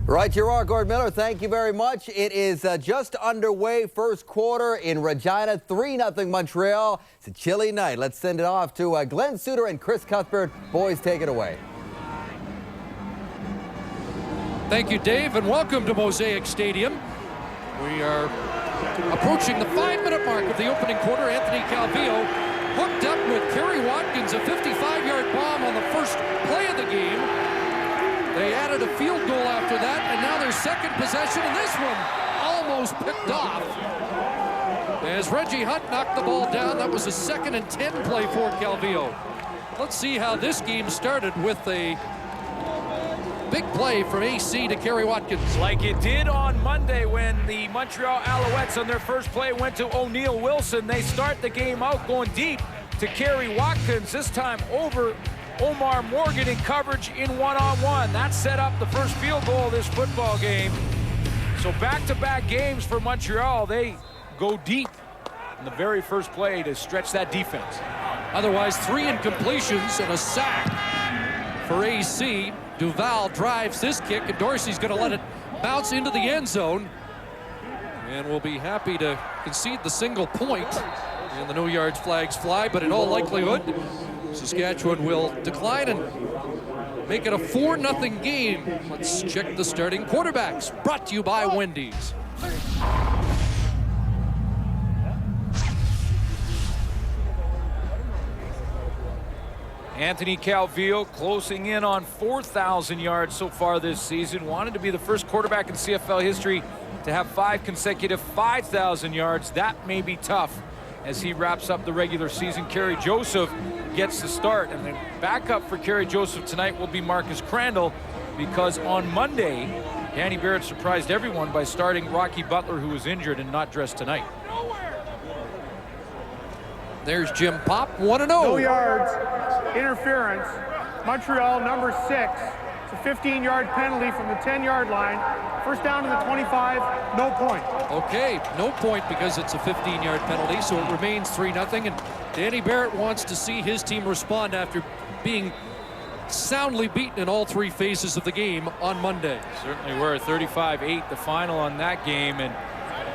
Right, you are, Gord Miller. Thank you very much. It is just underway, first quarter in Regina, 3-0 Montreal. It's a chilly night. Let's send it off to Glenn Suter and Chris Cuthbert. Boys, take it away. Thank you, Dave, and welcome to Mosaic Stadium. We are approaching the 5-minute mark of the opening quarter. Anthony Calvillo hooked up with Kerry Watkins, a 55-yard bomb on the first play of the game. They added a field goal after that, and now their second possession, and this one almost picked off. As Reggie Hunt knocked the ball down, that was a 2nd and 10 play for Calvillo. Let's see how this game started with a big play from AC to Kerry Watkins. Like it did on Monday when the Montreal Alouettes on their first play went to O'Neal Wilson. They start the game out going deep to Kerry Watkins, this time over Omar Morgan in coverage in one-on-one. That set up the first field goal of this football game. So back-to-back games for Montreal. They go deep in the very first play to stretch that defense. Otherwise, 3 incompletions and a sack for AC. Duval drives this kick, and Dorsey's going to let it bounce into the end zone. And we'll be happy to concede the single point. And the no yards flags fly, but in all likelihood, Saskatchewan will decline and make it a 4-0 game. Let's check the starting quarterbacks. Brought to you by Wendy's. Anthony Calvillo closing in on 4,000 yards so far this season. Wanted to be the first quarterback in CFL history to have 5 consecutive 5,000 yards. That may be tough as he wraps up the regular season. Kerry Joseph gets the start, and the backup for Kerry Joseph tonight will be Marcus Crandall, because on Monday, Danny Barrett surprised everyone by starting Rocky Butler, who was injured and not dressed tonight. There's Jim Pop, 1-0. No yards, interference. Montreal, number 6. It's a 15-yard penalty from the 10-yard line. First down to the 25, no point. Okay, no point because it's a 15-yard penalty, so it remains 3-0. And Danny Barrett wants to see his team respond after being soundly beaten in all 3 phases of the game on Monday. Certainly were. 35-8 the final on that game, and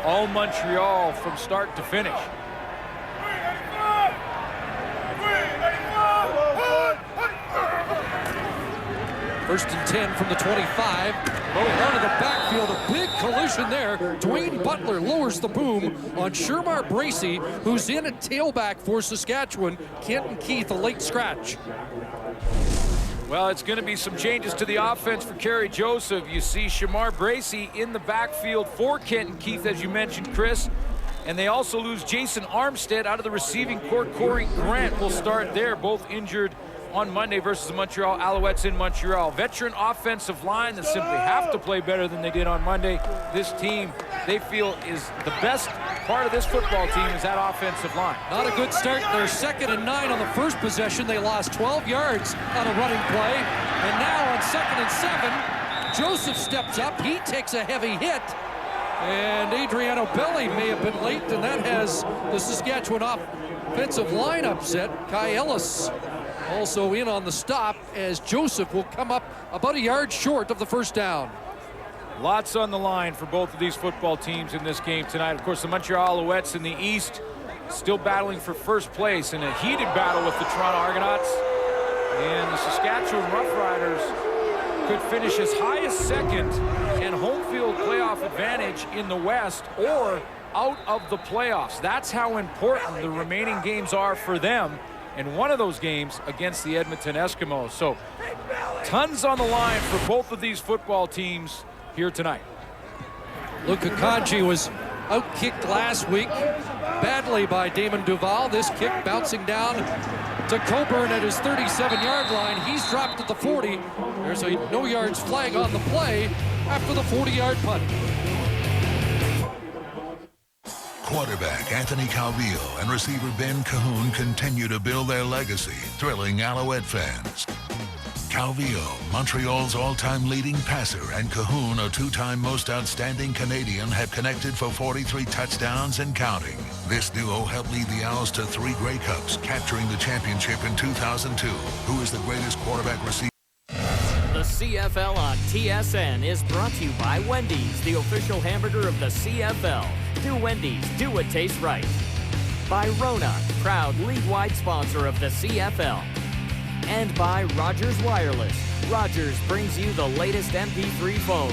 all Montreal from start to finish. First and 10 from the 25. Out of the backfield, a big collision there. Dwayne Butler lowers the boom on Shermar Bracey, who's in at tailback for Saskatchewan. Kenton Keith, a late scratch. Well, it's going to be some changes to the offense for Kerry Joseph. You see Shamar Bracey in the backfield for Kenton Keith, as you mentioned, Chris. And they also lose Jason Armstead out of the receiving corps. Corey Grant will start there, both injured on Monday versus the Montreal Alouettes in Montreal. Veteran offensive line that simply have to play better than they did on Monday. This team, they feel, is the best part of this football team is that offensive line. Not a good start. They're 2nd and 9 on the first possession. They lost 12 yards on a running play. And now on 2nd and 7, Joseph steps up. He takes a heavy hit. And Adriano Belli may have been late, and that has the Saskatchewan offensive line upset. Kai Ellis also in on the stop, as Joseph will come up about a yard short of the first down. Lots on the line for both of these football teams in this game tonight. Of course, the Montreal Alouettes in the East still battling for first place in a heated battle with the Toronto Argonauts. And the Saskatchewan Roughriders could finish as high as 2nd and home field playoff advantage in the West, or out of the playoffs. That's how important the remaining games are for them. And one of those games against the Edmonton Eskimos. So tons on the line for both of these football teams here tonight. Luka Kanji was out-kicked last week badly by Damon Duval. This kick bouncing down to Coburn at his 37-yard line. He's dropped at the 40. There's a no yards flag on the play after the 40-yard punt. Quarterback Anthony Calvillo and receiver Ben Cahoon continue to build their legacy, thrilling Alouette fans. Calvillo, Montreal's all-time leading passer, and Cahoon, a 2-time most outstanding Canadian, have connected for 43 touchdowns and counting. This duo helped lead the Owls to 3 Grey Cups, capturing the championship in 2002. Who is the greatest quarterback receiver? CFL on TSN is brought to you by Wendy's, the official hamburger of the CFL. Do Wendy's, do what tastes right. By Rona, proud league-wide sponsor of the CFL. And by Rogers Wireless. Rogers brings you the latest MP3 phones.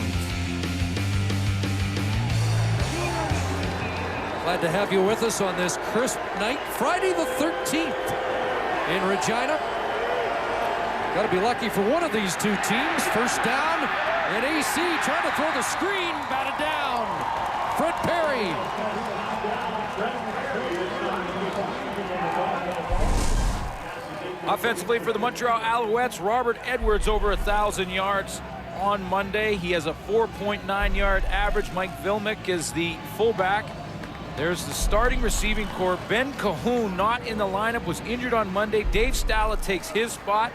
Glad to have you with us on this crisp night, Friday the 13th in Regina. Got to be lucky for one of these two teams. First down, and AC trying to throw the screen, batted down. Fred Perry. Offensively for the Montreal Alouettes, Robert Edwards over 1,000 yards on Monday. He has a 4.9-yard average. Mike Vilmick is the fullback. There's the starting receiving corps. Ben Cahoon not in the lineup, was injured on Monday. Dave Stala takes his spot.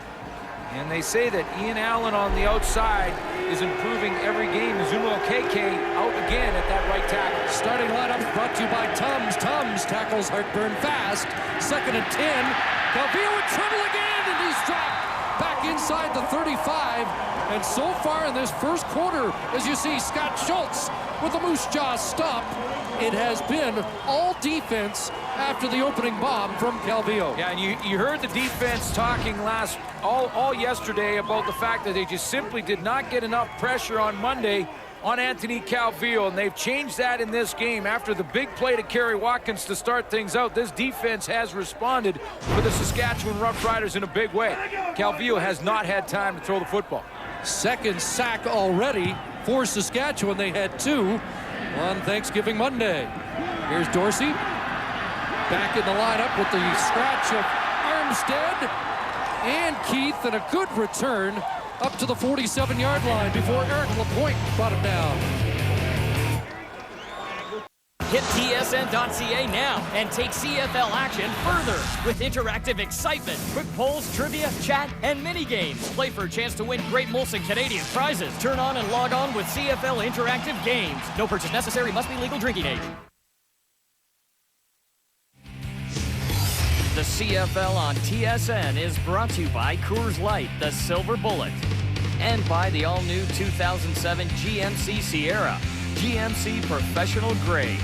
And they say that Ian Allen on the outside is improving every game. Mizuno KK out again at that right tackle. Starting lineup brought to you by Tums. Tums tackles Heartburn fast. 2nd and 10. Calvillo in trouble again, and he's dropped back inside the 35. And so far in this first quarter, as you see Scott Schultz with the moose jaw stop, it has been all defense after the opening bomb from Calvillo. Yeah, and you heard the defense talking all yesterday about the fact that they just simply did not get enough pressure on Monday on Anthony Calvillo, and they've changed that in this game. After the big play to Kerry Watkins to start things out, this defense has responded for the Saskatchewan Roughriders in a big way. Calvillo has not had time to throw the football. Second sack already for Saskatchewan. They had 2 on Thanksgiving Monday. Here's Dorsey back in the lineup with the scratch of Armstead and Keith, and a good return up to the 47-yard line before Eric Lapointe brought him down. Hit tsn.ca now and take CFL action further with interactive excitement, quick polls, trivia, chat, and mini games. Play for a chance to win great Molson Canadian prizes. Turn on and log on with CFL interactive games. No purchase necessary. Must be legal drinking age. The CFL on TSN is brought to you by Coors Light, the Silver Bullet, and by the all-new 2007 GMC Sierra, GMC Professional Grade.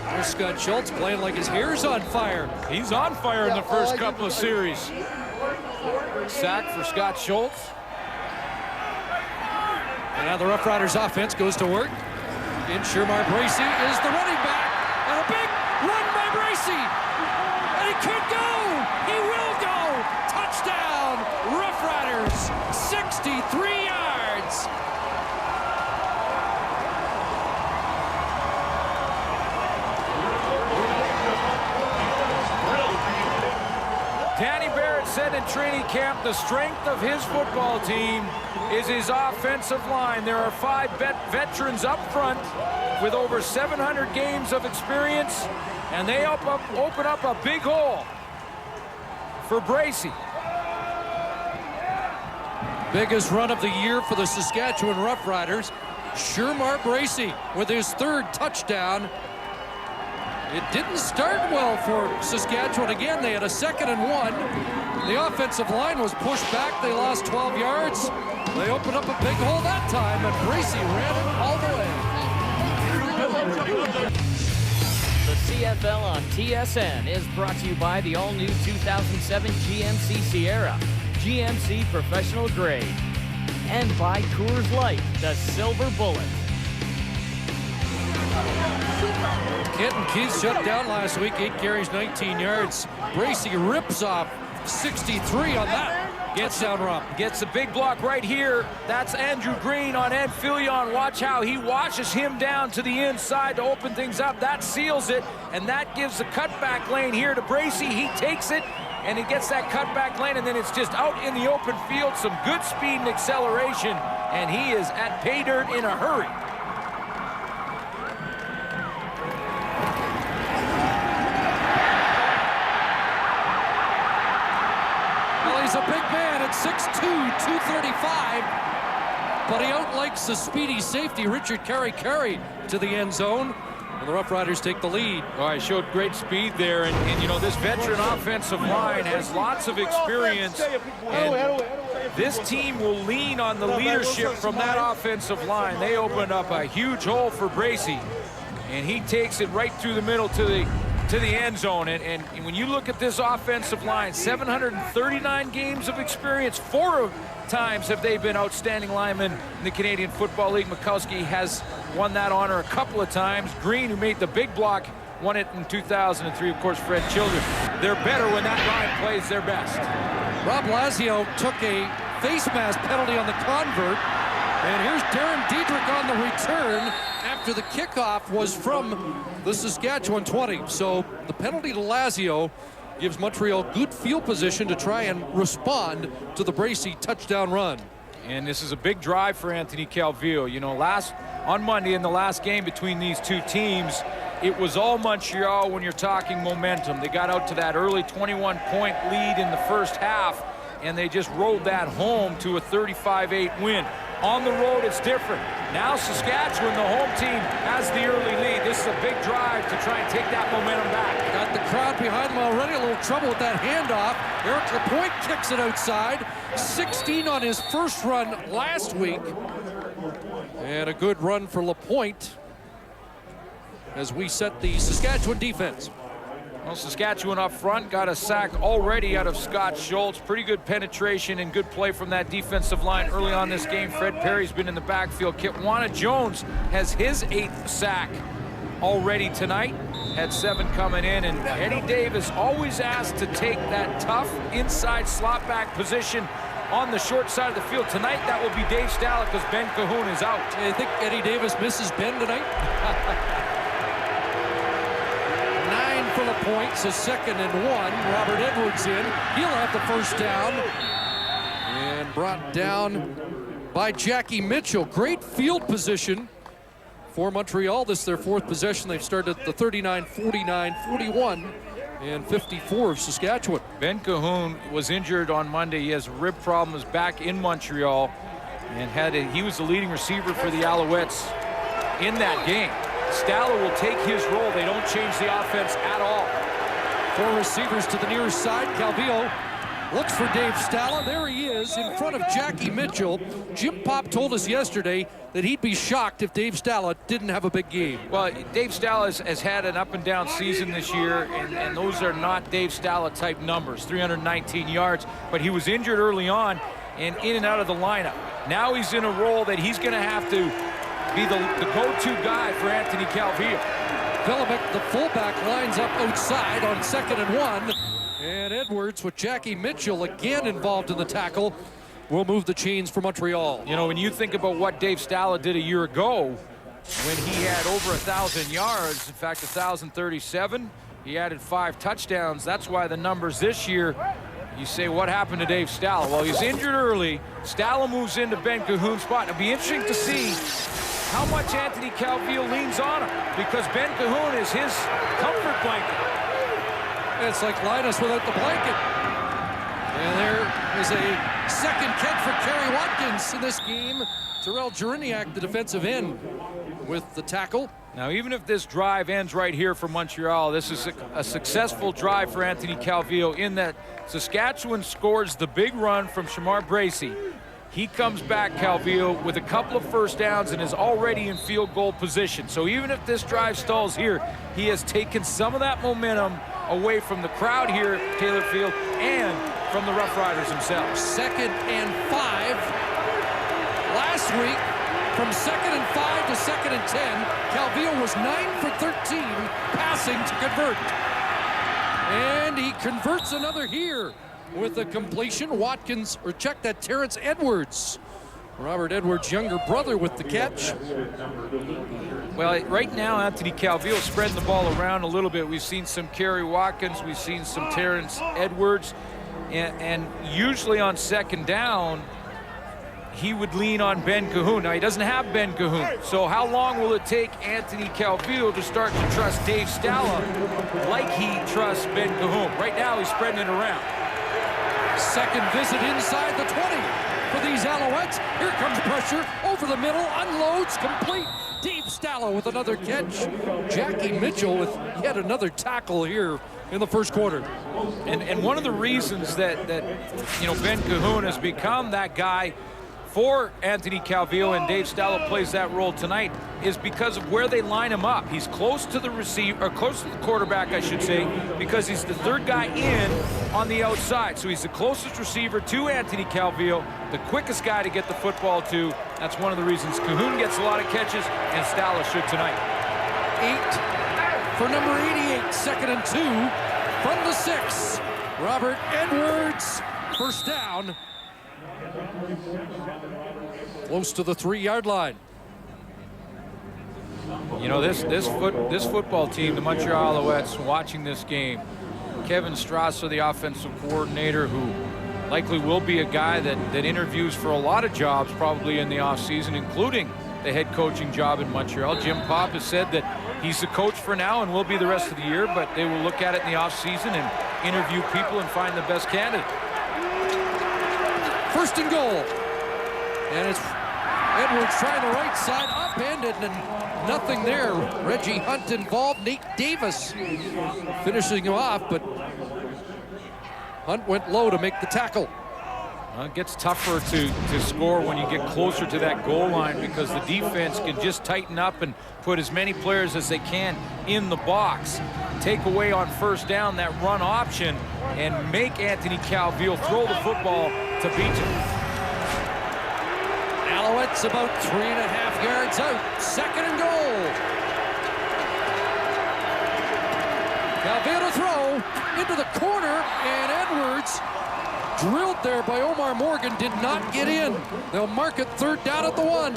There's Scott Schultz playing like his hair's on fire. He's on fire in the first couple of series. Sack for Scott Schultz. And now the Roughriders offense goes to work. In Shermar Bracey is the running back. And a big run by Bracey. And he could go. He will go. Touchdown. Roughriders. 63 yards. Danny Barrett said in training camp the strength of his football team is his offensive line. There are 5 veterans up front with over 700 games of experience, and they open up a big hole for Bracey. Biggest run of the year for the Saskatchewan Roughriders. Shermar Bracey with his 3rd touchdown. It didn't start well for Saskatchewan. Again, they had a 2nd and 1. The offensive line was pushed back. They lost 12 yards. They opened up a big hole that time, and Bracey ran it all the way. The CFL on TSN is brought to you by the all-new 2007 GMC Sierra, GMC Professional Grade, and by Coors Light, the Silver Bullet. Kenton Keith shut down last week, 8 carries, 19 yards. Bracey rips off 63 on that touchdown run. Gets a big block right here. That's Andrew Green on Ed Filion. Watch how he washes him down to the inside to open things up. That seals it, and that gives the cutback lane here to Bracey. He takes it, and he gets that cutback lane, and then it's just out in the open field. Some good speed and acceleration, and he is at pay dirt in a hurry. He's a big man at 6'2", 235, but he outlikes the speedy safety Richard Carey to the end zone. The Roughriders take the lead. Well, he showed great speed there, and you know, this veteran offensive line has lots of experience, and this team will lean on the leadership from that offensive line. They opened up a huge hole for Bracey, and he takes it right through the middle to the end zone. And when you look at this offensive line, 739 games of experience, 4 times have they been outstanding linemen in the Canadian Football League. Mikowski has won that honor a couple of times. Green, who made the big block, won it in 2003. Of course, Fred Childress. They're better when that line plays their best. Rob Lazio took a face mask penalty on the convert. And here's Darren Diedrich on the return after the kickoff was from the Saskatchewan 20. So the penalty to Lazio gives Montreal good field position to try and respond to the Bracey touchdown run. And this is a big drive for Anthony Calvillo. You know, on Monday in the last game between these two teams, it was all Montreal when you're talking momentum. They got out to that early 21-point lead in the first half, and they just rode that home to a 35-8 win. On the road, it's different. Now Saskatchewan, the home team, has the early lead. This is a big drive to try and take that momentum back. Got the crowd behind them already. A little trouble with that handoff. Eric Lapointe kicks it outside. 16 on his first run last week. And a good run for Lapointe as we set the Saskatchewan defense. Well, Saskatchewan up front got a sack already out of Scott Schultz. Pretty good penetration and good play from that defensive line early on this game. Fred Perry's been in the backfield. Kitwana Jones has his 8th sack already tonight. Had 7 coming in, and Eddie Davis always asked to take that tough inside slot back position on the short side of the field. Tonight, that will be Dave Stala because Ben Cahoon is out. I think Eddie Davis misses Ben tonight. 9 for Lapointe, so 2nd and 1. Robert Edwards in. He'll have the first down. And brought down by Jackie Mitchell. Great field position for Montreal. This is their 4th possession. They've started at the 39, 49, 41, and 54 of Saskatchewan. Ben Cahoon was injured on Monday. He has rib problems back in Montreal, and he was the leading receiver for the Alouettes in that game. Stala will take his role. They don't change the offense at all. 4 receivers to the near side. Calvillo looks for Dave Stala. There he is in front of Jackie Mitchell. Jim Popp told us yesterday that he'd be shocked if Dave Stala didn't have a big game. Well, Dave Stala has had an up-and-down season this year, and those are not Dave Stala-type numbers, 319 yards. But he was injured early on and in and out of the lineup. Now he's in a role that he's going to have to be the go-to guy for Anthony Calvillo. Phillipick, the fullback, lines up outside on 2nd and 1. And Edwards with Jackie Mitchell again involved in the tackle will move the chains for Montreal. You know, when you think about what Dave Stala did a year ago when he had over 1,000 yards, in fact 1,037, he added 5 touchdowns. That's why the numbers this year, you say, what happened to Dave Stala? Well, he's injured early. Stala moves into Ben Cahoon's spot. It'll be interesting to see how much Anthony Calvillo leans on him, because Ben Cahoon is his comfort blanket. It's like Linus without the blanket. And there is a second catch for Kerry Watkins in this game. Terrell Jeriniak, the defensive end, with the tackle. Now, even if this drive ends right here for Montreal, this is a successful drive for Anthony Calvillo in that Saskatchewan scores the big run from Shamar Bracey. He comes back, Calvillo, with a couple of first downs and is already in field goal position. So even if this drive stalls here, he has taken some of that momentum away from the crowd here at Taylor Field and from the Roughriders themselves. 2nd and 5. Last week, from 2nd and 5 to 2nd and 10, Calvillo was 9 for 13 passing to convert. And he converts another here with a completion. Watkins, or check that, Terrence Edwards. Robert Edwards' younger brother with the catch. Well, right now, Anthony Calvillo spreading the ball around a little bit. We've seen some Kerry Watkins. We've seen some Terrence Edwards. And usually on 2nd down, he would lean on Ben Cahoon. Now, he doesn't have Ben Cahoon. So how long will it take Anthony Calvillo to start to trust Dave Stala like he trusts Ben Cahoon? Right now, he's spreading it around. Second visit inside the 20 for these Alouettes. Here comes pressure over the middle, unloads, complete Dave Stallo with another catch. Jackie Mitchell with yet another tackle here in the first quarter. And one of the reasons that Ben Cahoon has become that guy for Anthony Calvillo, and Dave Stallo plays that role tonight, is because of where they line him up. He's close to the receiver, or close to the quarterback, I should say, because he's the third guy in on the outside. So he's the closest receiver to Anthony Calvillo, the quickest guy to get the football to. That's one of the reasons Cahoon gets a lot of catches, and Stallo should tonight. 8 for number 88, 2nd and 2 from the 6. Robert Edwards, first down. Close to the 3-yard line. You know, this football team, the Montreal Alouettes, watching this game, Kevin Strasser, the offensive coordinator, who likely will be a guy that interviews for a lot of jobs probably in the offseason, including the head coaching job in Montreal. Jim Popp has said that he's the coach for now and will be the rest of the year, but they will look at it in the offseason and interview people and find the best candidate. First and goal. And it's Edwards trying the right side, upended, and nothing there. Reggie Hunt involved, Nate Davis finishing him off, but Hunt went low to make the tackle. It gets tougher to score when you get closer to that goal line, because the defense can just tighten up and put as many players as they can in the box. Take away on first down that run option and make Anthony Calvillo throw the football to beat him. Alouettes about 3.5 yards out. 2nd and goal. Calvillo to throw into the corner, and Edwards drilled there by Omar Morgan, did not get in. They'll mark it 3rd down at the 1.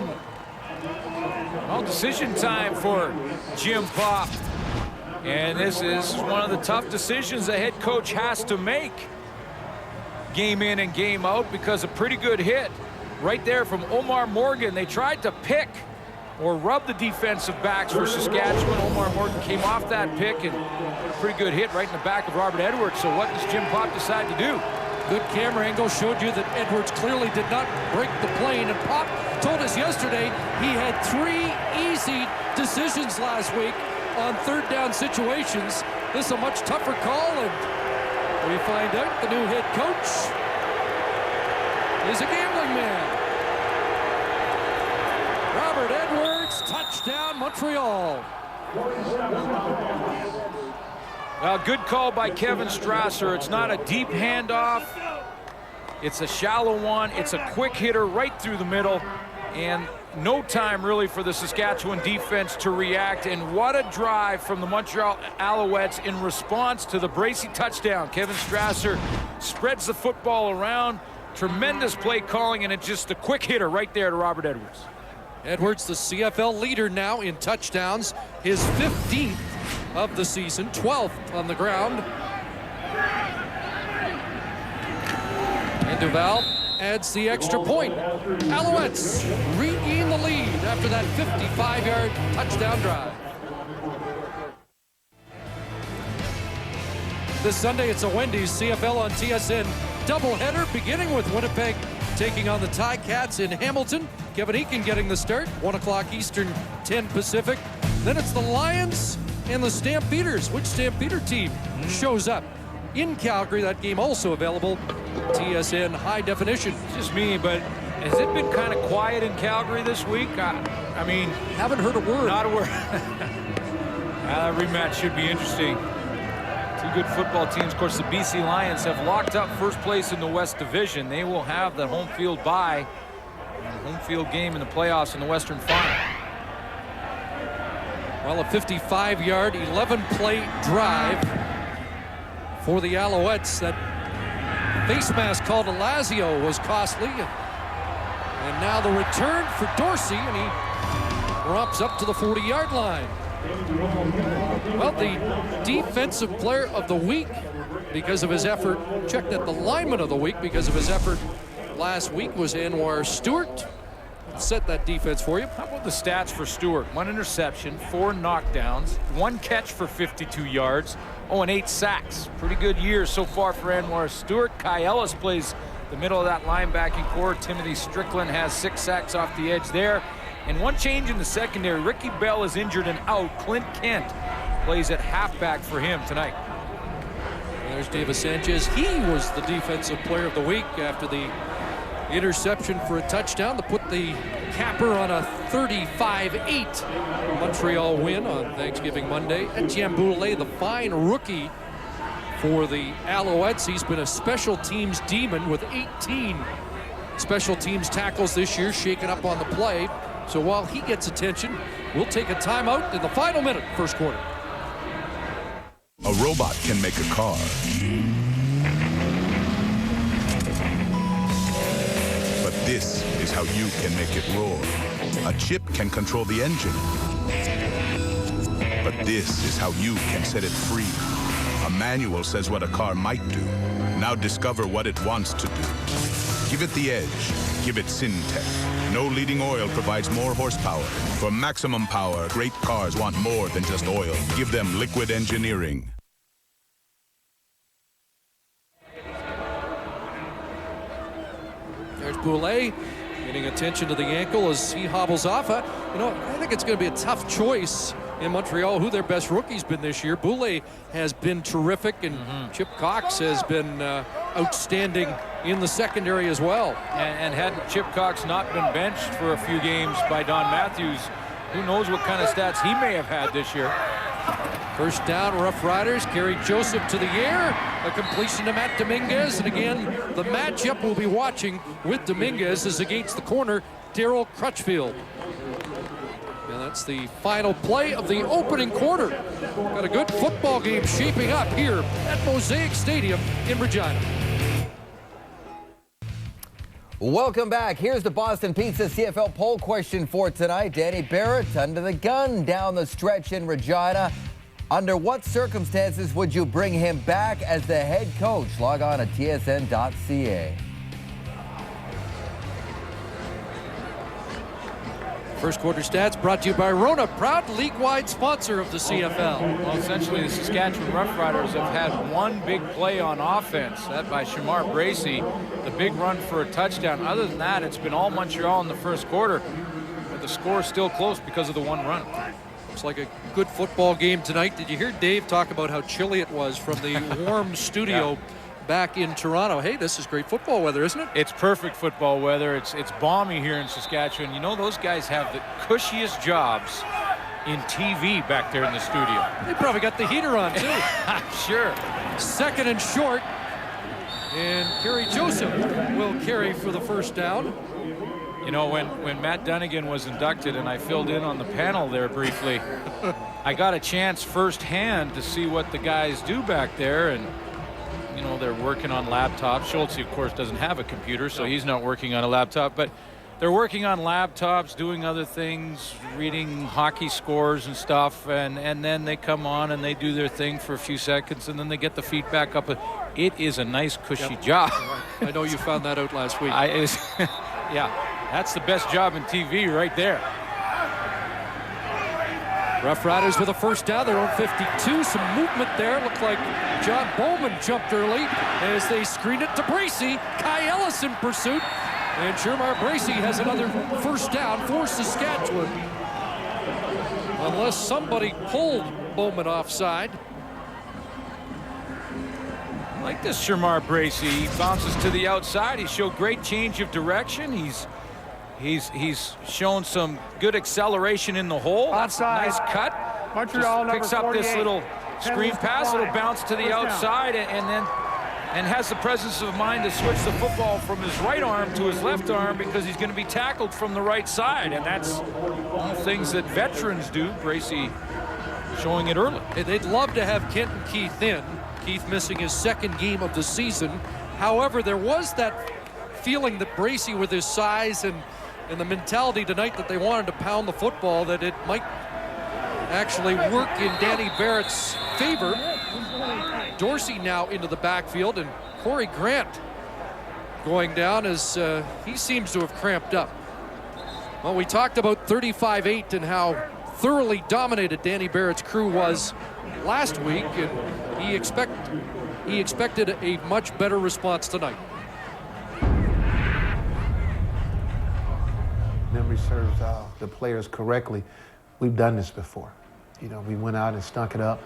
Well, decision time for Jim Popp. And this is one of the tough decisions a head coach has to make game in and game out, because a pretty good hit right there from Omar Morgan. They tried to pick or rub the defensive backs for Saskatchewan. Omar Morgan came off that pick and a pretty good hit right in the back of Robert Edwards. So what does Jim Popp decide to do? Good camera angle showed you that Edwards clearly did not break the plane, and Popp told us yesterday he had 3 easy decisions last week on 3rd down situations. This is a much tougher call, and we find out the new head coach is a gambling man. Robert Edwards, touchdown Montreal. Well, good call by Kevin Strasser. It's not a deep handoff. It's a shallow one. It's a quick hitter right through the middle, and no time really for the Saskatchewan defense to react. And what a drive from the Montreal Alouettes in response to the Bracy touchdown. Kevin Strasser spreads the football around. Tremendous play calling, and it's just a quick hitter right there to Robert Edwards. Edwards, the CFL leader now in touchdowns, his 15th of the season, 12th on the ground. And Duval adds the extra point. Alouettes regain the lead after that 55-yard touchdown drive. This Sunday, it's a Wendy's CFL on TSN doubleheader, beginning with Winnipeg taking on the Ticats in Hamilton. Kevin Eakin getting the start, 1 o'clock Eastern, 10 Pacific. Then it's the Lions and the Stampeders. Which Stampeder team shows up in Calgary? That game also available, TSN high definition. It's just me, but has it been kind of quiet in Calgary this week? I mean, haven't heard a word. Not a word. That rematch should be interesting. Two good football teams. Of course, the BC Lions have locked up first place in the West Division. They will have the home field bye and home field game in the playoffs in the Western Final. Well, a 55-yard, 11-play drive for the Alouettes. That face mask called to Lazio was costly. And now the return for Dorsey, and he romps up to the 40-yard line. Well, the defensive player of the week because of his effort, checked at the lineman of the week because of his effort last week, was Anwar Stewart. Set that defense for you. How about the stats for Stewart? 1 interception, 4 knockdowns, 1 catch for 52 yards, and 8 sacks. Pretty good year so far for Anwar Stewart. Kai Ellis plays the middle of that linebacking core. Timothy Strickland has 6 sacks off the edge there. And one change in the secondary. Ricky Bell is injured and out. Clint Kent plays at halfback for him tonight. There's David Sanchez. He was the defensive player of the week after the interception for a touchdown to put the capper on a 35-8 Montreal win on Thanksgiving Monday. Etienne Boulay, the fine rookie for the Alouettes. He's been a special teams demon with 18 special teams tackles this year, shaken up on the play. So while he gets attention, we'll take a timeout in the final minute, first quarter. A robot can make a car. But this is how you can make it roar. A chip can control the engine. But this is how you can set it free. A manual says what a car might do. Now discover what it wants to do. Give it the edge. Give it Syntec. No leading oil provides more horsepower. For maximum power, great cars want more than just oil. Give them liquid engineering. There's Boulay getting attention to the ankle as he hobbles off. I think it's going to be a tough choice in Montreal who their best rookie's been this year. Boulay has been terrific, and Chip Cox has been outstanding in the secondary as well. And had Chip Cox not been benched for a few games by Don Matthews, who knows what kind of stats he may have had this year. First down, Roughriders carry Joseph to the air. A completion to Matt Dominguez. And again, the matchup we'll be watching with Dominguez is against the corner, Darryl Crutchfield. And that's the final play of the opening quarter. Got a good football game shaping up here at Mosaic Stadium in Regina. Welcome back. Here's the Boston Pizza CFL poll question for tonight. Danny Barrett under the gun down the stretch in Regina. Under what circumstances would you bring him back as the head coach? Log on to tsn.ca. First quarter stats brought to you by Rona, proud league-wide sponsor of the CFL. Well, essentially, the Saskatchewan Roughriders have had one big play on offense, that by Shamar Bracey, the big run for a touchdown. Other than that, it's been all Montreal in the first quarter, but the score is still close because of the one run. Looks like a good football game tonight. Did you hear Dave talk about how chilly it was from the warm studio back in Toronto? Hey, this is great football weather, isn't it? It's perfect football weather. It's balmy here in Saskatchewan. You know, those guys have the cushiest jobs in TV back there in the studio. They probably got the heater on, too. Sure. Second and short. And Kerry Joseph will carry for the first down. You know, when Matt Dunnigan was inducted, and I filled in on the panel there briefly, I got a chance firsthand to see what the guys do back there. And you know, they're working on laptops. Schultz, of course, doesn't have a computer, so he's not working on a laptop. But they're working on laptops, doing other things, reading hockey scores and stuff. And then they come on and they do their thing for a few seconds, and then they get the feet back up. It is a nice, cushy job. I know you found that out last week. Yeah, that's the best job in TV right there. Roughriders with a first down, their own 52. Some movement there. Looked like John Bowman jumped early as they screen it to Bracey. Kai Ellis in pursuit. And Shamar Bracey has another first down for Saskatchewan. Unless somebody pulled Bowman offside. I like this Shamar Bracey. He bounces to the outside. He showed great change of direction. He's shown some good acceleration in the hole. That's a nice cut. Montreal just picks up this little screen pass. It'll bounce to the outside and has the presence of mind to switch the football from his right arm to his left arm because he's going to be tackled from the right side. And that's all things that veterans do. Bracey showing it early. Hey, they'd love to have Kenton Keith in. Keith missing his second game of the season. However, there was that feeling that Bracey, with his size and the mentality tonight that they wanted to pound the football, that it might actually work in Danny Barrett's favor. Dorsey now into the backfield, and Corey Grant going down as he seems to have cramped up. Well, we talked about 35-8 and how thoroughly dominated Danny Barrett's crew was last week, and he expected a much better response tonight. memory serves the players correctly, we've done this before. You know, we went out and stunk it up,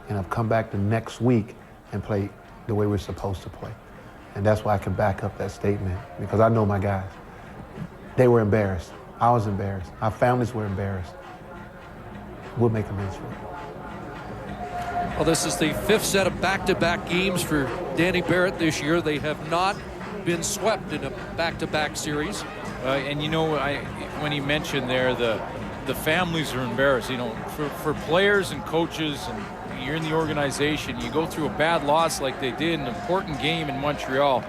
and I've come back the next week and played the way we're supposed to play. And that's why I can back up that statement, because I know my guys. They were embarrassed. I was embarrassed. Our families were embarrassed. We'll make amends for it. Well, this is the 5th set of back-to-back games for Danny Barrett this year. They have not been swept in a back-to-back series. And you know, when he mentioned there, the families are embarrassed. You know, for players and coaches, and you're in the organization, you go through a bad loss like they did, an important game in Montreal,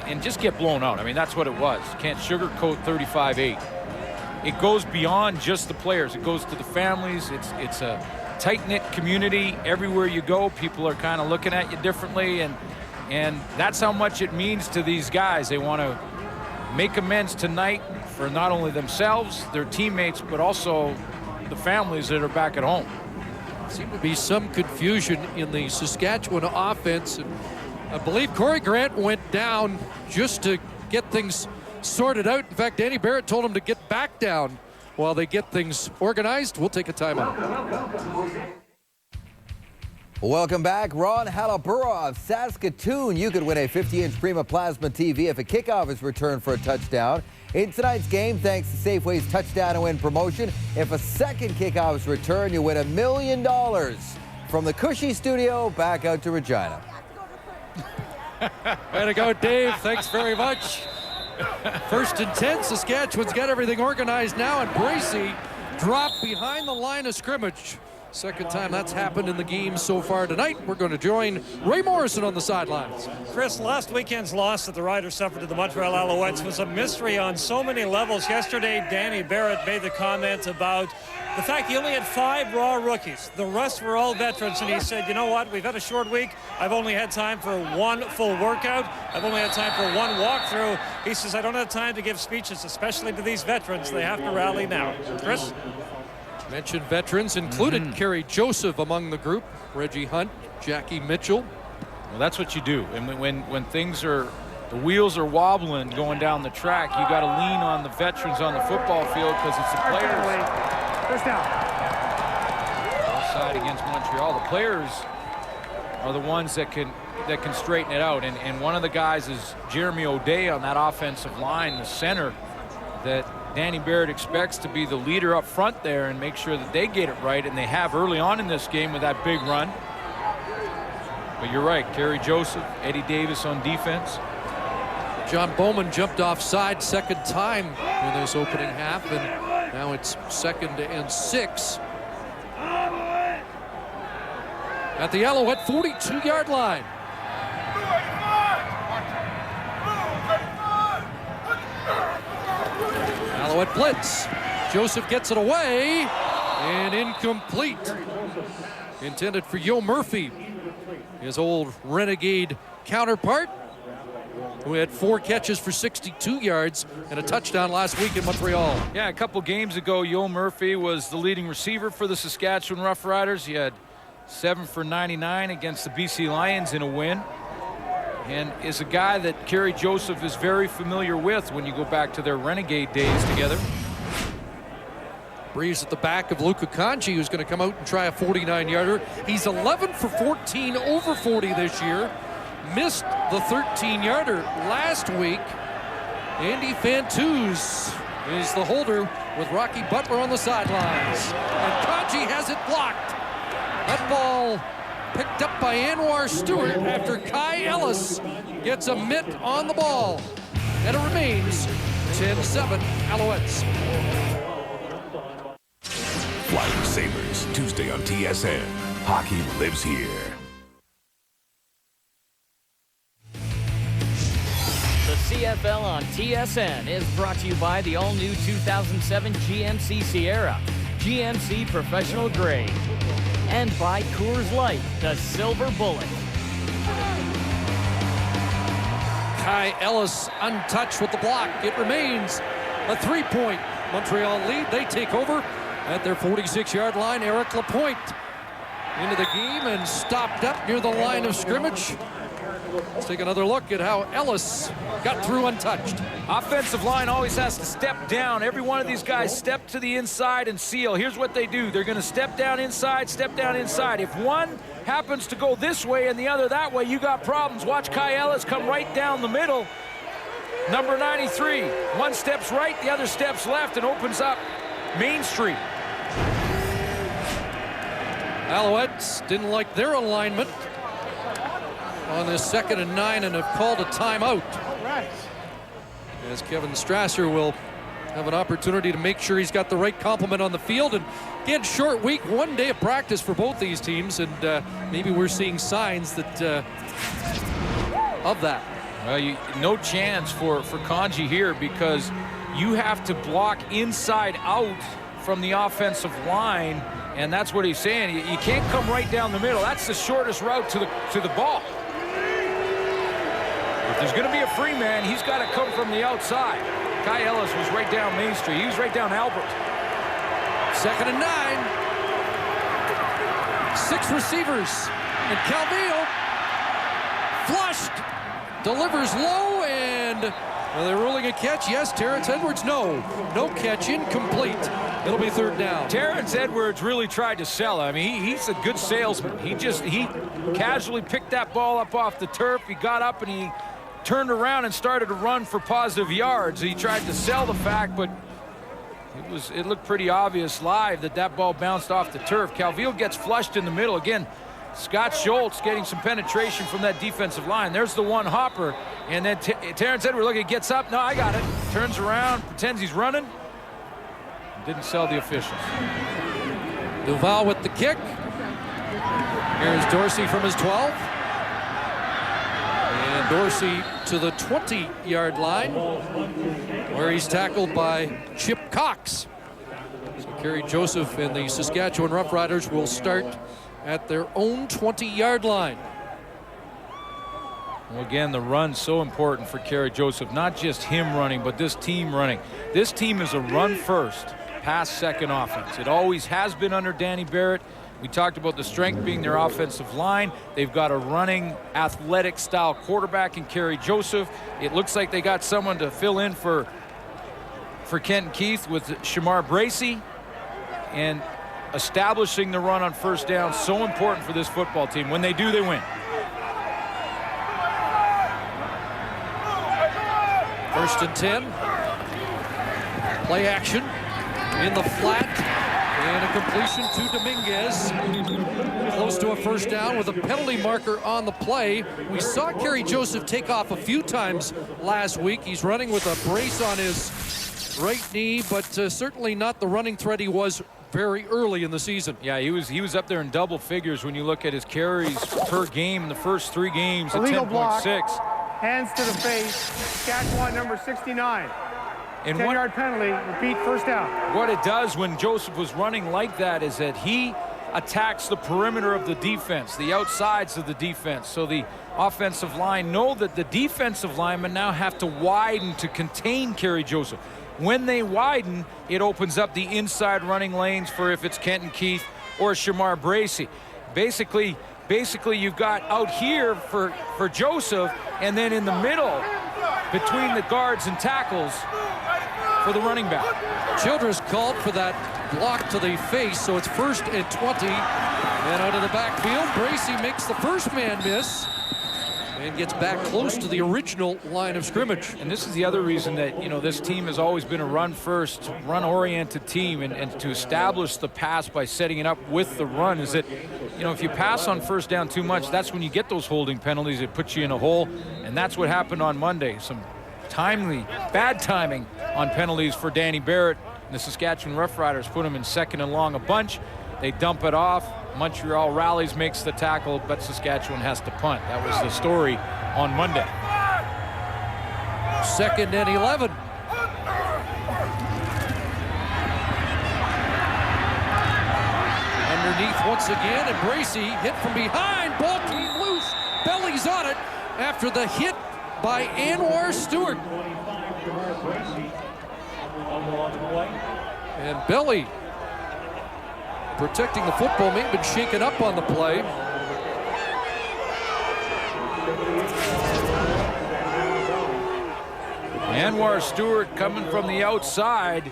and just get blown out. I mean, that's what it was. Can't sugarcoat 35-8. It goes beyond just the players. It goes to the families. It's a tight-knit community. Everywhere you go, people are kind of looking at you differently, and that's how much it means to these guys. They want to make amends tonight for not only themselves, their teammates, but also the families that are back at home. Seemed to be some confusion in the Saskatchewan offense. And I believe Corey Grant went down just to get things sorted out. In fact, Danny Barrett told him to get back down while they get things organized. We'll take a timeout. Welcome back. Ron Halabura of Saskatoon. You could win a 50-inch Prima Plasma TV if a kickoff is returned for a touchdown. In tonight's game, thanks to Safeway's Touchdown to Win promotion, if a second kickoff is returned, you win $1 million. From the Cushy studio, back out to Regina. Way to go, Dave. Thanks very much. 1st and 10. Saskatchewan's got everything organized now, and Bracey dropped behind the line of scrimmage. Second time that's happened in the game so far tonight. We're going to join Ray Morrison on the sidelines. Chris, last weekend's loss that the Riders suffered to the Montreal Alouettes was a mystery on so many levels. Yesterday, Danny Barrett made the comment about the fact he only had 5 raw rookies. The rest were all veterans, and he said, you know what, we've had a short week. I've only had time for 1 full workout. I've only had time for 1 walkthrough. He says, I don't have time to give speeches, especially to these veterans. They have to rally now. Chris? Mentioned veterans included Kerry Joseph among the group, Reggie Hunt, Jackie Mitchell. Well, that's what you do. And when things are, the wheels are wobbling going down the track, you got to lean on the veterans on the football field, because it's the players. First down. Offside against Montreal. The players are the ones that can straighten it out. And one of the guys is Jeremy O'Day on that offensive line, the center, that Danny Barrett expects to be the leader up front there and make sure that they get it right, and they have early on in this game with that big run. But you're right, Kerry Joseph, Eddie Davis on defense. John Bowman jumped offside second time in this opening half, and now it's 2nd and 6. At the Alouette 42-yard line. Alouette blitz. Joseph gets it away, and incomplete. Intended for Yo Murphy, his old Renegade counterpart, who had 4 catches for 62 yards and a touchdown last week in Montreal. Yeah, a couple games ago, Yo Murphy was the leading receiver for the Saskatchewan Roughriders. He had 7 for 99 against the BC Lions in a win, and is a guy that Kerry Joseph is very familiar with when you go back to their Renegade days together. Breeze at the back of Luka Kanji, who's going to come out and try a 49-yarder. He's 11 for 14 over 40 this year. Missed the 13-yarder last week. Andy Fantuz is the holder with Rocky Butler on the sidelines. And Kanji has it blocked. That ball picked up by Anwar Stewart after Kai Ellis gets a mitt on the ball. And it remains 10-7 Alouettes. Flying Sabres, Tuesday on TSN. Hockey lives here. The CFL on TSN is brought to you by the all-new 2007 GMC Sierra, GMC Professional Grade, and by Coors Light, the Silver Bullet. Kai Ellis untouched with the block. It remains a 3-point Montreal lead. They take over at their 46-yard line. Eric Lapointe into the game and stopped up near the line of scrimmage. Let's take another look at how Ellis got through untouched. Offensive line always has to step down. Every one of these guys step to the inside and seal. Here's what they do. They're going to step down inside, step down inside. If one happens to go this way and the other that way, you got problems. Watch Kai Ellis come right down the middle. Number 93. One steps right, the other steps left, and opens up Main Street. Alouettes didn't like their alignment on this 2nd and 9 and have called a timeout. As Kevin Strasser will have an opportunity to make sure he's got the right complement on the field. And again, short week, 1 day of practice for both these teams, and maybe we're seeing signs that of that. Well, no chance for Kanji here, because you have to block inside out from the offensive line, and that's what he's saying. You can't come right down the middle. That's the shortest route to the ball. If there's going to be a free man, he's got to come from the outside. Kai Ellis was right down Main Street. He was right down Albert. 2nd and 9. 6 receivers. And Calvillo flushed. Delivers low, and are they ruling a catch? Yes. Terrence Edwards, no. No catch, incomplete. It'll be 3rd down. Terrence Edwards really tried to sell. I mean, he's a good salesman. He casually picked that ball up off the turf. He got up and he turned around and started to run for positive yards. He tried to sell the fact, but it looked pretty obvious live that ball bounced off the turf. Calvillo gets flushed in the middle. Again, Scott Schultz getting some penetration from that defensive line. There's the one hopper, and then Terrence Edwards, look, he gets up. No, I got it. Turns around, pretends he's running. Didn't sell the officials. Duval with the kick. Here's Dorsey from his 12. And Dorsey to the 20-yard line, where he's tackled by Chip Cox. So Kerry Joseph and the Saskatchewan Roughriders will start at their own 20-yard line. Well, again, the run's so important for Kerry Joseph. Not just him running, but this team running. This team is a run-first, pass-second offense. It always has been under Danny Barrett. We talked about the strength being their offensive line. They've got a running, athletic-style quarterback in Kerry Joseph. It looks like they got someone to fill in for Kenton Keith with Shamar Bracey. And establishing the run on 1st down, so important for this football team. When they do, they win. 1st and 10. Play action in the flat. And a completion to Dominguez. Close to a 1st down with a penalty marker on the play. We saw Kerry Joseph take off a few times last week. He's running with a brace on his right knee, but certainly not the running threat he was very early in the season. Yeah, he was up there in double figures when you look at his carries per game in the first 3 games at 10.6. Hands to the face. Saskatchewan number 69. And 10-yard penalty. Repeat, 1st down. What it does when Joseph was running like that is that he attacks the perimeter of the defense, the outsides of the defense. So the offensive line know that the defensive linemen now have to widen to contain Kerry Joseph. When they widen, it opens up the inside running lanes for if it's Kenton Keith or Shamar Bracey. Basically you've got out here for Joseph, and then in the middle between the guards and tackles for the running back. Childress called for that block to the face, so it's 1st and 20. And out of the backfield, Bracey makes the first man miss and gets back close to the original line of scrimmage. And this is the other reason that, this team has always been a run-first, run-oriented team, and to establish the pass by setting it up with the run is that, if you pass on 1st down too much, that's when you get those holding penalties. It puts you in a hole, and that's what happened on Monday. Some bad timing on penalties for Danny Barrett. And the Saskatchewan Roughriders put him in 2nd and long a bunch. They dump it off. Montreal rallies, makes the tackle, but Saskatchewan has to punt. That was the story on Monday. 2nd and 11. Underneath once again, and Bracey hit from behind. Ball came loose. Belly's on it after the hit by Anwar Stewart. And Belly protecting the football, may have been shaken up on the play. Anwar Stewart coming from the outside.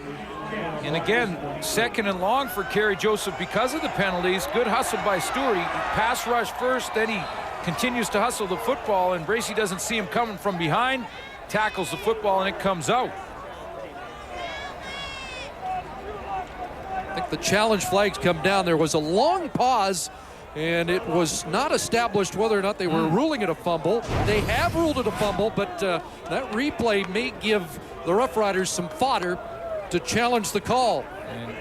And again, second and long for Kerry Joseph because of the penalties. Good hustle by Stewart. He pass rush first, then he continues to hustle the football, and Bracey doesn't see him coming from behind, tackles the football, and it comes out. I think the challenge flags come down. There was a long pause, and it was not established whether or not they were ruling it a fumble. They have ruled it a fumble, but that replay may give the Roughriders some fodder to challenge the call.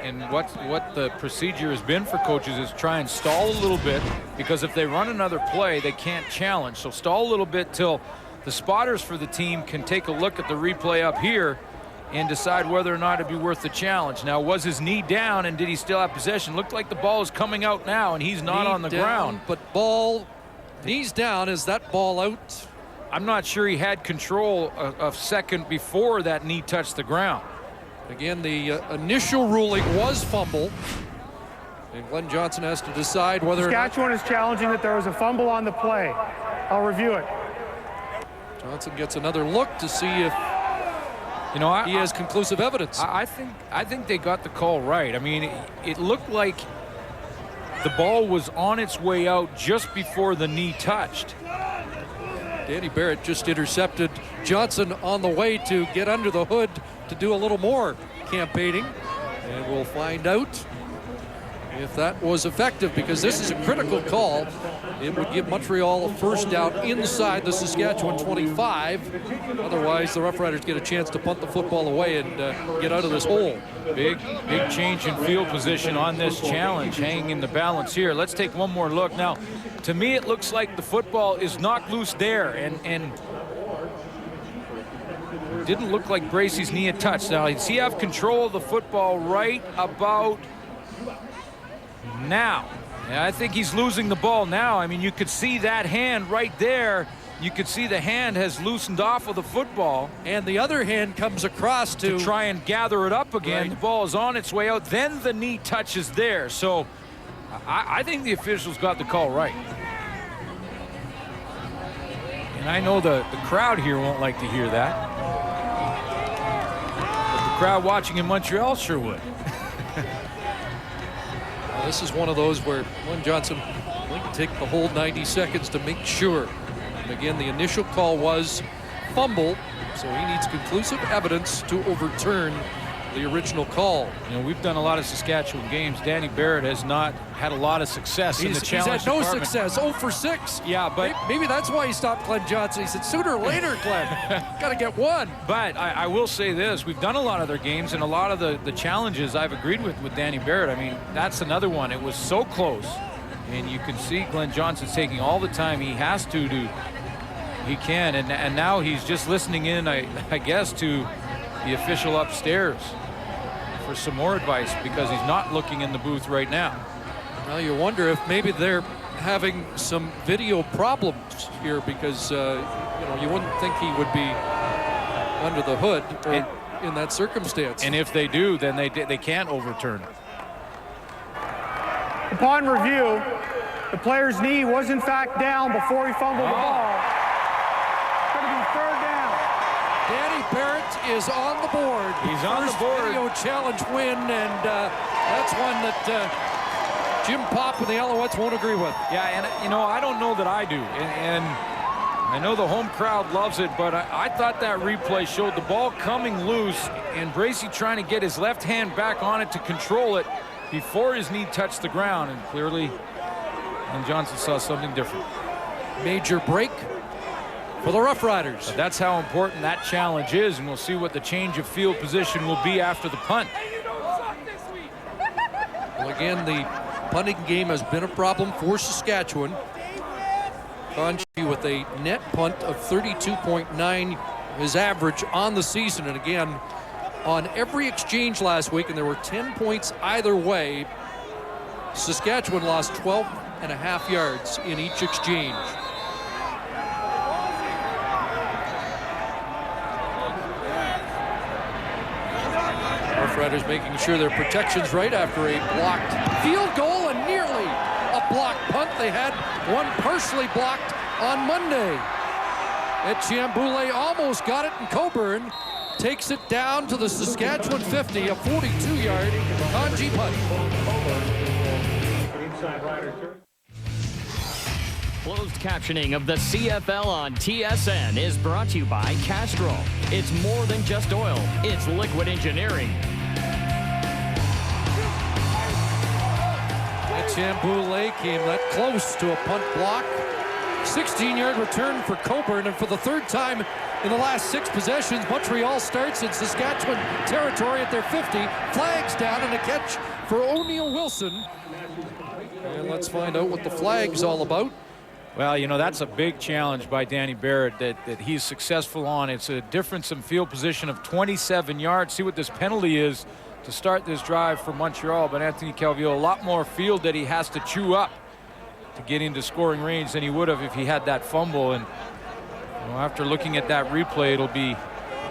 And what the procedure has been for coaches is try and stall a little bit, because if they run another play, they can't challenge. So stall a little bit till the spotters for the team can take a look at the replay up here and decide whether or not it'd be worth the challenge. Now, was his knee down, and did he still have possession? Looked like the ball is coming out now, and he's not on the ground. But knees down. Is that ball out? I'm not sure he had control a second before that knee touched the ground. Again, the initial ruling was fumble, and Glenn Johnson has to decide whether Saskatchewan is challenging that there was a fumble on the play. I'll review it. Johnson gets another look to see if he has conclusive evidence. I think they got the call right. I mean, it looked like the ball was on its way out just before the knee touched. Danny Barrett just intercepted Johnson on the way to get under the hood to do a little more campaigning, and we'll find out if that was effective, because this is a critical call. It would give Montreal a first down inside the Saskatchewan 25. Otherwise, the Roughriders get a chance to punt the football away and get out of this hole. Big change in field position on this challenge, hanging in the balance here. Let's take one more look. Now, to me, it looks like the football is knocked loose there, and didn't look like Bracey's knee had touched. Now, does he have control of the football right about now? And I think he's losing the ball now. I mean, you could see that hand right there. You could see the hand has loosened off of the football. And the other hand comes across to try and gather it up again. Right. The ball is on its way out. Then the knee touches there. So I think the officials got the call right. And I know the crowd here won't like to hear that. But the crowd watching in Montreal sure would. This is one of those where Glenn Johnson will take the whole 90 seconds to make sure. And again, the initial call was fumble, so he needs conclusive evidence to overturn the original call. You know, we've done a lot of Saskatchewan games. Danny Barrett has not had a lot of success in the challenge He's had no department. success, 0 for 6. Yeah, but maybe that's why he stopped Glenn Johnson. He said, sooner or later, Glenn, got to get one. But I will say this. We've done a lot of their games, and a lot of the challenges I've agreed with Danny Barrett. I mean, that's another one. It was so close, and you can see Glenn Johnson's taking all the time he has to he can, and now he's just listening in, I guess, to the official upstairs for some more advice, because he's not looking in the booth right now. Well, you wonder if maybe they're having some video problems here, because you wouldn't think he would be under the hood in that circumstance. And if they do, then they can't overturn it. Upon review, the player's knee was in fact down before he fumbled the ball. It's going to be third down. Danny Barrett is on the board. He's on the board. Video challenge win, and that's one that Jim Popp and the Alouettes won't agree with. Yeah, and I don't know that I do, and I know the home crowd loves it, but I thought that replay showed the ball coming loose and Bracey trying to get his left hand back on it to control it before his knee touched the ground, and clearly and Johnson saw something different. Major break for the Roughriders. But that's how important that challenge is, and we'll see what the change of field position will be after the punt. Well, again, the punting game has been a problem for Saskatchewan. Conchi with a net punt of 32.9, his average on the season. And again, on every exchange last week, and there were 10 points either way, Saskatchewan lost 12.5 yards in each exchange. Roughriders making sure their protection's right after a blocked field goal and nearly a blocked punt. They had one partially blocked on Monday. Etienne Boulay almost got it, and Coburn takes it down to the Saskatchewan 50, a 42-yard Kanji punt. Closed captioning of the CFL on TSN is brought to you by Castrol. It's more than just oil, it's liquid engineering. Etienne Boulay came that close to a punt block. 16-yard return for Coburn, and for the third time in the last 6 possessions, Montreal starts in Saskatchewan territory at their 50. Flags down and a catch for O'Neal Wilson. And let's find out what the flag's all about. Well, you know, that's a big challenge by Danny Barrett that he's successful on. It's a difference in field position of 27 yards. See what this penalty is to start this drive for Montreal, but Anthony Calvillo, a lot more field that he has to chew up to get into scoring range than he would have if he had that fumble. And you know, after looking at that replay, it'll be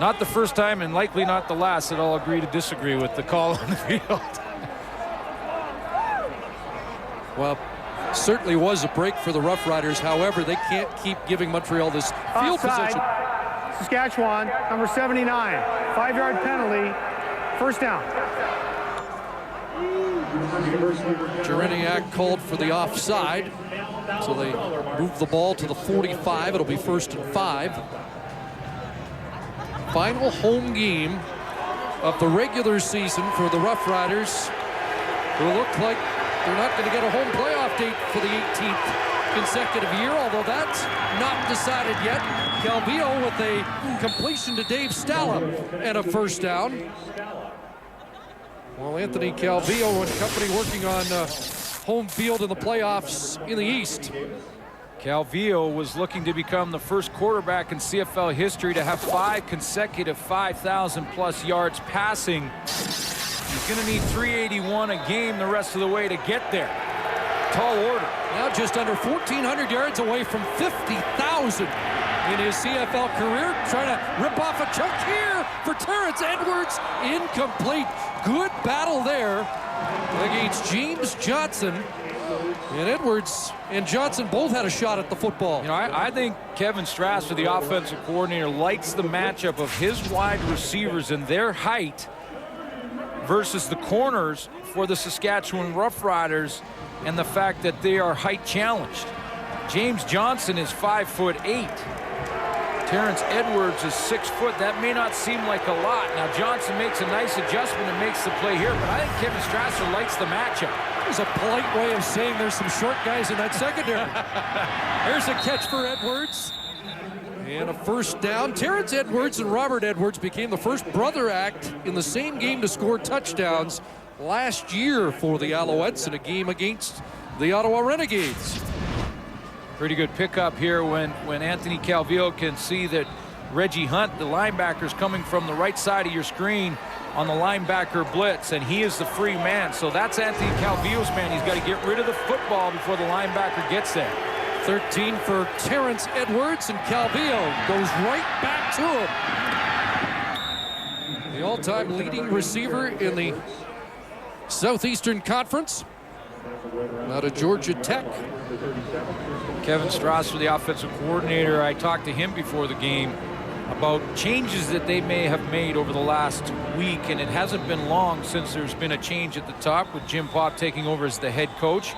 not the first time and likely not the last that I'll agree to disagree with the call on the field. Well, certainly was a break for the Roughriders. However, they can't keep giving Montreal this field Offside. position. Saskatchewan, number 79, 5-yard penalty, first down. Jereniak called for the offside, so they move the ball to the 45. It'll be 1st and 5. Final home game of the regular season for the Roughriders, who look like they're not going to get a home playoff date for the 18th consecutive year, although that's not decided yet. Calvillo with a completion to Dave Stalla and a first down. Well, Anthony Calvillo and company working on home field in the playoffs in the East. Calvillo was looking to become the first quarterback in CFL history to have 5 consecutive 5,000-plus yards passing. He's going to need 381 a game the rest of the way to get there. Tall order. Now just under 1,400 yards away from 50,000 in his CFL career. Trying to rip off a chunk here for Terrence Edwards. Incomplete. Good battle there against James Johnson. And Edwards and Johnson both had a shot at the football. You know, I think Kevin Strasser, the offensive coordinator, likes the matchup of his wide receivers and their height versus the corners for the Saskatchewan Roughriders, and the fact that they are height challenged. James Johnson is 5'8". Terrence Edwards is 6 foot. That may not seem like a lot. Now Johnson makes a nice adjustment and makes the play here, but I think Kevin Strasser likes the matchup. There's a polite way of saying there's some short guys in that secondary. There's a catch for Edwards. And a first down. Terrence Edwards and Robert Edwards became the first brother act in the same game to score touchdowns last year for the Alouettes in a game against the Ottawa Renegades. Pretty good pickup here when Anthony Calvillo can see that Reggie Hunt, the linebacker, is coming from the right side of your screen on the linebacker blitz, and he is the free man. So that's Anthony Calvillo's man. He's got to get rid of the football before the linebacker gets there. 13 for Terrence Edwards, and Calvillo goes right back to him. The all-time leading receiver in the Southeastern Conference out of Georgia Tech. Kevin Strasser, the offensive coordinator, I talked to him before the game about changes that they may have made over the last week, and it hasn't been long since there's been a change at the top with Jim Popp taking over as the head coach.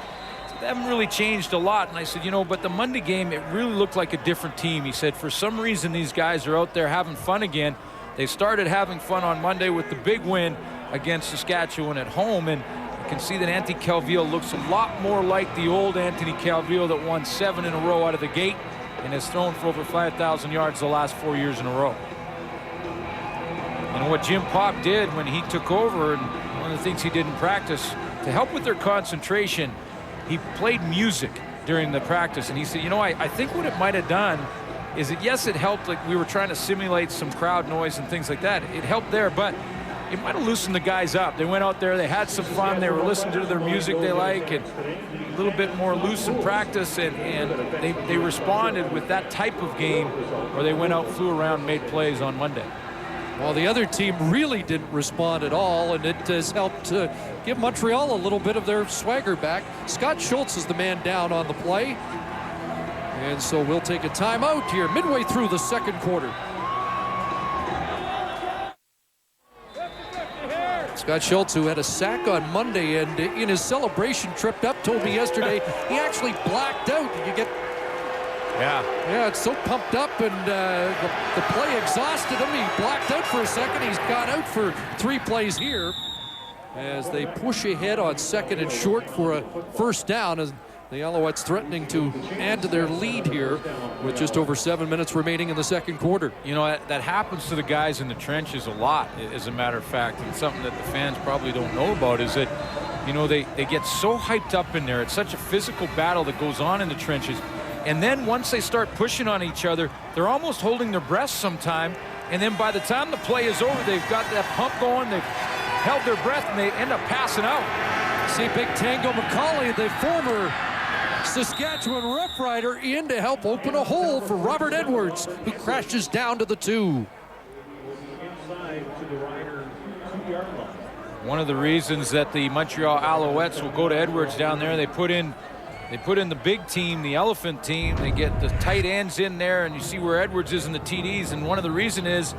So they haven't really changed a lot, and I said, you know, but the Monday game, it really looked like a different team. He said, for some reason, these guys are out there having fun again. They started having fun on Monday with the big win against Saskatchewan at home, and you can see that Anthony Calvillo looks a lot more like the old Anthony Calvillo that won 7 in a row out of the gate and has thrown for over 5,000 yards the last 4 years in a row. And what Jim Popp did when he took over, and one of the things he did in practice, to help with their concentration, he played music during the practice. And he said, you know, I think what it might have done is that, yes, it helped, like we were trying to simulate some crowd noise and things like that. It helped there, but it might have loosened the guys up. They went out there, they had some fun, they were listening to their music they like, and a little bit more loose in practice, and they responded with that type of game where they went out, flew around, made plays on Monday. Well, the other team really didn't respond at all, and it has helped to give Montreal a little bit of their swagger back. Scott Schultz is the man down on the play. And so we'll take a timeout here midway through the second quarter. Scott Schultz, who had a sack on Monday and in his celebration tripped up, told me yesterday he actually blacked out. You get, yeah, it's so pumped up, and the play exhausted him. He blacked out for a second. He's gone out for 3 plays here as they push ahead on 2nd and short for a first down, as the Alouettes threatening to add to their lead here with just over 7 minutes remaining in the second quarter. You know, that happens to the guys in the trenches a lot, as a matter of fact, and something that the fans probably don't know about is that, you know, they get so hyped up in there. It's such a physical battle that goes on in the trenches. And then once they start pushing on each other, they're almost holding their breath sometime. And then by the time the play is over, they've got that pump going, they've held their breath, and they end up passing out. See Big Tango McCauley, the former Saskatchewan Roughrider, in to help open a hole for Robert Edwards, who crashes down to the 2. One of the reasons that the Montreal Alouettes will go to Edwards down there, they put in the big team, the elephant team. They get the tight ends in there, and you see where Edwards is in the TDs. And one of the reasons is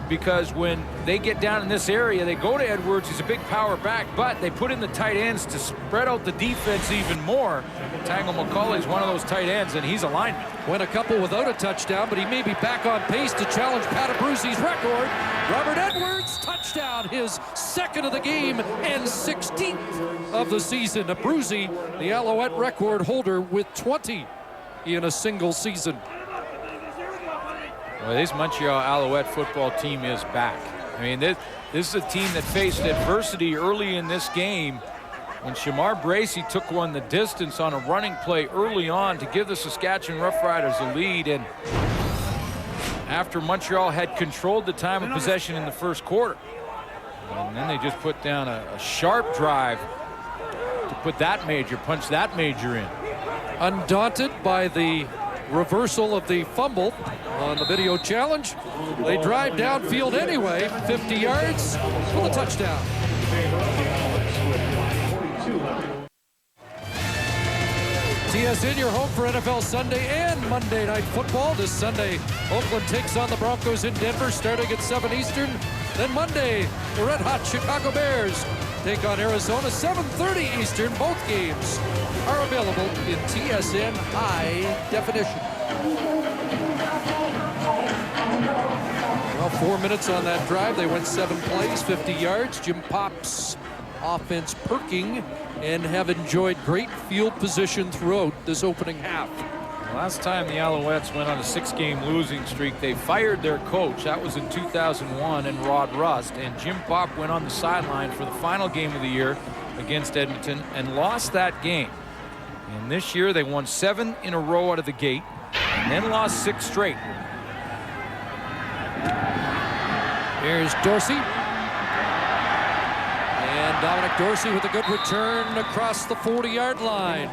because when they get down in this area, they go to Edwards. He's a big power back, but they put in the tight ends to spread out the defense even more. Tango McCauley is one of those tight ends, and he's a lineman. Went a couple without a touchdown, but he may be back on pace to challenge Pat Abruzzi's record. Robert Edwards, touchdown, his 2nd of the game and 16th of the season. Abruzzi, the Alouette record holder, with 20 in a single season. Well, this Montreal Alouette football team is back. I mean, this is a team that faced adversity early in this game when Shamar Bracey took one the distance on a running play early on to give the Saskatchewan Roughriders a lead. And after Montreal had controlled the time of possession in the first quarter, and then they just put down a sharp drive to punch that major in. Undaunted by the reversal of the fumble on the video challenge, they drive downfield anyway, 50 yards for the touchdown. TSN, your home for NFL Sunday and Monday Night Football. This Sunday, Oakland takes on the Broncos in Denver starting at 7 Eastern. Then Monday, the red-hot Chicago Bears take on Arizona, 7:30 Eastern. Both games are available in TSN high definition. Well, 4 minutes on that drive. They went 7 plays, 50 yards. Jim Pop's offense perking and have enjoyed great field position throughout this opening half. Last time the Alouettes went on a 6-game losing streak, they fired their coach. That was in 2001, and Rod Rust. And Jim Pop went on the sideline for the final game of the year against Edmonton and lost that game. And this year they won 7 in a row out of the gate and then lost 6 straight. Here's Dorsey. And Dominic Dorsey with a good return across the 40-yard line.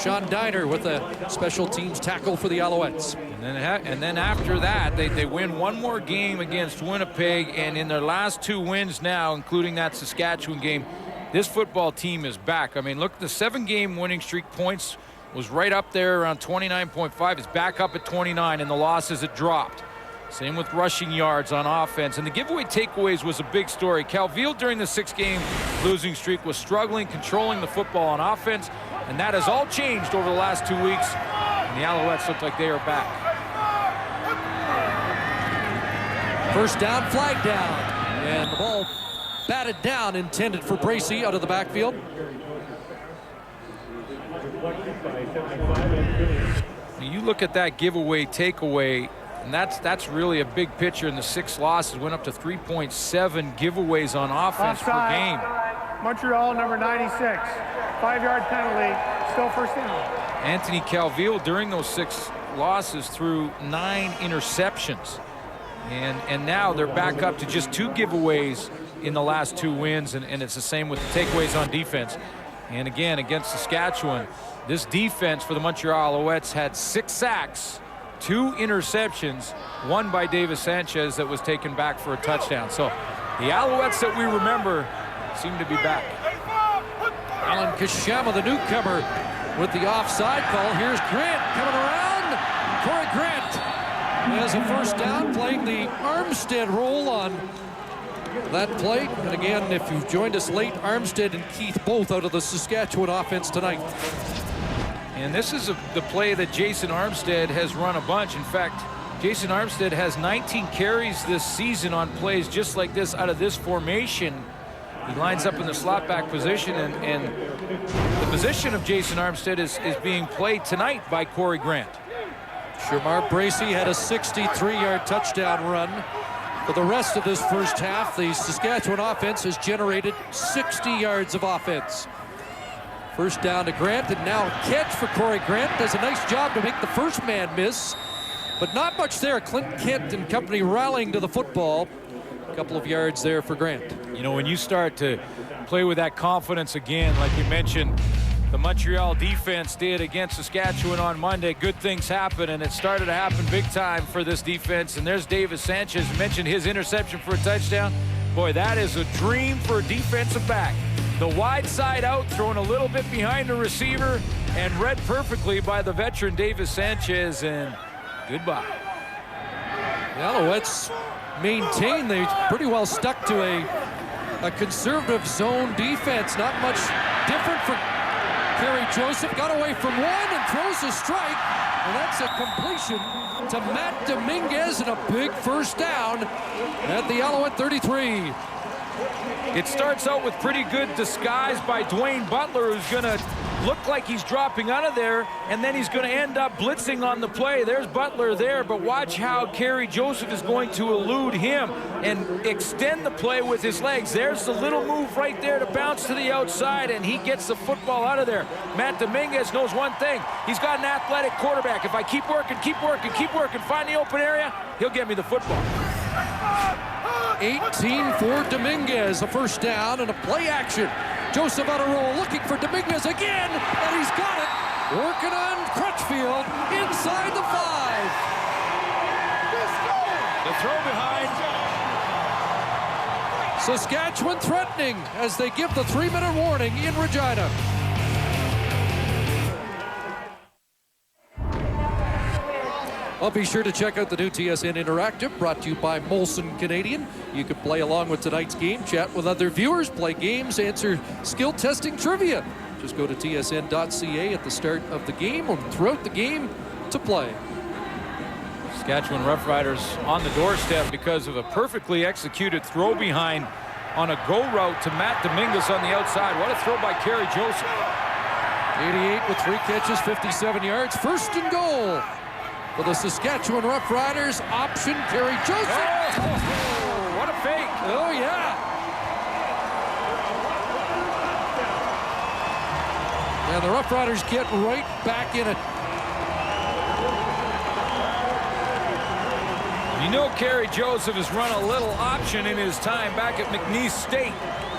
Sean Diner with a special teams tackle for the Alouettes. And then after that, they win one more game against Winnipeg, and in their last 2 wins now, including that Saskatchewan game, this football team is back. I mean, look, the 7-game winning streak points was right up there around 29.5. It's back up at 29, and the losses it dropped. Same with rushing yards on offense. And the giveaway takeaways was a big story. Calvillo during the 6-game losing streak was struggling controlling the football on offense, and that has all changed over the last 2 weeks. And the Alouettes look like they are back. First down, flag down. And the ball batted down, intended for Bracey out of the backfield. You look at that giveaway takeaway, and that's really a big picture. In the 6 losses, went up to 3.7 giveaways on offense per game. Montreal, number 96, 5-yard penalty, still first down. Anthony Calvillo during those 6 losses threw 9 interceptions, and now they're back up to just 2 giveaways in the last 2 wins, and it's the same with the takeaways on defense. And again, against Saskatchewan, this defense for the Montreal Alouettes had 6 sacks, 2 interceptions, 1 by Davis Sanchez that was taken back for a touchdown. So the Alouettes that we remember seem to be back. Alan Kashama, the newcomer, with the offside call. Here's Grant coming around. has a first down, playing the Armstead role on that play. And again, if you've joined us late, Armstead and Keith both out of the Saskatchewan offense tonight. And this is the play that Jason Armstead has run a bunch. In fact, Jason Armstead has 19 carries this season on plays just like this out of this formation. He lines up in the slot back position, and the position of Jason Armstead is being played tonight by Corey Grant. Shamar Bracey had a 63-yard touchdown run. For the rest of this first half, the Saskatchewan offense has generated 60 yards of offense. First down to Grant, and now a catch for Corey Grant. Does a nice job to make the first man miss, but not much there. Clint Kent and company rallying to the football. A couple of yards there for Grant. You know, when you start to play with that confidence again, like you mentioned, the Montreal defense did against Saskatchewan on Monday, good things happen, and it started to happen big time for this defense. And there's Davis Sanchez, mentioned his interception for a touchdown. Boy, that is a dream for a defensive back. The wide side out, thrown a little bit behind the receiver, and read perfectly by the veteran Davis Sanchez, and goodbye. The Alouettes maintain, they pretty well stuck to a conservative zone defense. Not much different from Kerry Joseph. Got away from one and throws a strike, and that's a completion to Matt Dominguez, and a big first down at the Alouette 33. It starts out with pretty good disguise by Dwayne Butler, who's going to look like he's dropping out of there, and then he's going to end up blitzing on the play. There's Butler there, but watch how Kerry Joseph is going to elude him and extend the play with his legs. There's the little move right there to bounce to the outside, and he gets the football out of there. Matt Dominguez knows one thing. He's got an athletic quarterback. If I keep working, find the open area, he'll get me the football. 18 for Dominguez, a first down and a play action. Joseph on a roll, looking for Dominguez again, and he's got it. Working on Crutchfield inside the 5. The throw behind. Saskatchewan threatening as they give the 3-minute warning in Regina. Well, be sure to check out the new TSN Interactive, brought to you by Molson Canadian. You can play along with tonight's game, chat with other viewers, play games, answer skill testing trivia. Just go to tsn.ca at the start of the game or throughout the game to play. Saskatchewan Roughriders on the doorstep because of a perfectly executed throw behind on a go route to Matt Dominguez on the outside. What a throw by Kerry Joseph. 88 with 3 catches, 57 yards. First and goal for the Saskatchewan Roughriders. Option, Kerry Joseph. Oh, what a fake. Oh, yeah. And the Roughriders get right back in it. You know, Kerry Joseph has run a little option in his time back at McNeese State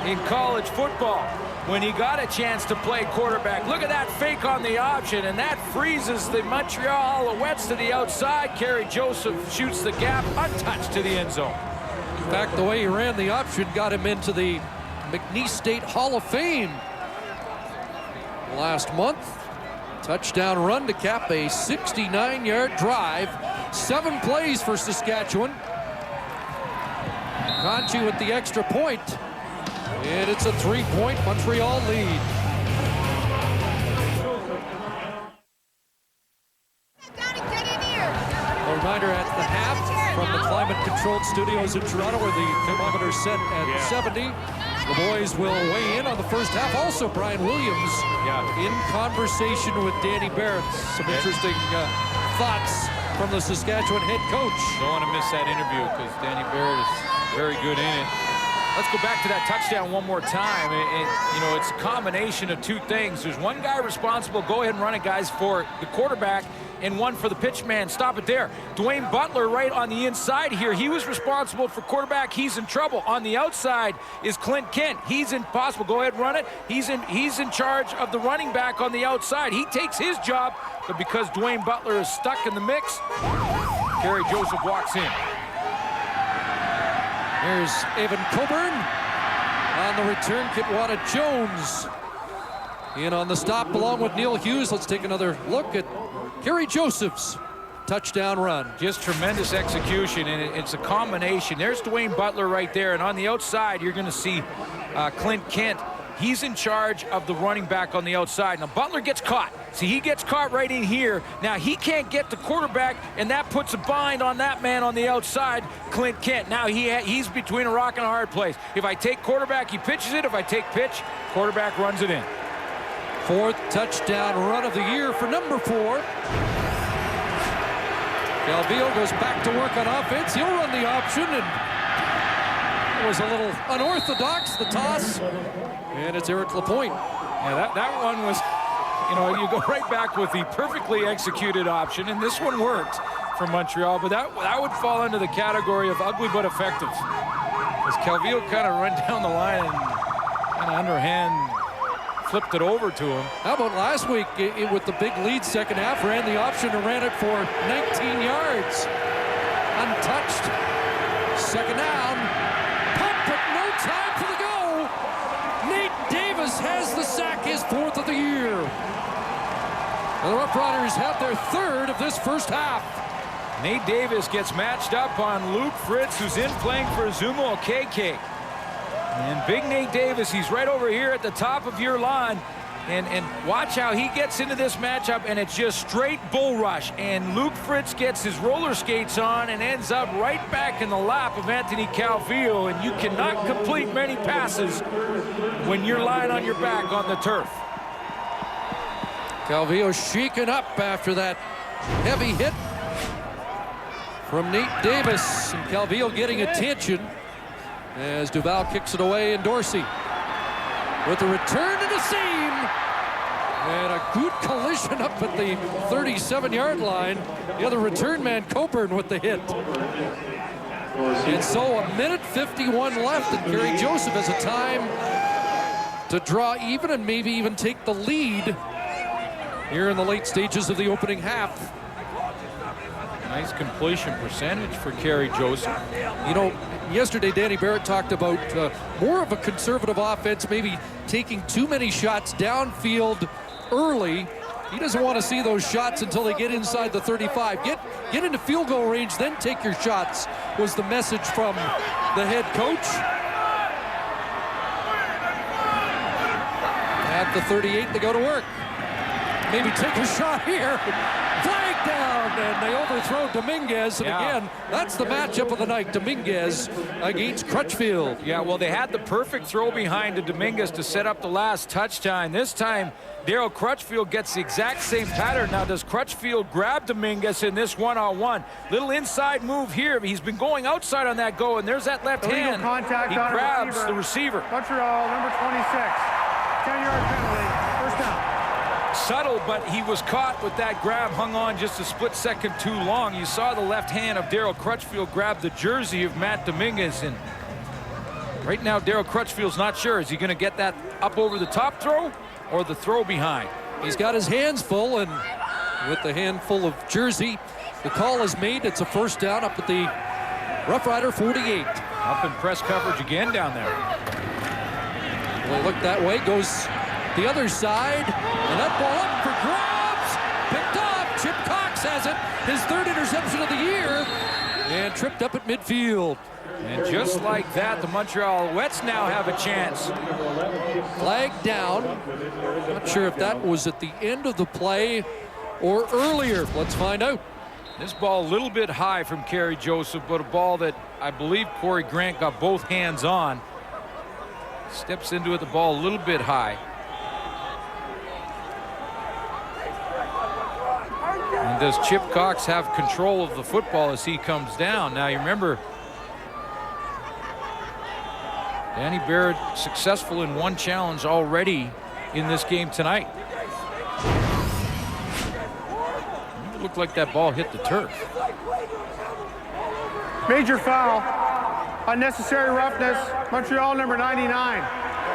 in college football when he got a chance to play quarterback. Look at that fake on the option, and that freezes the Montreal Alouettes to the outside. Kerry Joseph shoots the gap untouched to the end zone. In fact, the way he ran the option got him into the McNeese State Hall of Fame last month. Touchdown run to cap a 69-yard drive. 7 plays for Saskatchewan. Conchi with the extra point. And it's a 3-point Montreal lead. A reminder at the half from the climate-controlled studios in Toronto where the thermometer's set at 70. The boys will weigh in on the first half. Also, Brian Williams in conversation with Danny Barrett. Some interesting thoughts from the Saskatchewan head coach. Don't want to miss that interview because Danny Barrett is very good in it. Let's go back to that touchdown one more time. You know, it's a combination of 2 things. There's one guy responsible. Go ahead and run it, guys, for the quarterback, and one for the pitch man. Stop it there. Dwayne Butler right on the inside here. He was responsible for quarterback. He's in trouble. On the outside is Clint Kent. He's impossible. Go ahead and run it. He's in charge of the running back on the outside. He takes his job, but because Dwayne Butler is stuck in the mix, Kerry Joseph walks in. Here's Evan Coburn on the return. Kitwada Jones in on the stop along with Neil Hughes. Let's take another look at Kerry Joseph's touchdown run. Just tremendous execution, and it's a combination. There's Dwayne Butler right there, and on the outside, you're going to see Clint Kent. He's in charge of the running back on the outside. Now, Butler gets caught. See, he gets caught right in here. Now, he can't get the quarterback, and that puts a bind on that man on the outside, Clint Kent. Now, he's between a rock and a hard place. If I take quarterback, he pitches it. If I take pitch, quarterback runs it in. 4th touchdown run of the year for number 4. Calvillo goes back to work on offense. He'll run the option, and it was a little unorthodox, the toss. And it's Eric Lapointe. Yeah, that one was, you go right back with the perfectly executed option, and this one worked for Montreal, but that would fall into the category of ugly but effective. As Calvillo kind of run down the line and kind of underhand flipped it over to him. How about last week with the big lead second half, ran the option and ran it for 19 yards. Untouched. Second down. Pump, but no time for the go. Nate Davis has the sack, his 4th of the year. The Roughriders have their 3rd of this first half. Nate Davis gets matched up on Luke Fritz, who's in playing for Azumo Okeke. And big Nate Davis, he's right over here at the top of your line. And watch how he gets into this matchup, and it's just straight bull rush. And Luke Fritz gets his roller skates on and ends up right back in the lap of Anthony Calvillo. And you cannot complete many passes when you're lying on your back on the turf. Calvillo shaken up after that heavy hit from Nate Davis. And Calvillo getting attention as Duval kicks it away, and Dorsey with a return to the seam. And a good collision up at the 37-yard line. The other return man, Coburn, with the hit. And so 1:51 left, and Gary Joseph has a time to draw even and maybe even take the lead here in the late stages of the opening half. Nice completion percentage for Kerry Joseph. Yesterday Danny Barrett talked about more of a conservative offense, maybe taking too many shots downfield early. He doesn't want to see those shots until they get inside the 35. Get into field goal range, then take your shots, was the message from the head coach. At the 38, they go to work. Maybe take a shot here. Flag down, and they overthrow Dominguez. And again, that's the matchup of the night, Dominguez against Crutchfield. Yeah, well, they had the perfect throw behind to Dominguez to set up the last touchdown. This time, Daryl Crutchfield gets the exact same pattern. Now, does Crutchfield grab Dominguez in this one-on-one? Little inside move here. He's been going outside on that go, and there's that left hand. Contact he on grabs the receiver. Montreal, number 26. 10-yard penalty, first down. Subtle, but he was caught with that grab, hung on just a split second too long. You saw the left hand of Daryl Crutchfield grab the jersey of Matt Dominguez, and right now Daryl Crutchfield's not sure. Is he going to get that up over the top throw or the throw behind? He's got his hands full, and with the handful of jersey, the call is made. It's a first down up at the Rough Rider 48. Up in press coverage again down there. Well, look that way, goes the other side, and that ball up for grabs, picked off. Chip Cox has it, his 3rd interception of the year, and tripped up at midfield. And just like that, the Montreal Alouettes now have a chance. Flag down. Not sure if that was at the end of the play or earlier. Let's find out. This ball a little bit high from Kerry Joseph, but a ball that I believe Corey Grant got both hands on. Steps into it, the ball a little bit high. And does Chip Cox have control of the football as he comes down? Now, you remember, Danny Barrett successful in one challenge already in this game tonight. It looked like that ball hit the turf. Major foul, unnecessary roughness, Montreal number 99.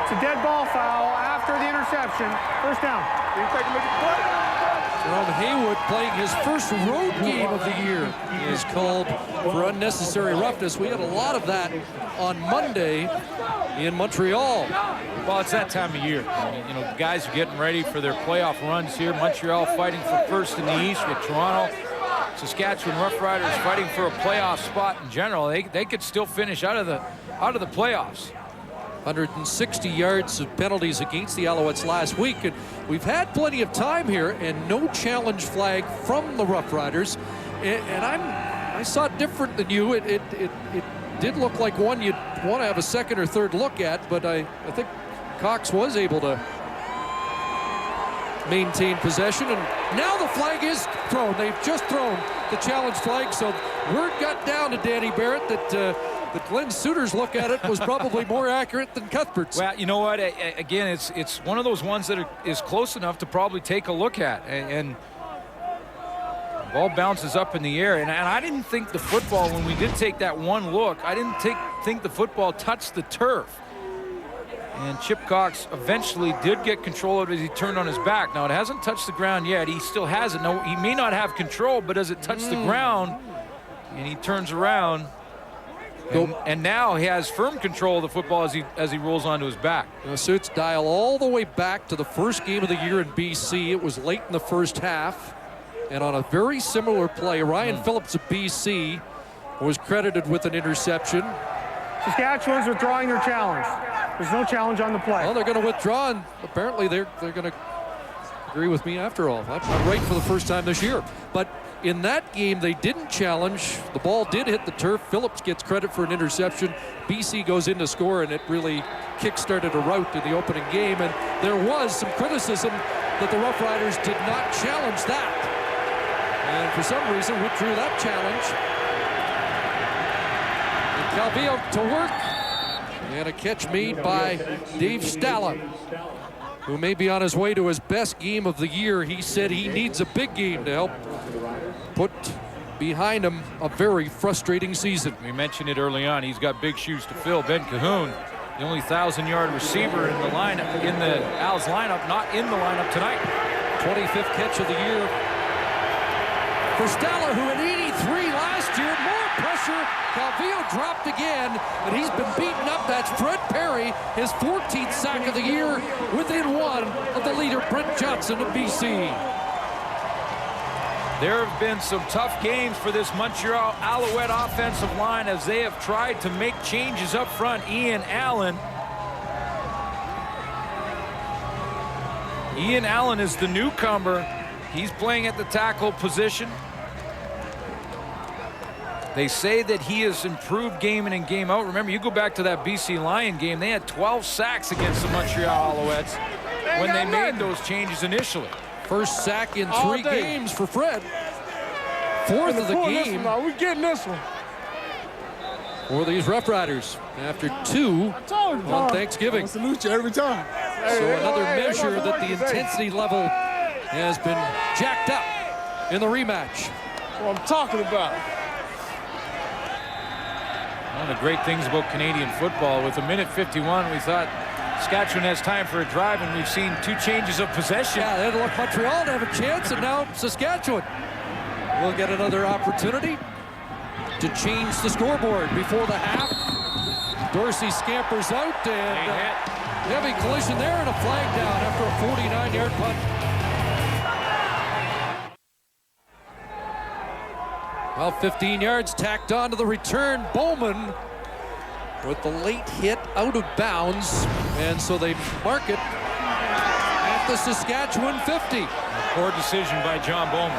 It's a dead ball foul after the interception, first down. Jerome Haywood, playing his first road game of the year, is called for unnecessary roughness. We had a lot of that on Monday in Montreal. Well, it's that time of year. You know, the guys are getting ready for their playoff runs here. Montreal fighting for first in the East with Toronto Saskatchewan Roughriders fighting for a playoff spot in general. They could still finish out of the playoffs. 160 yards of penalties against the Alouettes last week, and we've had plenty of time here, and no challenge flag from the Roughriders. And I saw it different than you. It did look like one you'd want to have a second or third look at, but I think Cox was able to maintain possession, and now the flag is thrown. They've just thrown the challenge flag, so word got down to Danny Barrett that Glenn Suter's look at it was probably more accurate than Cuthbert's. Well, you know what? Again, it's one of those ones that is close enough to probably take a look at, and the ball bounces up in the air. And I didn't think the football, when we did take that one look, I didn't think the football touched the turf. And Chip Cox eventually did get control of it as he turned on his back. Now, it hasn't touched the ground yet. He still has it. No, he may not have control, but as it touched the ground and he turns around, and now he has firm control of the football as he rolls onto his back. Suits dial all the way back to the first game of the year in BC. It was late in the first half, and on a very similar play, Ryan Phillips of BC was credited with an interception. Saskatchewan's withdrawing their challenge. There's no challenge on the play. Well, they're going to withdraw, and apparently they're going to agree with me after all. I'm right for the first time this year. But in that game, they didn't challenge. The ball did hit the turf. Phillips gets credit for an interception. BC goes in to score, and it really kick-started a rout in the opening game. And there was some criticism that the Roughriders did not challenge that. And for some reason, withdrew that challenge. And Calvillo to work. And a catch made by Dave Stala, who may be on his way to his best game of the year. He said he needs a big game to help put behind him a very frustrating season. We mentioned it early on. He's got big shoes to fill. Ben Cahoon, the only 1,000-yard receiver in the lineup, in the Al's lineup, not in the lineup tonight. 25th catch of the year for Stala, who had 83 last year. More pressure. Calvillo dropped again, and he's been beaten up. That's Fred Perry, his 14th sack of the year, within one of the leader, Brent Johnson of BC. There have been some tough games for this Montreal Alouette offensive line as they have tried to make changes up front. Ian Allen is the newcomer. He's playing at the tackle position. They say that he has improved game in and game out. Remember, you go back to that BC Lion game, they had 12 sacks against the Montreal Alouettes when they made those changes initially. First sack in 3 games for Fred. 4th of the game. We're getting this one. For these Roughriders after 2 on Thanksgiving. I salute you every time. So another measure that the intensity level has been jacked up in the rematch. That's what I'm talking about. One of the great things about Canadian football, with a minute 51, we thought Saskatchewan has time for a drive, and we've seen 2 changes of possession. Yeah, they had to look Montreal to have a chance, and now Saskatchewan will get another opportunity to change the scoreboard before the half. Dorsey scampers out, and heavy collision there, and a flag down after a 49-yard punt. Well, 15 yards tacked on to the return. Bowman with the late hit out of bounds, and so they mark it at the Saskatchewan 50. A poor decision by John Bowman.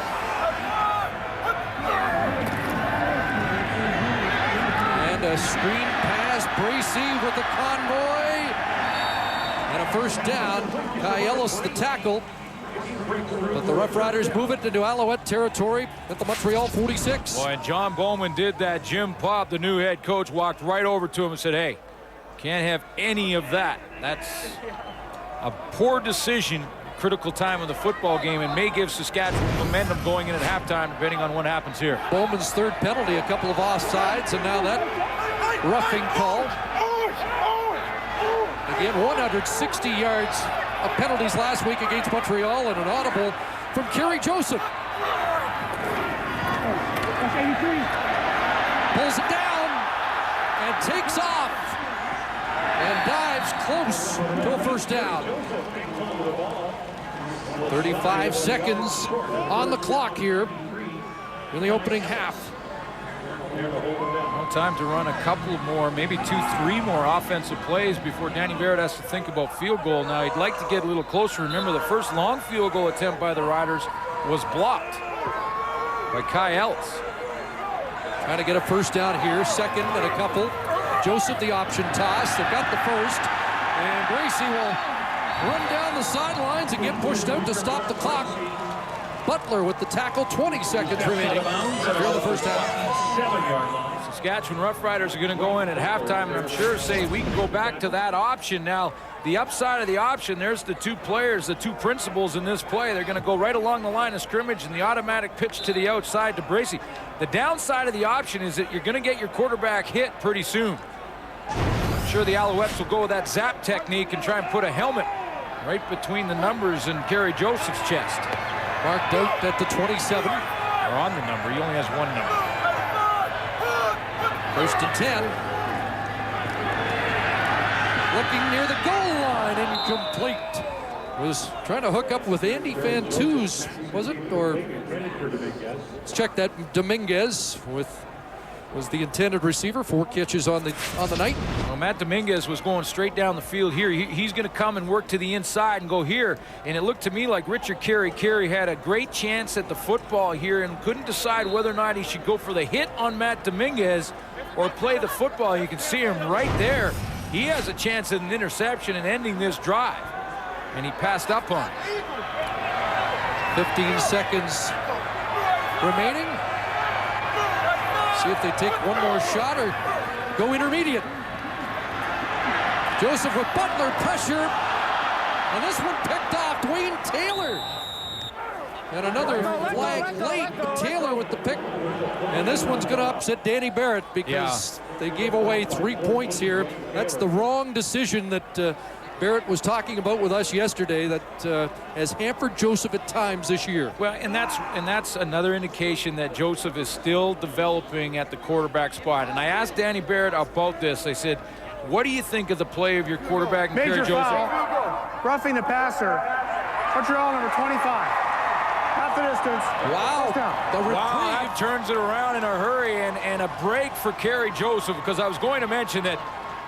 And a screen pass, Bracey with the convoy, and a first down. Kai Ellis the tackle. But the Roughriders move it into Alouette territory at the Montreal 46. Boy, and John Bowman did that. Jim Popp, the new head coach, walked right over to him and said, hey, can't have any of that. That's a poor decision, critical time of the football game, and may give Saskatchewan momentum going in at halftime, depending on what happens here. Bowman's 3rd penalty, a couple of offsides, and now that roughing call. Again, 160 yards of penalties last week against Montreal, and an audible from Kerry Joseph. Pulls it down and takes off and dives close to a first down. 35 seconds on the clock here in the opening half. Well, time to run a couple more, maybe 2-3 more offensive plays before Danny Barrett has to think about field goal. Now, he'd like to get a little closer. Remember, the first long field goal attempt by the Riders was blocked by Kai Ellis. Trying to get a first down here, second and a couple. Joseph, the option toss. They've got the first, and Gracie will run down the sidelines and get pushed out to stop the clock. Butler with the tackle, 20 seconds remaining here in the first half. Saskatchewan Roughriders are going to go in at halftime, and I'm sure say we can go back to that option. Now, the upside of the option, there's the two players, the two principals in this play. They're going to go right along the line of scrimmage, and the automatic pitch to the outside to Bracey. The downside of the option is that you're going to get your quarterback hit pretty soon. I'm sure the Alouettes will go with that zap technique and try and put a helmet right between the numbers and Kerry Joseph's chest. Marked out at the 27. Or on the number. He only has one number. First and 10. Looking near the goal line, incomplete. Was trying to hook up with Andy Fantuz, was it? Or let's check that. Dominguez was the intended receiver. 4 catches on the night. Well, Matt Dominguez was going straight down the field here. He's going to come and work to the inside and go here. And it looked to me like Richard Carey had a great chance at the football here and couldn't decide whether or not he should go for the hit on Matt Dominguez or play the football. You can see him right there. He has a chance at an interception and ending this drive. And he passed up on it. 15 seconds remaining. See if they take one more shot or go intermediate. Joseph with Butler pressure. And this one picked off Dwayne Taylor. And another flag late, but Taylor with the pick. And this one's going to upset Danny Barrett because they gave away 3 points here. That's the wrong decision that Barrett was talking about with us yesterday that has hampered Joseph at times this year. Well, and that's another indication that Joseph is still developing at the quarterback spot. And I asked Danny Barrett about this. I said, what do you think of the play of your quarterback and Kerry Joseph? Foul. Roughing the passer. Montreal number 25. Half the distance. Wow. The reprieve. Wow, that turns it around in a hurry and a break for Kerry Joseph, because I was going to mention that,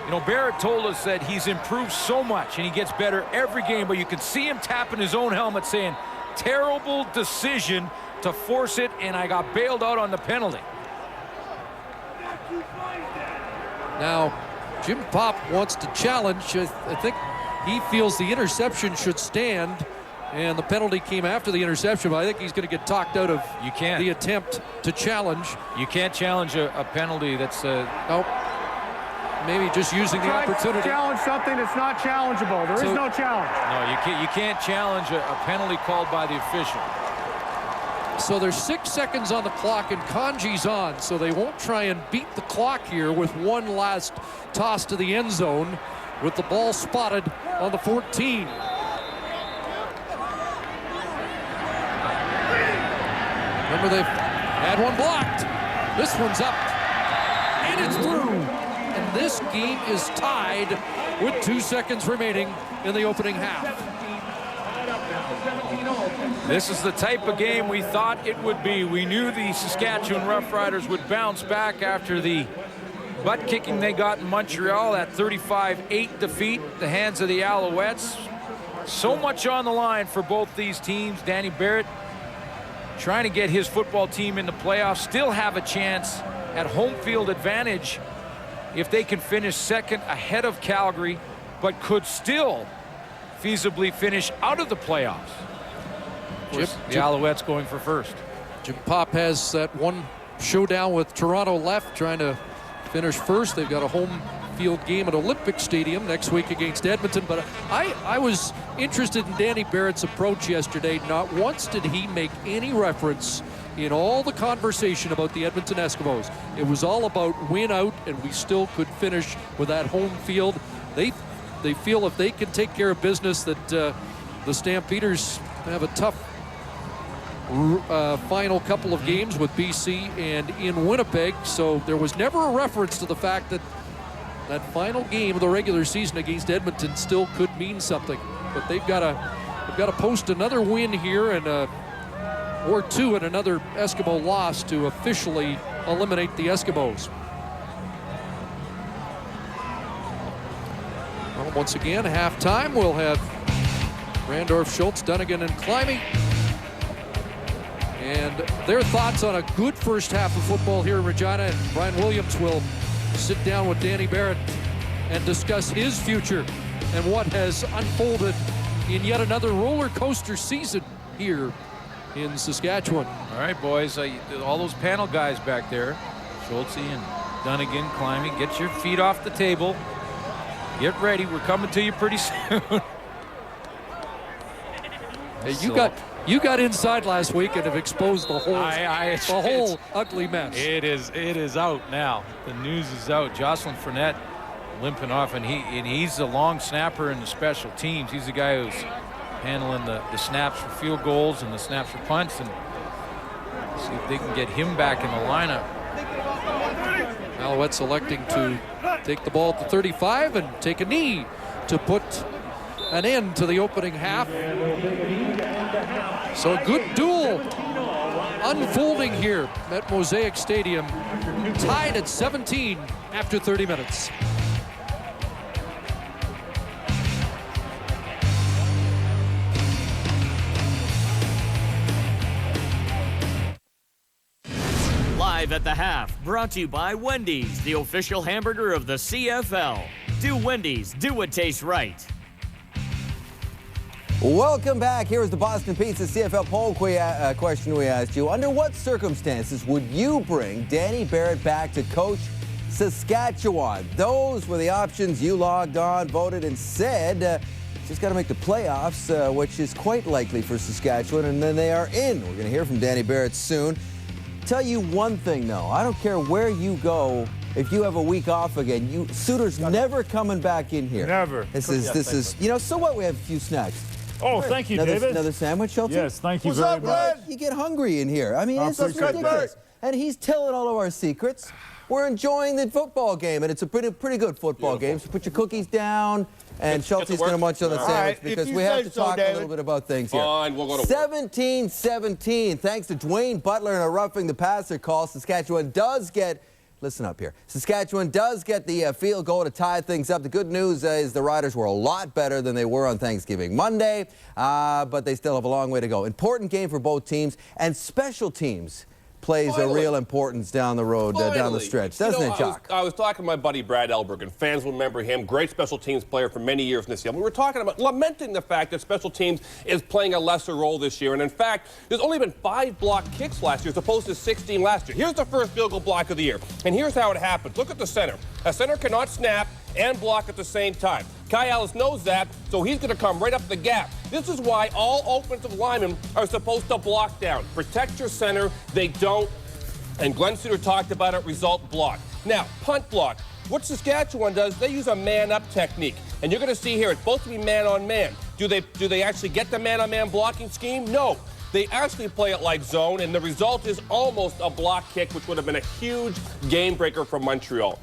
you know, Barrett told us that he's improved so much and he gets better every game, but you can see him tapping his own helmet saying, terrible decision to force it, and I got bailed out on the penalty. Now, Jim Pop wants to challenge. I think he feels the interception should stand, and the penalty came after the interception, but I think he's going to get talked out of the attempt to challenge. You can't challenge a penalty that's... Nope. Maybe just using the opportunity. Challenge something that's not challengeable. There is no challenge. No, you can't challenge a penalty called by the official. So there's 6 seconds on the clock and Kanji's on, so they won't try and beat the clock here with one last toss to the end zone with the ball spotted on the 14. Remember, they've had one blocked. This one's up, and it's through. And this game is tied with 2 seconds remaining in the opening half. This is the type of game we thought it would be. We knew the Saskatchewan Roughriders would bounce back after the butt kicking they got in Montreal, that 35-8 defeat at the hands of the Alouettes. So much on the line for both these teams. Danny Barrett trying to get his football team in the playoffs, still have a chance at home field advantage if they can finish second ahead of Calgary, but could still feasibly finish out of the playoffs. Of course, the Alouettes going for first. Jim Pop has that one showdown with Toronto left, trying to finish first. They've got a home field game at Olympic Stadium next week against Edmonton. But I was interested in Danny Barrett's approach yesterday. Not once did he make any reference in all the conversation about the Edmonton Eskimos. It was all about win out, and we still could finish with that home field. They feel if they can take care of business that the Stampeders have a tough final couple of games with BC and in Winnipeg. So there was never a reference to the fact that that final game of the regular season against Edmonton still could mean something. But they've got to post another win here and or 2 and another Eskimo loss to officially eliminate the Eskimos. Well, once again, halftime, we'll have Randorf, Schultz, Dunnigan, and Climby. And their thoughts on a good first half of football here in Regina. And Brian Williams will sit down with Danny Barrett and discuss his future and what has unfolded in yet another roller coaster season here in Saskatchewan. All right, boys, all those panel guys back there, Schultz and Dunnigan, Climby, get your feet off the table. Get ready. We're coming to you pretty soon. Hey, you got inside last week and have exposed the whole ugly mess. It is out now. The news is out. Jocelyn Fournette limping off, and he's a long snapper in the special teams. He's the guy who's handling the snaps for field goals and the snaps for punts, and see if they can get him back in the lineup. Alouettes electing to take the ball at the 35 and take a knee to put an end to the opening half. So a good duel unfolding here at Mosaic Stadium, tied at 17 after 30 minutes. Live at the half, brought to you by Wendy's, the official hamburger of the CFL. Do Wendy's, do what tastes right. Welcome back. Here is the Boston Pizza CFL poll question we asked you. Under what circumstances would you bring Danny Barrett back to coach Saskatchewan? Those were the options. You logged on, voted, and said just got to make the playoffs, which is quite likely for Saskatchewan, and then they are in. We're going to hear from Danny Barrett soon. Tell you one thing, though. I don't care where you go. If you have a week off again, Suter's never coming back in here. Never. This is, so what? We have a few snacks. Oh, thank you, David. Another sandwich, Schultz? Yes, thank you very much. You get hungry in here. I mean, it's ridiculous. And he's telling all of our secrets. We're enjoying the football game, and it's a pretty good football game. So put your cookies down, and Schultz is going to munch on the sandwich because we have to talk a little bit about things here. Fine, we'll go to 17-17. Thanks to Dwayne Butler and a roughing the passer call, Saskatchewan does get. Listen up here. Saskatchewan does get the field goal to tie things up. The good news is the Riders were a lot better than they were on Thanksgiving Monday, but they still have a long way to go. Important game for both teams, and special teams plays a real importance down the road, down the stretch, doesn't it, Jock? I was talking to my buddy Brad Elberg, and fans will remember him, great special teams player for many years in this year. We were talking about lamenting the fact that special teams is playing a lesser role this year, and in fact, there's only been 5 blocked kicks last year as opposed to 16 last year. Here's the first field goal block of the year, and here's how it happens. Look at the center. A center cannot snap and block at the same time. Kai Ellis knows that, so he's going to come right up the gap. This is why all offensive linemen are supposed to block down. Protect your center. They don't. And Glenn Suter talked about it, result block. Now, punt block. What Saskatchewan does, they use a man-up technique. And you're going to see here, it's supposed to be man-on-man. Do they actually get the man-on-man blocking scheme? No. They actually play it like zone, and the result is almost a block kick, which would have been a huge game breaker for Montreal.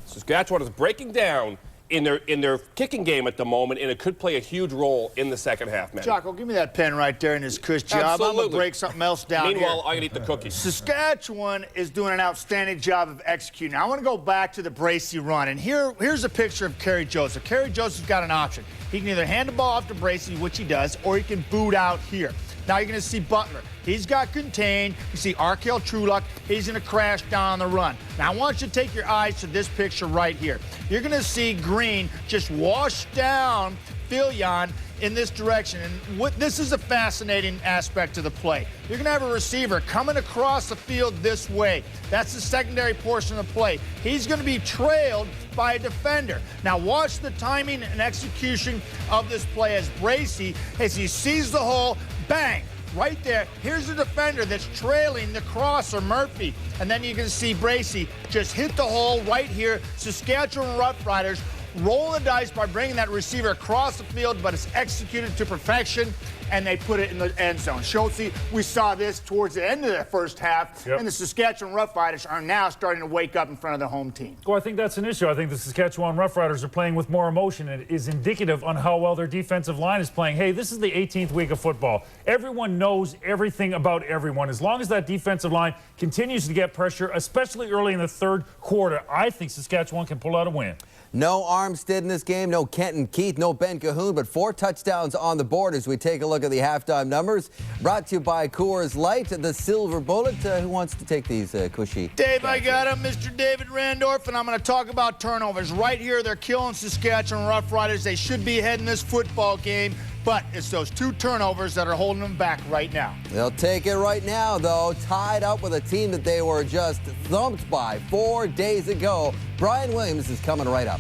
Saskatchewan is breaking down in their kicking game at the moment, and it could play a huge role in the second half, man. Jocko, give me that pen right there in his cush job. Absolutely. I'm going to break something else down Meanwhile, here. I'm going to eat the cookies. Saskatchewan is doing an outstanding job of executing. I want to go back to the Bracey run, and here's a picture of Kerry Joseph. Kerry Joseph's got an option. He can either hand the ball off to Bracey, which he does, or he can boot out here. Now you're going to see Butler. He's got contained. You see Arkel Truluck. He's going to crash down the run. Now I want you to take your eyes to this picture right here. You're going to see Green just wash down Filion in this direction. And this is a fascinating aspect of the play. You're going to have a receiver coming across the field this way. That's the secondary portion of the play. He's going to be trailed by a defender. Now watch the timing and execution of this play as Bracey, as he sees the hole, bang, right there. Here's the defender that's trailing the crosser, Murphy. And then you can see Bracey just hit the hole right here. Saskatchewan Roughriders rolling the dice by bringing that receiver across the field, but it's executed to perfection, and they put it in the end zone. Schultze, we saw this towards the end of the first half, and the Saskatchewan Roughriders are now starting to wake up in front of the home team. Well, I think that's an issue. I think the Saskatchewan Roughriders are playing with more emotion. It is indicative on how well their defensive line is playing. Hey, this is the 18th week of football. Everyone knows everything about everyone. As long as that defensive line continues to get pressure, especially early in the third quarter, I think Saskatchewan can pull out a win. No Armstead in this game, no Kenton Keith, no Ben Cahoon, but 4 touchdowns on the board as we take a look at the halftime numbers. Brought to you by Coors Light, the Silver Bullet. Who wants to take these, Cushy? Dave, I got him, Mr. David Randorf, and I'm going to talk about turnovers. Right here, they're killing Saskatchewan Roughriders. They should be ahead in this football game, but it's those 2 turnovers that are holding them back right now. They'll take it right now, though, tied up with a team that they were just thumped by 4 days ago. Brian Williams is coming right up.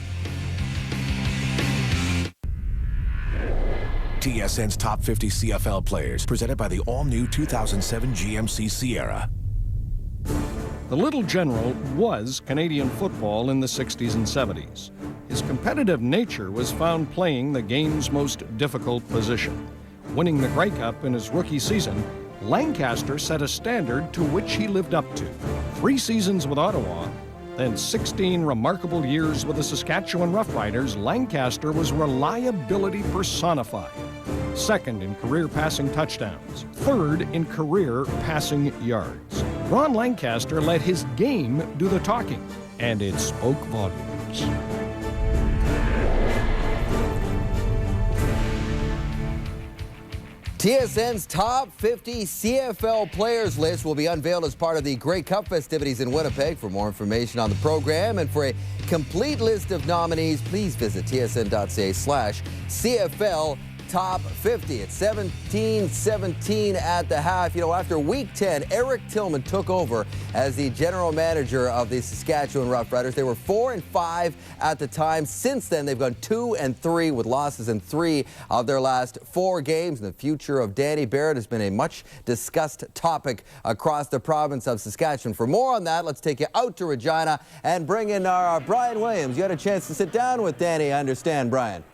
TSN's Top 50 CFL Players, presented by the all-new 2007 GMC Sierra. The Little General was Canadian football in the 60s and 70s. His competitive nature was found playing the game's most difficult position. Winning the Grey Cup in his rookie season, Lancaster set a standard to which he lived up to. 3 seasons with Ottawa, then 16 remarkable years with the Saskatchewan Roughriders, Lancaster was reliability personified. 2nd in career passing touchdowns, 3rd in career passing yards. Ron Lancaster let his game do the talking, and it spoke volumes. TSN's Top 50 CFL Players list will be unveiled as part of the Grey Cup festivities in Winnipeg. For more information on the program and for a complete list of nominees, please visit tsn.ca/CFL Top 50. It's 17-17 at the half. You know, after Week 10, Eric Tillman took over as the general manager of the Saskatchewan Roughriders. They were 4-5 at the time. Since then, they've gone 2-3 with losses in 3 of their last 4 games. And the future of Danny Barrett has been a much discussed topic across the province of Saskatchewan. For more on that, let's take you out to Regina and bring in our Brian Williams. You had a chance to sit down with Danny, I understand, Brian.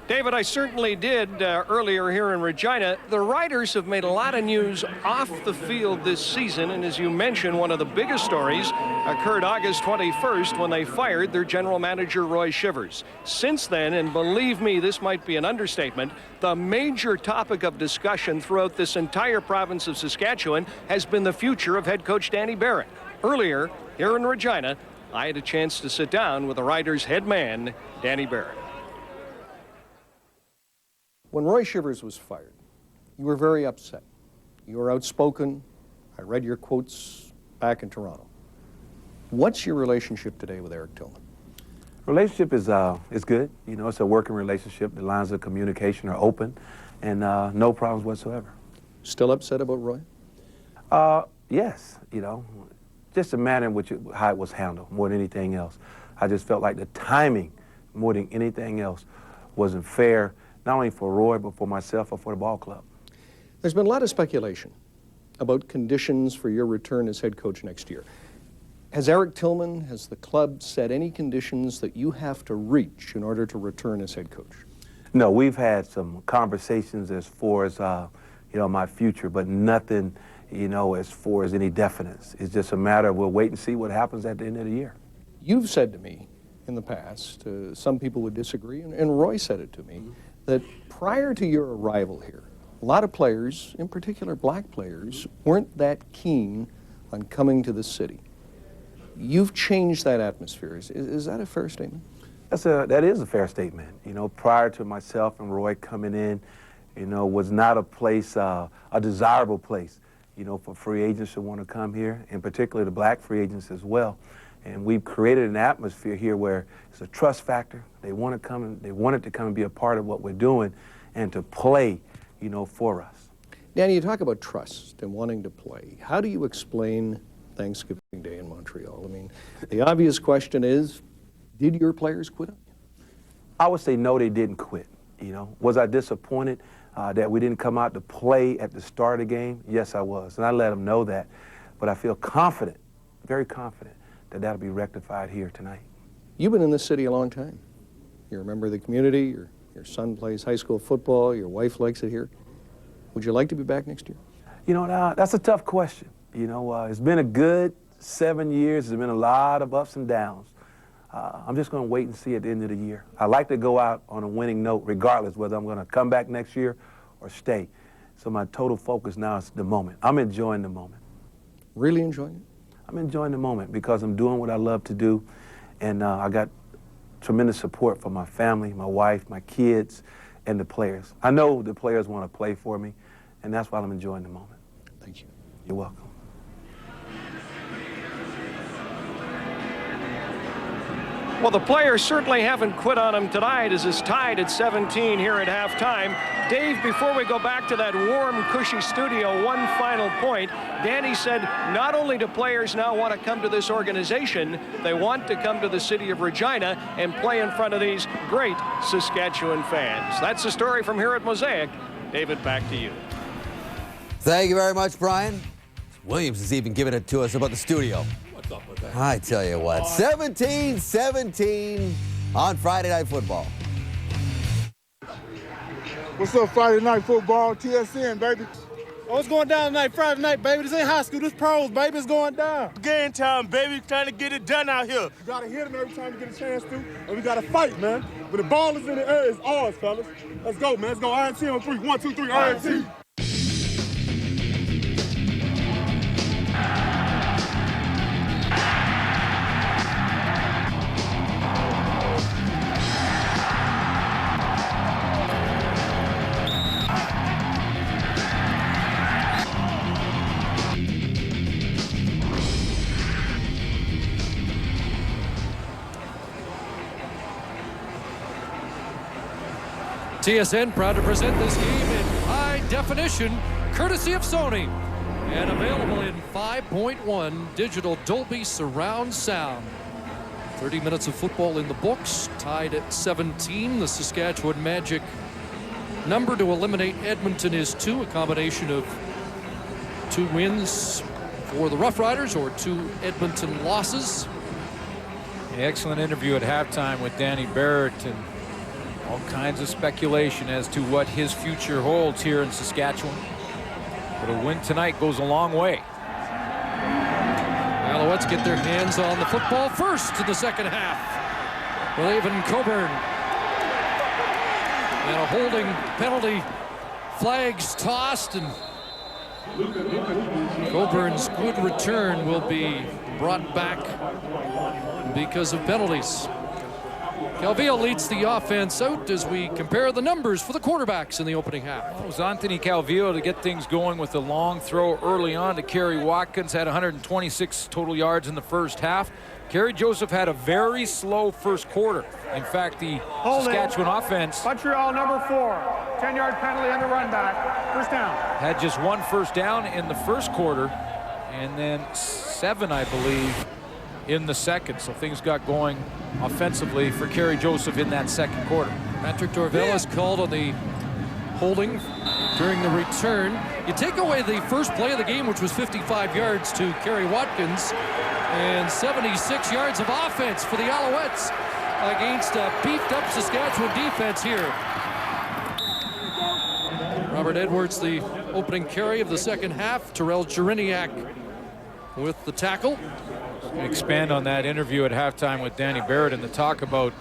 David, I certainly did earlier here in Regina. The Riders have made a lot of news off the field this season, and as you mentioned, one of the biggest stories occurred August 21st when they fired their general manager, Roy Shivers. Since then, and believe me, this might be an understatement, the major topic of discussion throughout this entire province of Saskatchewan has been the future of head coach Danny Barrett. Earlier, here in Regina, I had a chance to sit down with the Riders' head man, Danny Barrett. When Roy Shivers was fired, you were very upset. You were outspoken. I read your quotes back in Toronto. What's your relationship today with Eric Tillman? Relationship is good. You know, it's a working relationship. The lines of communication are open, and no problems whatsoever. Still upset about Roy? Yes. You know, just the manner in which how it was handled more than anything else. I just felt like the timing, more than anything else, wasn't fair. Not only for Roy, but for myself or for the ball club. There's been a lot of speculation about conditions for your return as head coach next year. Has Eric Tillman, has the club set any conditions that you have to reach in order to return as head coach? No, we've had some conversations as far as, you know, my future, but nothing, you know, as far as any definites. It's just a matter of we'll wait and see what happens at the end of the year. You've said to me in the past, some people would disagree, and Roy said it to me, that prior to your arrival here, a lot of players, in particular black players, weren't that keen on coming to the city. You've changed that atmosphere. Is that a fair statement? That is a fair statement. You know, prior to myself and Roy coming in, you know, was not a place, a desirable place, you know, for free agents to want to come here, and particularly the black free agents as well. And we've created an atmosphere here where it's a trust factor. They want to come and they wanted to come and be a part of what we're doing and to play, you know, for us. Danny, you talk about trust and wanting to play. How do you explain Thanksgiving Day in Montreal? I mean, the obvious question is, did your players quit on you? I would say no, they didn't quit. You know, was I disappointed that we didn't come out to play at the start of the game? Yes, I was, and I let them know that. But I feel confident, very confident, that'll be rectified here tonight. You've been in this city a long time. You're a member of the community. Your son plays high school football. Your wife likes it here. Would you like to be back next year? You know, that's a tough question. You know, it's been a good 7 years. There's been a lot of ups and downs. I'm just going to wait and see at the end of the year. I like to go out on a winning note, regardless whether I'm going to come back next year or stay. So my total focus now is the moment. I'm enjoying the moment. Really enjoying it? I'm enjoying the moment because I'm doing what I love to do, and I got tremendous support from my family, my wife, my kids, and the players. I know the players want to play for me, and that's why I'm enjoying the moment. Thank you. You're welcome. Well, the players certainly haven't quit on him tonight as it's tied at 17 here at halftime. Dave, before we go back to that warm, cushy studio, one final point. Danny said not only do players now want to come to this organization, they want to come to the city of Regina and play in front of these great Saskatchewan fans. That's the story from here at Mosaic. David, back to you. Thank you very much, Brian. Williams is even giving it to us about the studio. What's up with that? I tell you what, 17-17 on Friday Night Football. What's up, Friday Night Football? TSN, baby. Oh, it's going down tonight, Friday night, baby. This ain't high school, this pros, baby. It's going down. Game time, baby. Trying to get it done out here. You got to hit them every time you get a chance to, and we got to fight, man. When the ball is in the air, it's ours, fellas. Let's go, man. Let's go. INT on 3. 1, 2, 3, INT. TSN proud to present this game in high definition, courtesy of Sony, and available in 5.1 digital Dolby surround sound. 30 minutes of football in the books, tied at 17. The Saskatchewan Magic number to eliminate Edmonton is 2, a combination of 2 wins for the Roughriders or 2 Edmonton losses. Excellent interview at halftime with Danny Barrett, and all kinds of speculation as to what his future holds here in Saskatchewan. But a win tonight goes a long way. Alouettes get their hands on the football first in the second half. Raven Coburn. And a holding penalty. Flags tossed, and Coburn's good return will be brought back because of penalties. Calvillo leads the offense out as we compare the numbers for the quarterbacks in the opening half. It was Anthony Calvillo to get things going with a long throw early on to Kerry Watkins. Had 126 total yards in the first half. Kerry Joseph had a very slow first quarter. In fact, the Saskatchewan offense Montreal number 4, 10-yard penalty on the run back. First down. had just 1 first down in the first quarter, and then 7, I believe, in the second. So things got going offensively for Kerry Joseph in that second quarter. Patrick Dorvell is called on the holding during the return. You take away the first play of the game, which was 55 yards to Kerry Watkins, and 76 yards of offense for the Alouettes against a beefed-up Saskatchewan defense here. Robert Edwards, the opening carry of the second half. Terrell Jeriniak with the tackle. Expand on that interview at halftime with Danny Barrett and the talk about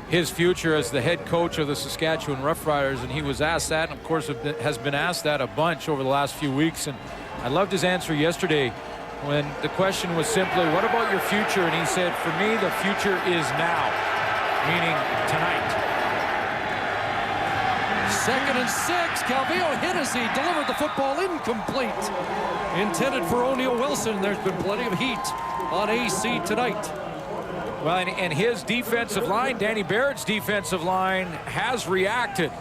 his future as the head coach of the Saskatchewan Roughriders, and he was asked that, and of course has been asked that a bunch over the last few weeks. And I loved his answer yesterday when the question was simply, what about your future? And he said, for me, the future is now, meaning tonight. 2nd and 6. Calvillo hit as he delivered the football incomplete. Intended for O'Neal Wilson. There's been plenty of heat on AC tonight. Well, and his defensive line, Danny Barrett's defensive line, has reacted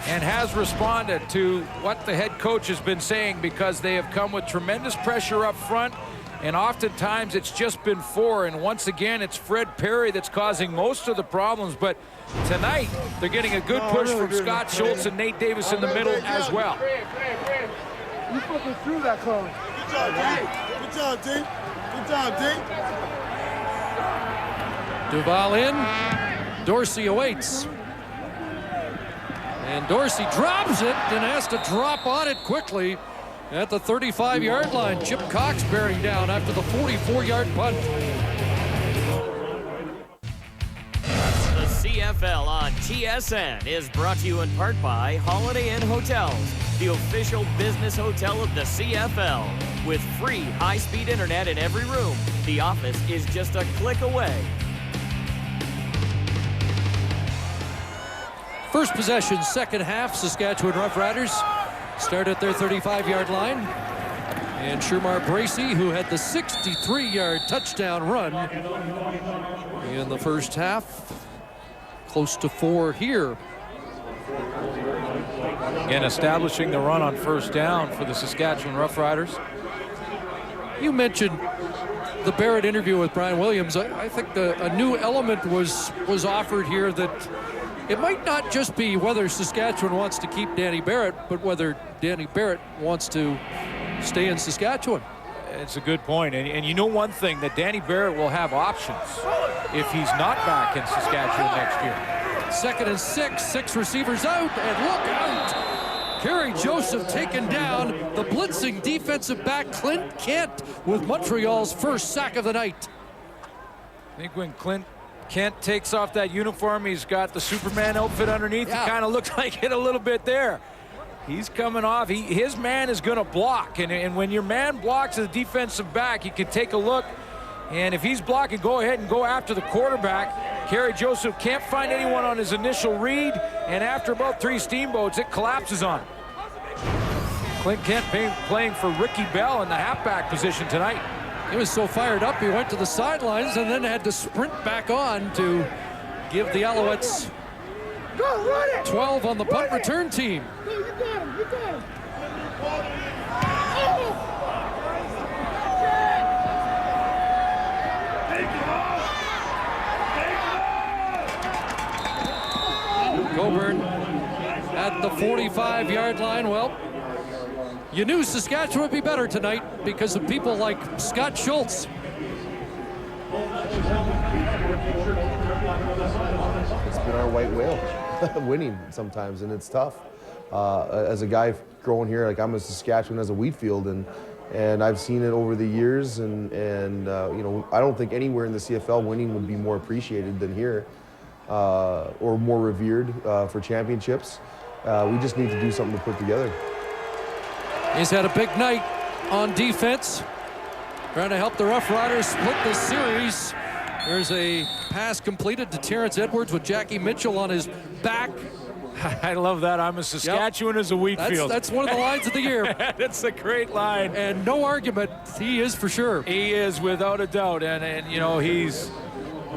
and has responded to what the head coach has been saying, because they have come with tremendous pressure up front, and oftentimes it's just been 4. And once again, it's Fred Perry that's causing most of the problems. But tonight, they're getting a good push from Scott Schultz and Nate Davis in the middle as well. You fucking threw that cone. Good job, D. Good job, D. Duval in. Dorsey awaits. And Dorsey drops it and has to drop on it quickly at the 35-yard line. Chip Cox bearing down after the 44-yard punt. The CFL on TSN is brought to you in part by Holiday Inn Hotels, the official business hotel of the CFL. With free high-speed internet in every room, the office is just a click away. First possession, second half, Saskatchewan Roughriders start at their 35-yard line. And Shermar Bracey, who had the 63-yard touchdown run in the first half, close to 4 here. Again, establishing the run on first down for the Saskatchewan Roughriders. You mentioned the Barrett interview with Brian Williams. I think a new element was offered here, that it might not just be whether Saskatchewan wants to keep Danny Barrett, but whether Danny Barrett wants to stay in Saskatchewan. It's a good point. And you know one thing, that Danny Barrett will have options if he's not back in Saskatchewan next year. 2nd and 6, 6 receivers out, and look out! Kerry Joseph taken down. The blitzing defensive back Clint Kent with Montreal's first sack of the night. I think when Clint Kent takes off that uniform, he's got the Superman outfit underneath. Yeah. He kind of looks like it a little bit there. He's coming off. His man is going to block. And when your man blocks as a defensive back, you can take a look. And if he's blocking, go ahead and go after the quarterback. Kerry Joseph can't find anyone on his initial read. And after about 3 steamboats, it collapses on him. Clint Kent playing for Ricky Bell in the halfback position tonight. He was so fired up, he went to the sidelines and then had to sprint back on to give the Alouettes 12 on the punt return team. You got him. Coburn at the 45-yard line. Well, you knew Saskatchewan would be better tonight because of people like Scott Schultz. It's been our white whale winning sometimes, and it's tough. As a guy growing here, like I'm a Saskatchewan as a wheat field, and I've seen it over the years, and you know, I don't think anywhere in the CFL winning would be more appreciated than here, or more revered for championships. We just need to do something to put together. He's had a big night on defense, trying to help the Roughriders split the series. There's a pass completed to Terrence Edwards with Jackie Mitchell on his back. I love that. I'm a Saskatchewan as a wheat field. That's one of the lines of the year. That's a great line. And no argument, he is for sure. He is without a doubt. And you know, he's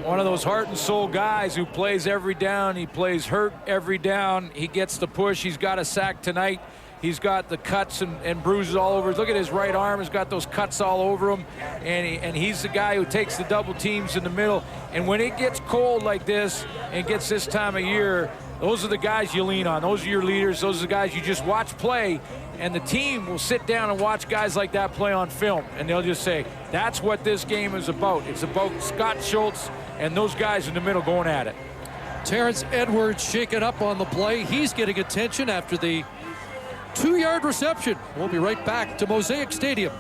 one of those heart and soul guys who plays every down. He plays hurt every down. He gets the push. He's got a sack tonight. He's got the cuts and bruises all over. Look at his right arm. He's got those cuts all over him. And he's the guy who takes the double teams in the middle. And when it gets cold like this and gets this time of year, those are the guys you lean on. Those are your leaders. Those are the guys you just watch play. And the team will sit down and watch guys like that play on film. And they'll just say, that's what this game is about. It's about Scott Schultz and those guys in the middle going at it. Terrence Edwards shaken up on the play. He's getting attention after the 2-yard reception. We'll be right back to Mosaic Stadium.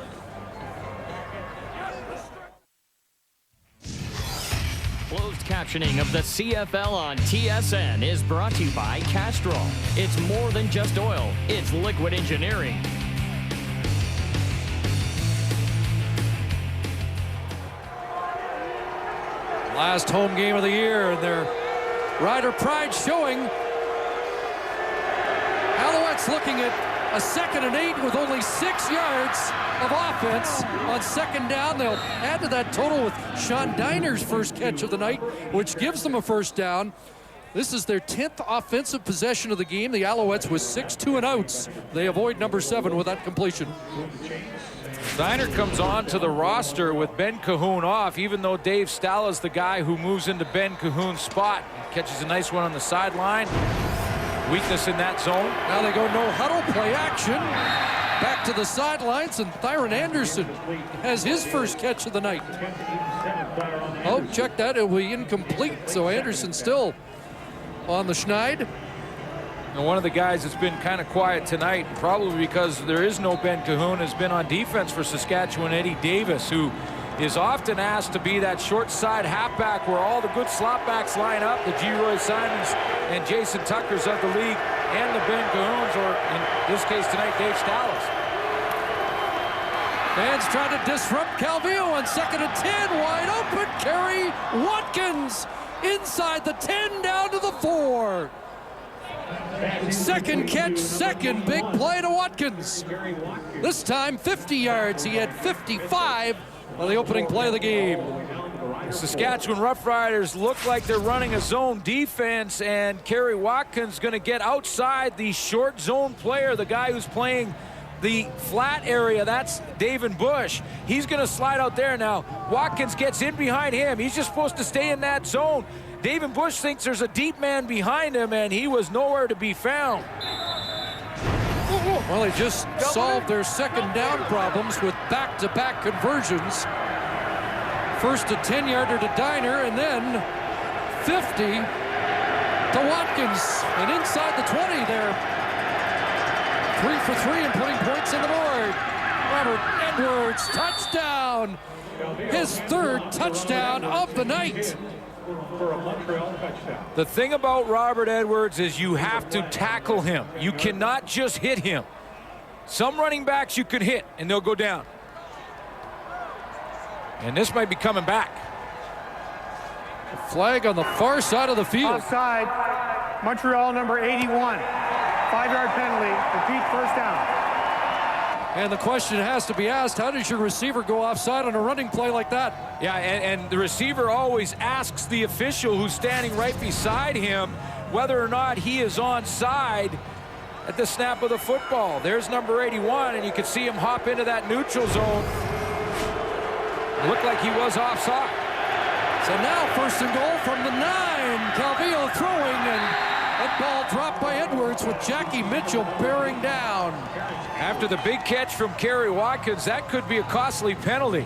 Closed captioning of the CFL on TSN is brought to you by Castrol. It's more than just oil, it's liquid engineering. Last home game of the year, and their Rider pride showing. Alouettes looking at a 2nd and 8 with only 6 yards of offense on 2nd down. They'll add to that total with Sean Diner's first catch of the night, which gives them a first down. This is their 10th offensive possession of the game. The Alouettes with 6 2-and-outs. They avoid number 7 with that completion. Diner comes on to the roster with Ben Cahoon off, even though Dave Stala is the guy who moves into Ben Cahoon's spot. Catches a nice one on the sideline. Weakness in that zone. Now they go no huddle, play action. Back to the sidelines, and Thyron Anderson has his first catch of the night. Oh, check that. It will be incomplete. So Anderson still on the schneid. And one of the guys that's been kind of quiet tonight, probably because there is no Ben Cahoon, has been on defense for Saskatchewan, Eddie Davis, who is often asked to be that short side halfback where all the good slot backs line up, the G. Roy Simons and Jason Tuckers of the league, and the Ben Cahoons, or in this case tonight, Dave Stallis. Fans trying to disrupt Calvillo on 2nd and 10, wide open. Kerry Watkins inside the 10 down to the 4. Second catch, second big play to Watkins. This time 50 yards. He had 55 on the opening play of the game. The Saskatchewan Roughriders look like they're running a zone defense, and Kerry Watkins going to get outside the short zone player, the guy who's playing the flat area. That's David Bush. He's going to slide out there now. Watkins gets in behind him. He's just supposed to stay in that zone. David Bush thinks there's a deep man behind him, and he was nowhere to be found. Well, they just solved their second down problems with back-to-back conversions. First a 10-yarder to Diner, and then 50 to Watkins. And inside the 20 there. 3 for 3 and putting points on the board. Robert Edwards, touchdown. His third touchdown of the night. The thing about Robert Edwards is you have to tackle him. You cannot just hit him. Some running backs you can hit and they'll go down. And this might be coming back. A flag on the far side of the field. Offside. Montreal number 81. 5-yard penalty. Repeat, first down. And the question has to be asked, how does your receiver go offside on a running play like that? Yeah, and the receiver always asks the official who's standing right beside him whether or not he is onside at the snap of the football. There's number 81, and you can see him hop into that neutral zone. It looked like he was offside. So now 1st and goal from the 9. Calvillo throwing, and that ball dropped by Edwards with Jackie Mitchell bearing down. After the big catch from Kerry Watkins, that could be a costly penalty.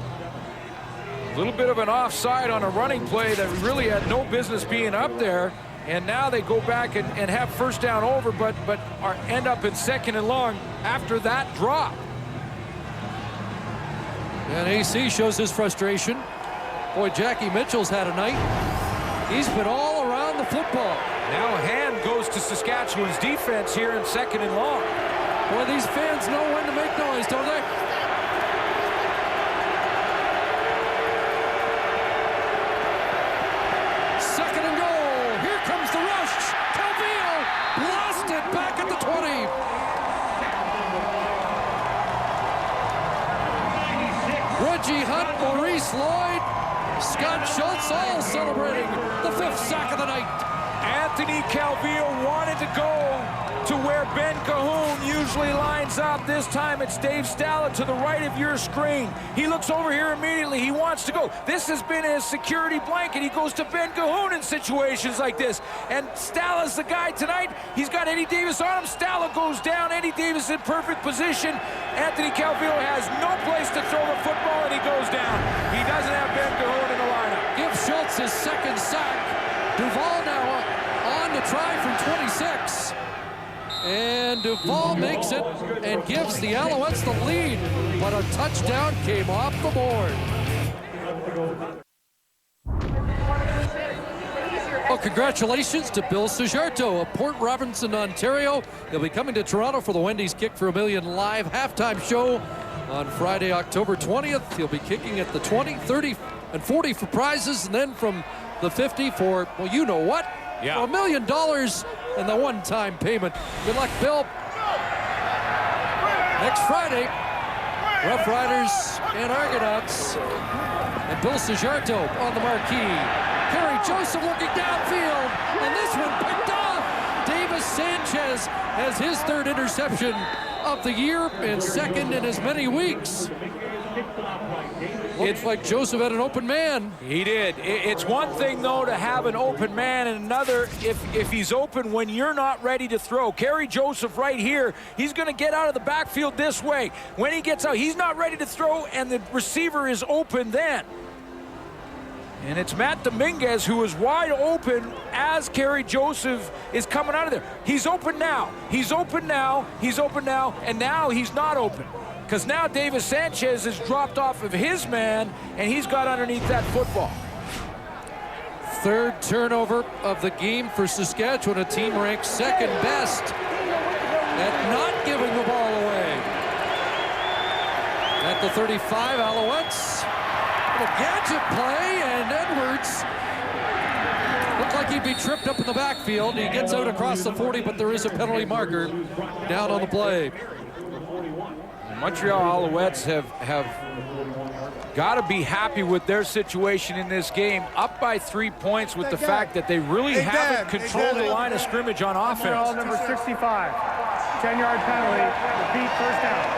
A little bit of an offside on a running play that really had no business being up there. And now they go back and have first down over, but end up in 2nd and long after that drop. And AC shows his frustration. Boy, Jackie Mitchell's had a night. He's been all around the football. Now a hand goes to Saskatchewan's defense here in 2nd and long. Boy, these fans know when to make noise, don't they? Second and goal. Here comes the rush. Calvillo blasted back at the 20. Reggie Hunt, Maurice Lloyd, Scott Schultz all celebrating the 5th sack of the night. Anthony Calvillo wanted to go to where Ben Cahoon usually lines up. This time it's Dave Stalla to the right of your screen. He looks over here immediately. He wants to go. This has been his security blanket. He goes to Ben Cahoon in situations like this. And Stalla's the guy tonight. He's got Eddie Davis on him. Stalla goes down. Eddie Davis in perfect position. Anthony Calvillo has no place to throw the football, and he goes down. He doesn't have Ben Cahoon in the lineup. Give Schultz his 2nd sack. Duval now on to try from 26. And Duval makes it and gives the Alouettes the lead, but a touchdown came off the board. Well, congratulations to Bill Sajarto of Port Robinson, Ontario. He'll be coming to Toronto for the Wendy's Kick for a Million live halftime show on Friday, October 20th. He'll be kicking at the 20, 30, and 40 for prizes, and then from the 50 for, well, you know what? Yeah. For $1 million and the one-time payment. Good luck, Bill. Next Friday, Roughriders and Argonauts. And Bill Sajarto on the marquee. Kerry Joseph looking downfield, and this one picked off. Davis Sanchez has his 3rd interception of the year and 2nd in as many weeks. Looks like Joseph had an open man. He did. It's one thing, though, to have an open man, and another if he's open when you're not ready to throw. Kerry Joseph right here, he's going to get out of the backfield this way. When he gets out, he's not ready to throw, and the receiver is open then. And it's Matt Dominguez who is wide open as Kerry Joseph is coming out of there. He's open now. He's open now. He's open now. And now he's not open. Because now Davis Sanchez has dropped off of his man, and he's got underneath that football. Third turnover of the game for Saskatchewan, a team ranked second best at not giving the ball away. At the 35, Alouettes. Little gadget play, and Edwards looked like he'd be tripped up in the backfield. He gets out across the 40, but there is a penalty marker down on the play. Montreal Alouettes have got to be happy with their situation in this game, up by 3 points with the fact that they really haven't controlled the line of scrimmage on offense. Montreal number 65, 10-yard penalty, repeat, first down.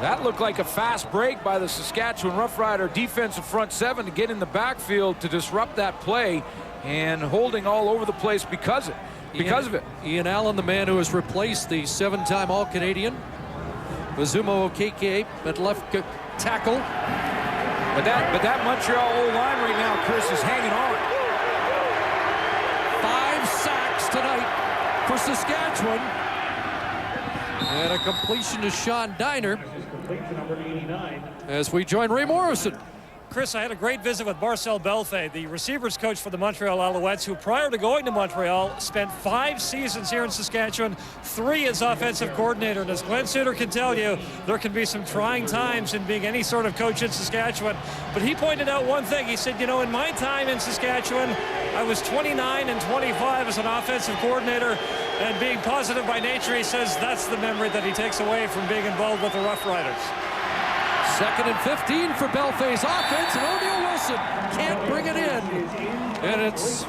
That looked like a fast break by the Saskatchewan Roughrider defensive front seven to get in the backfield to disrupt that play, and holding all over the place because of it. Ian Allen, the man who has replaced the 7-time All-Canadian Bazumo Okeke at left tackle. But that Montreal O-line right now, Chris, is hanging on. 5 sacks tonight for Saskatchewan. And a completion to Sean Diner as we join Ray Morrison. Chris, I had a great visit with Marcel Belfait, the receivers coach for the Montreal Alouettes, who prior to going to Montreal spent 5 seasons here in Saskatchewan, 3 as offensive coordinator. And as Glenn Suter can tell you, there can be some trying times in being any sort of coach in Saskatchewan. But he pointed out one thing. He said, you know, in my time in Saskatchewan, I was 29 and 25 as an offensive coordinator, and being positive by nature, he says that's the memory that he takes away from being involved with the Roughriders. 2nd and 15 for Belfait's offense, and O'Neal Wilson can't bring it in. And it's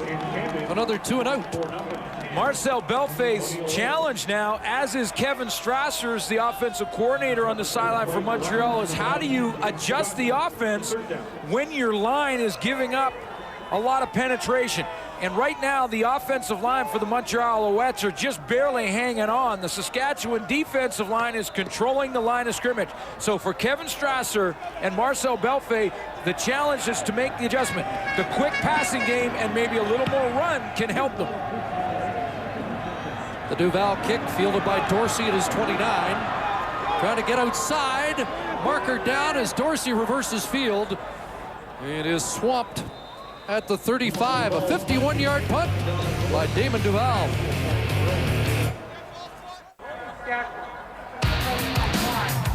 another 2 and out. Marcel Belfait's challenge now, as is Kevin Strasser's, the offensive coordinator on the sideline for Montreal, is how do you adjust the offense when your line is giving up a lot of penetration? And right now, the offensive line for the Montreal Alouettes are just barely hanging on. The Saskatchewan defensive line is controlling the line of scrimmage. So for Kevin Strasser and Marcel Belfait, the challenge is to make the adjustment. The quick passing game and maybe a little more run can help them. The Duval kick fielded by Dorsey at his 29. Trying to get outside. Marker down as Dorsey reverses field. It is swamped at the 35, a 51-yard punt by Damon Duval.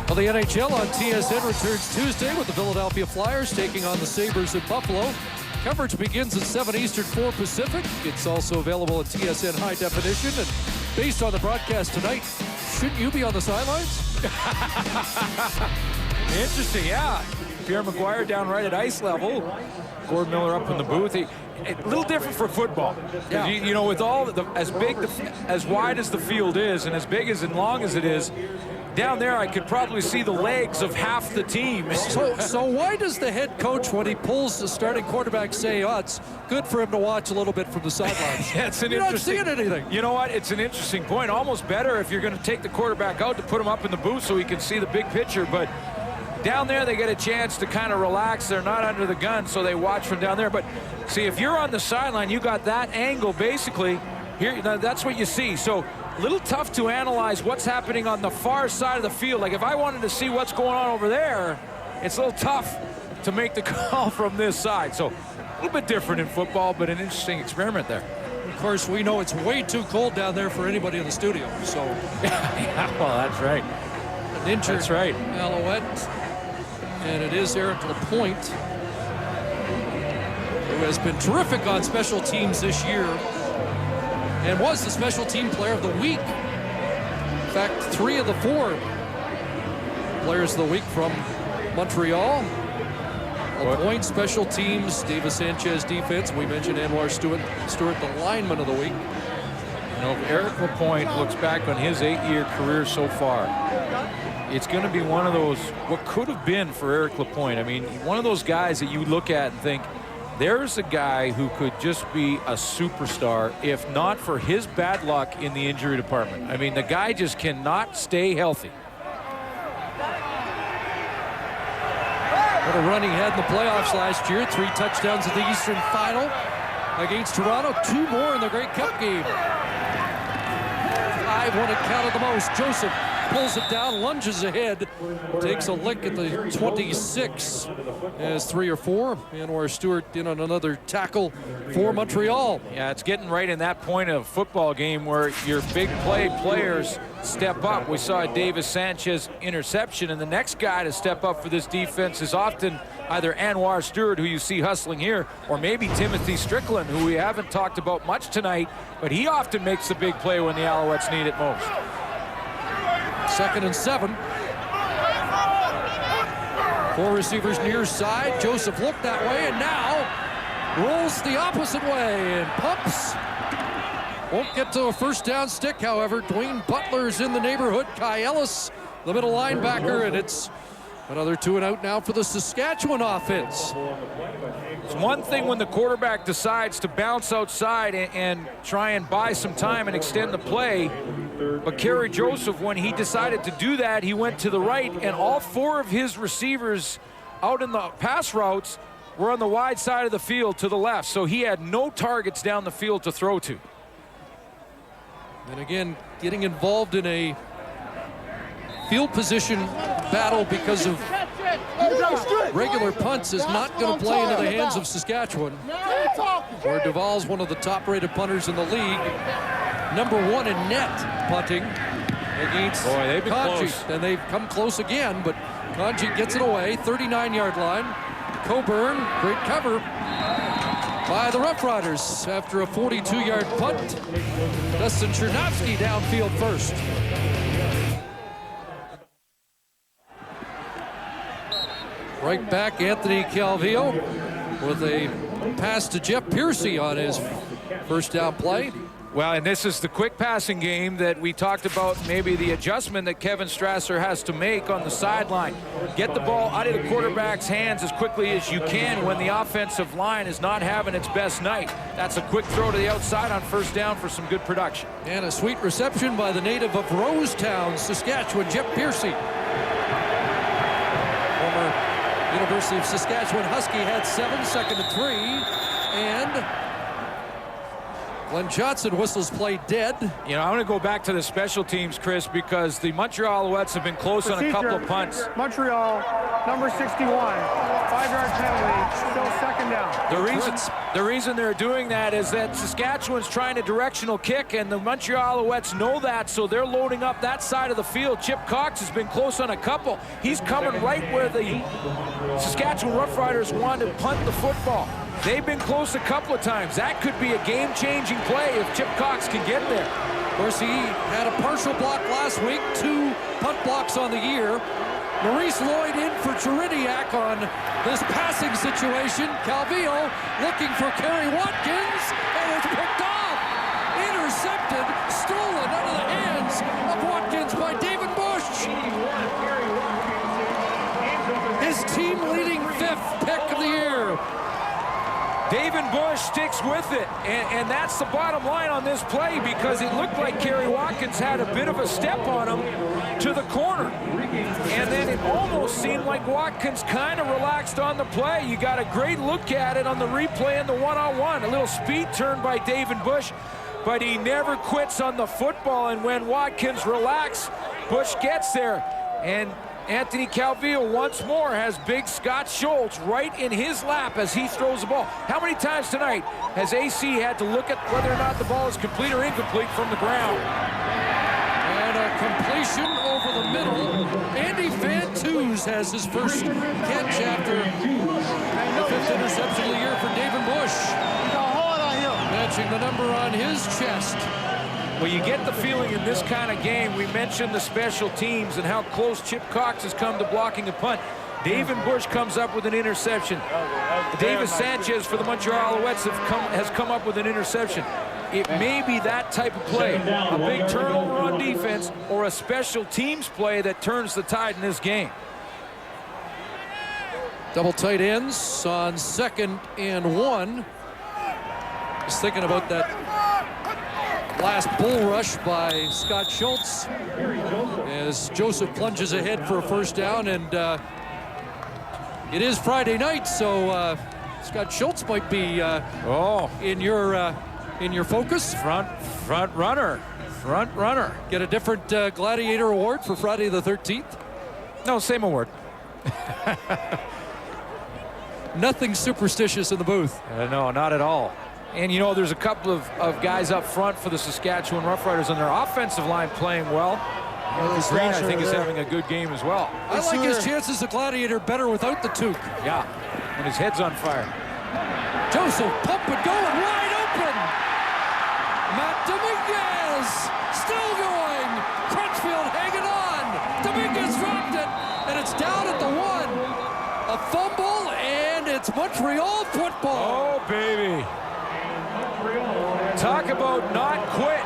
Well, the NHL on TSN returns Tuesday with the Philadelphia Flyers taking on the Sabres in Buffalo. Coverage begins at 7 Eastern, 4 Pacific. It's also available at TSN High Definition. And based on the broadcast tonight, shouldn't you be on the sidelines? Interesting, yeah. Pierre McGuire down right at ice level. Gord Miller up in the booth. A little different for football. Yeah. You know, with all as wide as the field is, and as big as and long as it is, down there I could probably see the legs of half the team. So why does the head coach, when he pulls the starting quarterback, say, oh, it's good for him to watch a little bit from the sidelines? Yeah, it's an You're interesting, not seeing anything. You know what? It's an interesting point. Almost better if you're going to take the quarterback out to put him up in the booth so he can see the big picture. But down there, they get a chance to kind of relax. They're not under the gun, so they watch from down there. But see, if you're on the sideline, you got that angle basically. Here, that's what you see. So a little tough to analyze what's happening on the far side of the field. Like if I wanted to see what's going on over there, it's a little tough to make the call from this side. So a little bit different in football, but an interesting experiment there. Of course, we know it's way too cold down there for anybody in the studio. So, yeah, well, that's right. An injured That's right. Alouette. And it is Eric Lapointe, who has been terrific on special teams this year and was the special team player of the week. In fact, 3 of the 4 players of the week from Montreal. Lapointe, special teams, Davis Sanchez, defense. We mentioned Anwar Stewart, the lineman of the week. You know, if Eric Lapointe looks back on his 8-year career so far, it's going to be one of those, what could have been for Eric Lapointe. I mean, one of those guys that you look at and think, there's a guy who could just be a superstar if not for his bad luck in the injury department. I mean, the guy just cannot stay healthy. What a run he had in the playoffs last year. 3 touchdowns in the Eastern Final against Toronto. 2 more in the Grey Cup game. 5 when it counted the most. Joseph pulls it down, lunges ahead, takes a lick at the 26 as 3 or 4. Anwar Stewart in on another tackle for Montreal. Yeah, it's getting right in that point of football game where your big play players step up. We saw a Davis Sanchez interception, and the next guy to step up for this defense is often either Anwar Stewart, who you see hustling here, or maybe Timothy Strickland, who we haven't talked about much tonight, but he often makes the big play when the Alouettes need it most. 2nd and 7. 4 receivers near side. Joseph looked that way and now rolls the opposite way and pumps. Won't get to a first down stick, however. Dwayne Butler's in the neighborhood. Kai Ellis, the middle linebacker, and it's another 2 and out now for the Saskatchewan offense. It's one thing when the quarterback decides to bounce outside and try and buy some time and extend the play, but Kerry Joseph, when he decided to do that, he went to the right, and all 4 of his receivers out in the pass routes were on the wide side of the field to the left, so he had no targets down the field to throw to. And again, getting involved in a field position battle because of regular punts is not going to play into the hands of Saskatchewan, where Duval's one of the top-rated punters in the league. #1 in net punting against Conji. And they've come close again, but Conji gets it away. 39-yard line. Coburn, great cover by the Roughriders after a 42-yard punt. Dustin Chernovsky downfield first. Right back, Anthony Calvillo with a pass to Jeff Piercy on his first down play. Well, and this is the quick passing game that we talked about, maybe the adjustment that Kevin Strasser has to make on the sideline. Get the ball out of the quarterback's hands as quickly as you can when the offensive line is not having its best night. That's a quick throw to the outside on first down for some good production. And a sweet reception by the native of Rosetown, Saskatchewan, Jeff Piercy. Former University of Saskatchewan Husky had 7, 2nd and 3, and Glenn Johnson whistles play dead. You know, I'm going to go back to the special teams, Chris, because the Montreal Alouettes have been close on a couple of punts. Montreal, number 61, 5-yard penalty, still 2nd down. The reason they're doing that is that Saskatchewan's trying a directional kick, and the Montreal Alouettes know that, so they're loading up that side of the field. Chip Cox has been close on a couple. He's coming right where the Saskatchewan Roughriders want to punt the football. They've been close a couple of times. That could be a game-changing play if Chip Cox can get there. Of course, he had a partial block last week, 2 punt blocks on the year. Maurice Lloyd in for Chiridiak on this passing situation. Calvillo looking for Kerry Watkins, and it's picked off. Intercepted, stolen out of the hands of Watkins by David Bush. His team-leading 5th pick of the year. David Bush sticks with it, and that's the bottom line on this play, because it looked like Kerry Watkins had a bit of a step on him to the corner. And then it almost seemed like Watkins kind of relaxed on the play. You got a great look at it on the replay and the one-on-one. A little speed turn by David Bush, but he never quits on the football, and when Watkins relaxes, Bush gets there. And Anthony Calvillo once more has big Scott Schultz right in his lap as he throws the ball. How many times tonight has AC had to look at whether or not the ball is complete or incomplete from the ground? And a completion over the middle. Andy Fantuz has his first catch after the 5th interception of the year for David Bush. Matching the number on his chest. Well, you get the feeling in this kind of game, we mentioned the special teams and how close Chip Cox has come to blocking a punt. David Bush comes up with an interception. Davis Sanchez for the Montreal Alouettes has come up with an interception. It may be that type of play, a big turnover on defense or a special teams play that turns the tide in this game. Double tight ends on 2nd and 1. Just thinking about that last bull rush by Scott Schultz as Joseph plunges ahead for a first down, and It is Friday night, so Scott Schultz might be in your focus. Front runner. Get a different Gladiator award for Friday the 13th. No, same award. Nothing superstitious in the booth. No, not at all. And you know, there's a couple of guys up front for the Saskatchewan Roughriders on their offensive line playing well. Green, I think, is having a good game as well. I like his chances of Gladiator better without the toque. Yeah, and his head's on fire. Joseph, pump and going, wide open. Matt Dominguez, still going. Crutchfield hanging on. Dominguez dropped it, and it's down at the 1. A fumble, and it's Montreal football. Oh, baby. Talk about not quit.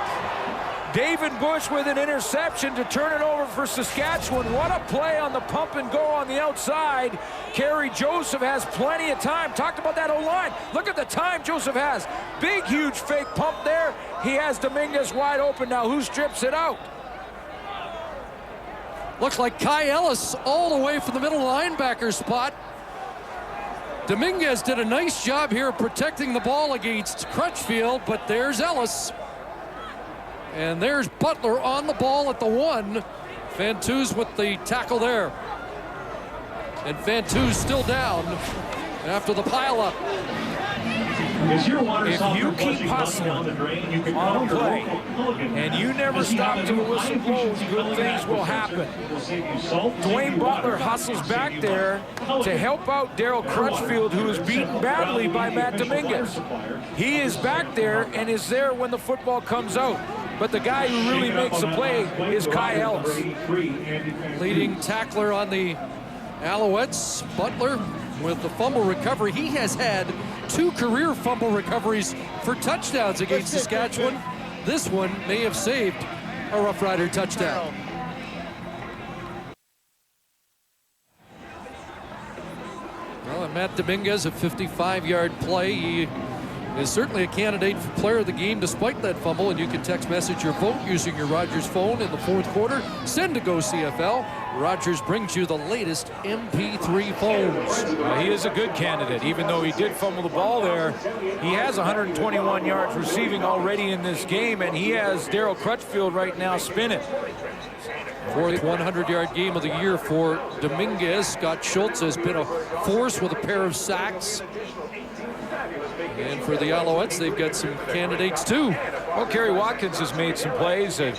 David Bush with an interception to turn it over for Saskatchewan. What a play on the pump and go on the outside. Kerry Joseph has plenty of time. Talked about that O-line. Look at the time Joseph has. Big, huge fake pump there. He has Dominguez wide open. Now who strips it out? Looks like Kai Ellis all the way from the middle linebacker spot. Dominguez did a nice job here of protecting the ball against Crutchfield, but there's Ellis. And there's Butler on the ball at the 1. Fantus with the tackle there. And Fantus still down after the pileup. If you keep hustling on a play and you never stop till the whistle blows, good things will happen. Dwayne Butler hustles back there to help out Daryl Crutchfield, who is beaten badly by Matt Dominguez. He is back there and is there when the football comes out. But the guy who really makes the play is Kai Ellis. Leading tackler on the Alouettes, Butler, with the fumble recovery. He has had 2 career fumble recoveries for touchdowns against Saskatchewan. This one may have saved a Rough Rider touchdown. Well, and Matt Dominguez, a 55-yard play. He is certainly a candidate for player of the game despite that fumble, and you can text message your vote using your Rogers phone in the 4th quarter. Send to Go CFL. Rogers brings you the latest MP3 phones. He is a good candidate, even though he did fumble the ball there. He has 121 yards receiving already in this game, and he has Daryl Crutchfield right now spinning. 4th 100-yard game of the year for Dominguez. Scott Schultz has been a force with a pair of sacks. And for the Alouettes, they've got some candidates too. Well, Kerry Watkins has made some plays. Seen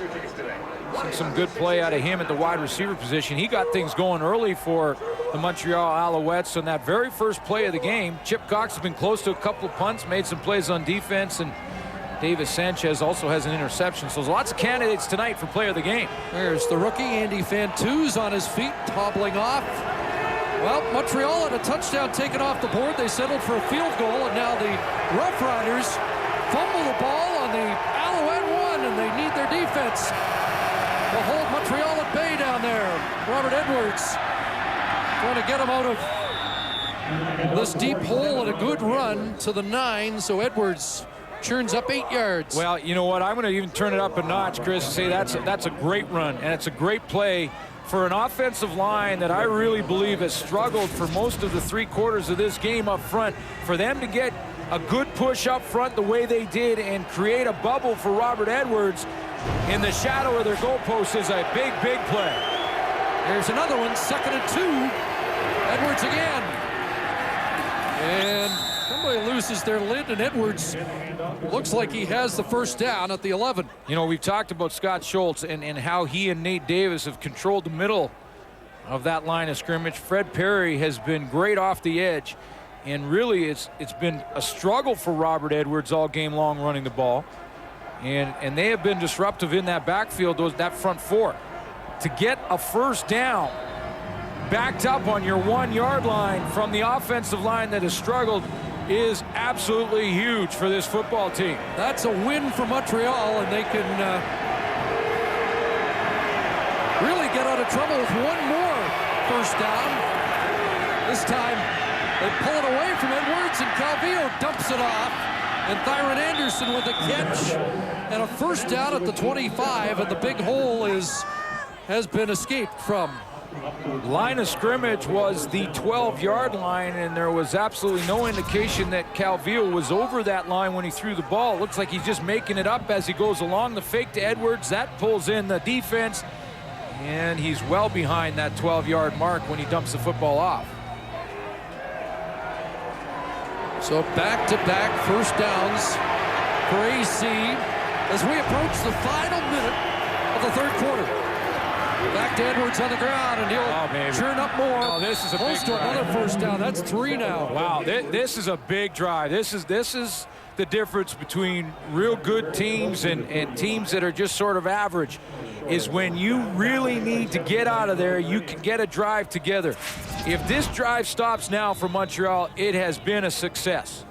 some good play out of him at the wide receiver position. He got things going early for the Montreal Alouettes on that very first play of the game. Chip Cox has been close to a couple of punts, made some plays on defense, and Davis Sanchez also has an interception. So there's lots of candidates tonight for player of the game. There's the rookie, Andy Fantus, on his feet, toppling off. Well, Montreal had a touchdown taken off the board. They settled for a field goal, and now the Rough Riders fumble the ball on the Alouette 1, and they need their defense to hold Montreal at bay down there. Robert Edwards trying to get him out of this deep hole and a good run to the 9, so Edwards churns up 8 yards. Well, you know what? I'm going to even turn it up a notch, Chris, and say that's a great run, and it's a great play for an offensive line that I really believe has struggled for most of the 3 quarters of this game up front. For them to get a good push up front the way they did and create a bubble for Robert Edwards in the shadow of their goalpost is a big, big play. Here's another one, 2nd and 2. Edwards again. And somebody loses their lid, and Edwards looks like he has the first down at the 11. You know, we've talked about Scott Schultz and how he and Nate Davis have controlled the middle of that line of scrimmage. Fred Perry has been great off the edge, and really it's been a struggle for Robert Edwards all game long running the ball. And they have been disruptive in that backfield, that front 4. To get a first down backed up on your 1-yard line from the offensive line that has struggled is absolutely huge for this football team. That's a win for Montreal, and they can really get out of trouble with one more first down. This time they pull it away from Edwards, and Calvillo dumps it off, and Thyron Anderson with a catch and a first down at the 25, and the big hole has been escaped from Line of scrimmage was the 12-yard line, and there was absolutely no indication that Calvillo was over that line when he threw the ball. It looks like he's just making it up as he goes along. The fake to Edwards, that pulls in the defense, and he's well behind that 12-yard mark when he dumps the football off. So back-to-back first downs for AC as we approach the final minute of the third quarter. Back to Edwards on the ground, and he'll churn up more. Oh, this is a close big to drive. another first down. That's 3 now. Wow, this is a big drive. This is the difference between real good teams and teams that are just sort of average, is when you really need to get out of there, you can get a drive together. If this drive stops now for Montreal, it has been a success.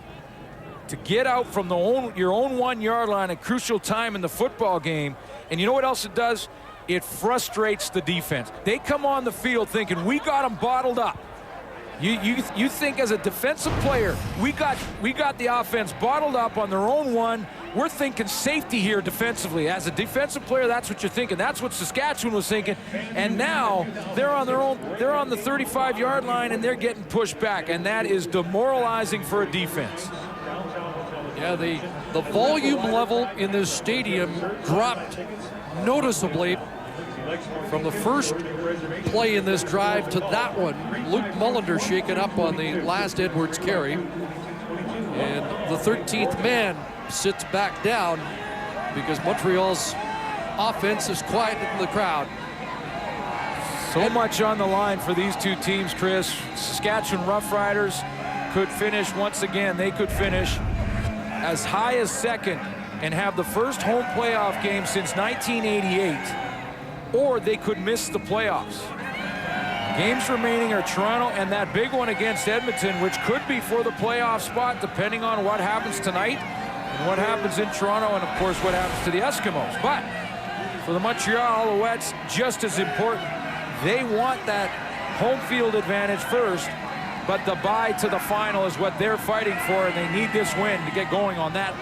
To get out from your own 1-yard line at crucial time in the football game, and you know what else it does? It frustrates the defense. They come on the field thinking, we got them bottled up. You think as a defensive player, we got the offense bottled up on their own 1. We're thinking safety here defensively. As a defensive player, that's what you're thinking. That's what Saskatchewan was thinking. And now they're on the 35-yard line, and they're getting pushed back, and that is demoralizing for a defense. Yeah, the volume level in this stadium dropped noticeably from the first play in this drive to that one. Luke Mullender shaken up on the last Edwards carry, and the 13th man sits back down because Montreal's offense is quieted in the crowd. So much on the line for these two teams, Chris. Saskatchewan Roughriders could finish once again. They could finish as high as second and have the first home playoff game since 1988, or they could miss the playoffs. Games remaining are Toronto and that big one against Edmonton, which could be for the playoff spot depending on what happens tonight and what happens in Toronto, and of course what happens to the Eskimos. But for the Montreal Alouettes, just as important, they want that home field advantage first, but the bye to the final is what they're fighting for, and they need this win to get going on that.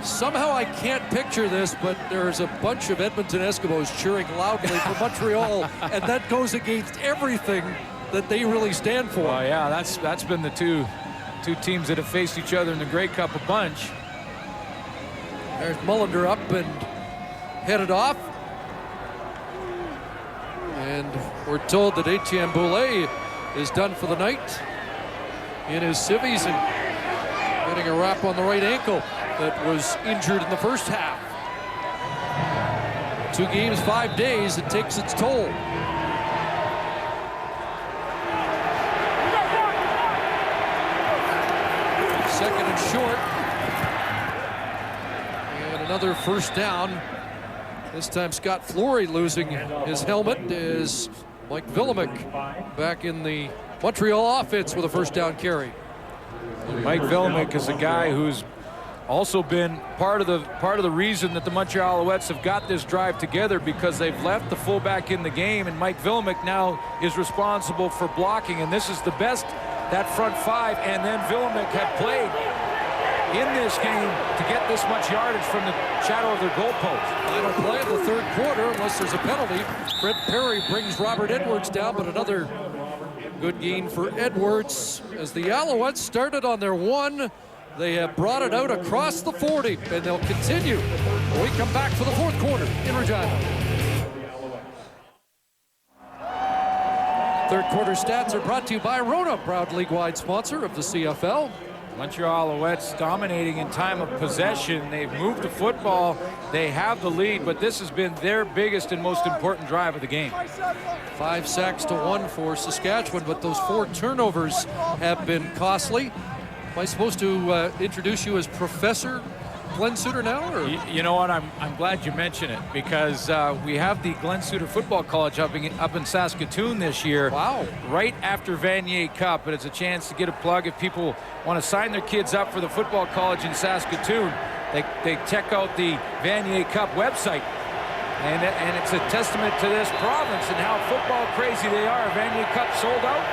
Somehow I can't picture this, but there's a bunch of Edmonton Eskimos cheering loudly for Montreal, and that goes against everything that they really stand for. Well, yeah, that's been the two teams that have faced each other in the Grey Cup a bunch. There's Mullender up and headed off. And we're told that Etienne Boulay is done for the night in his civvies and getting a wrap on the right ankle that was injured in the first half. 2 games, 5 days, it takes its toll. Second and short. And another first down. This time Scott Flory losing his helmet as Mike Villemick back in the Montreal offense with a first down carry. Mike Villemick is a guy who's also been part of the reason that the Montreal Alouettes have got this drive together, because they've left the fullback in the game, and Mike Villemick now is responsible for blocking, and this is the best that front 5 and then Villemick had played in this game to get this much yardage from the shadow of their goalpost. Final play of the third quarter, unless there's a penalty. Fred Perry brings Robert Edwards down, but another good gain for Edwards as the Alouettes started on their 1. They have brought it out across the 40, and they'll continue when we come back for the fourth quarter in Regina. Third quarter stats are brought to you by Rona, proud league-wide sponsor of the CFL. Montreal Alouettes dominating in time of possession. They've moved the football. They have the lead, but this has been their biggest and most important drive of the game. 5 sacks to 1 for Saskatchewan, but those 4 turnovers have been costly. Am I supposed to introduce you as Professor Glenn Suter now? Or? You know what? I'm glad you mentioned it, because we have the Glenn Suter Football College up in Saskatoon this year. Wow. Right after Vanier Cup, and it's a chance to get a plug if people want to sign their kids up for the football college in Saskatoon. They check out the Vanier Cup website, and it's a testament to this province and how football crazy they are. Vanier Cup sold out,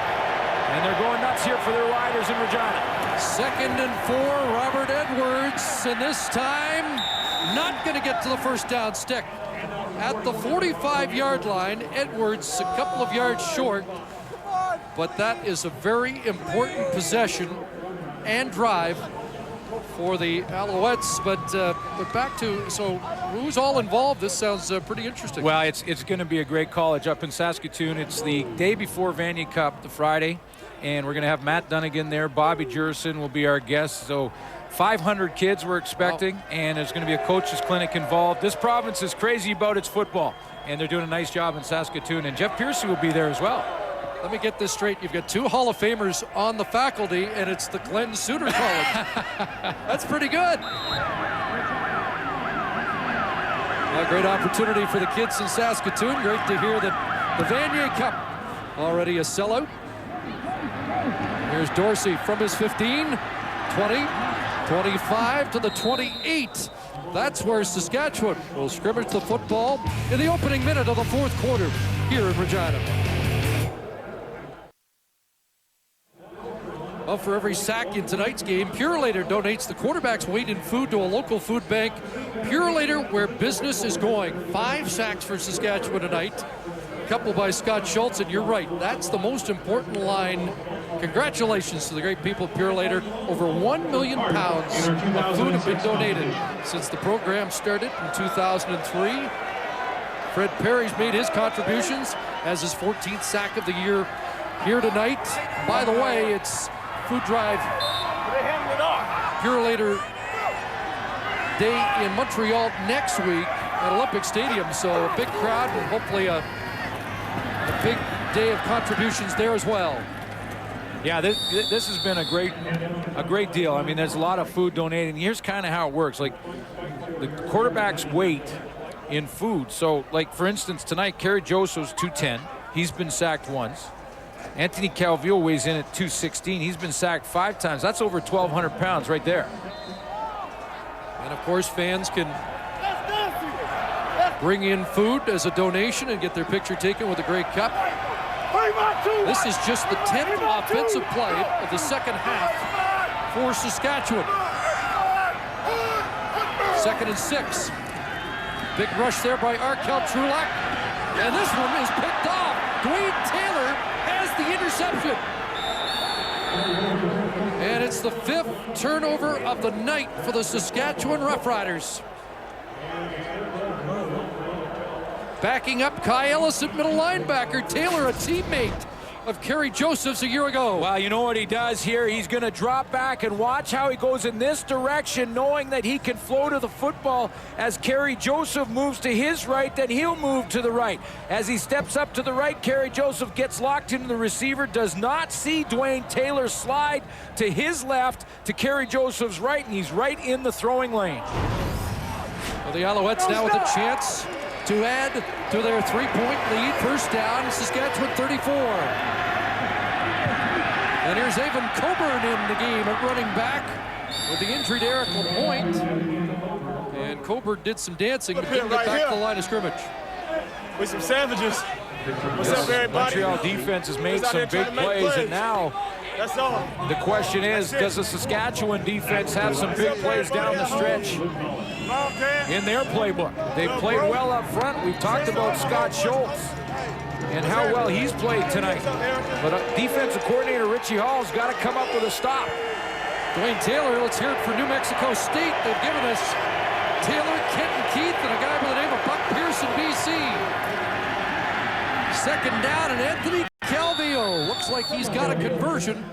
and they're going nuts here for their Riders in Regina. 2nd and 4, Robert Edwards, and this time not going to get to the first down stick. at the 45-yard line. Edwards a couple of yards short, but that is a very important possession and drive for the Alouettes. But back to, so who's all involved? This sounds pretty interesting. Well, it's going to be a great college up in Saskatoon. It's the day before Vanier Cup, the Friday, and we're going to have Matt Dunnigan there. Bobby Jurison will be our guest. So 500 kids we're expecting, and there's going to be a coach's clinic involved. This province is crazy about its football, and they're doing a nice job in Saskatoon, and Jeff Piercy will be there as well. Let me get this straight. You've got 2 Hall of Famers on the faculty, and it's the Glenn Suter College. That's pretty good. A great opportunity for the kids in Saskatoon. Great to hear that the Vanier Cup already a sellout. Here's Dorsey from his 15, 20, 25 to the 28. That's where Saskatchewan will scrimmage the football in the opening minute of the 4th quarter here in Regina. Well, for every sack in tonight's game, Purelator donates the quarterback's weight in food to a local food bank. Purelator, where business is going. 5 sacks for Saskatchewan tonight. A couple by Scott Schultz, and you're right, that's the most important line. Congratulations to the great people of Purelator. Over 1 million pounds of food have been donated since the program started in 2003. Fred Perry's made his contributions as his 14th sack of the year here tonight. By the way, it's Food Drive Purelator Day in Montreal next week at Olympic Stadium, so a big crowd and hopefully a big day of contributions there as well. Yeah, this has been a great deal. I mean, there's a lot of food donated. Here's kind of how it works. Like, the quarterback's weight in food. So, like, for instance, tonight, Kerry Joseph's 210. He's been sacked once. Anthony Calvillo weighs in at 216. He's been sacked 5 times. That's over 1,200 pounds right there. And, of course, fans can bring in food as a donation and get their picture taken with a Grey Cup. This is just the 10th offensive play of the second half for Saskatchewan. 2nd and 6. Big rush there by Arkell Trulak. And this one is picked off. Dwayne Taylor has the interception. And it's the 5th turnover of the night for the Saskatchewan Roughriders. Backing up Kai Ellis at middle linebacker. Taylor, a teammate of Kerry Joseph's a year ago. Well, you know what he does here? He's going to drop back and watch how he goes in this direction, knowing that he can flow to the football. As Kerry Joseph moves to his right, then he'll move to the right. As he steps up to the right, Kerry Joseph gets locked into the receiver, does not see Dwayne Taylor slide to his left to Kerry Joseph's right, and he's right in the throwing lane. Well, the Alouettes now with a chance to add to their 3-point lead. First down, Saskatchewan 34. And here's Avon Coburn in the game at running back with the injury to Eric Lapointe. And Coburn did some dancing but didn't get back to the line of scrimmage. With some savages. What's up, everybody? Montreal defense has made some big plays, and now that's all. The question is, does the Saskatchewan defense have some big plays down the stretch in their playbook? They played well up front. We've talked about Scott Schultz and how well he's played tonight. But defensive coordinator Richie Hall's got to come up with a stop. Dwayne Taylor, let's hear it for New Mexico State. They've given us Taylor, Kenton Keith, and a guy by the name of Buck Pearson, BC. 2nd down, and Anthony Calvillo looks like he's got a conversion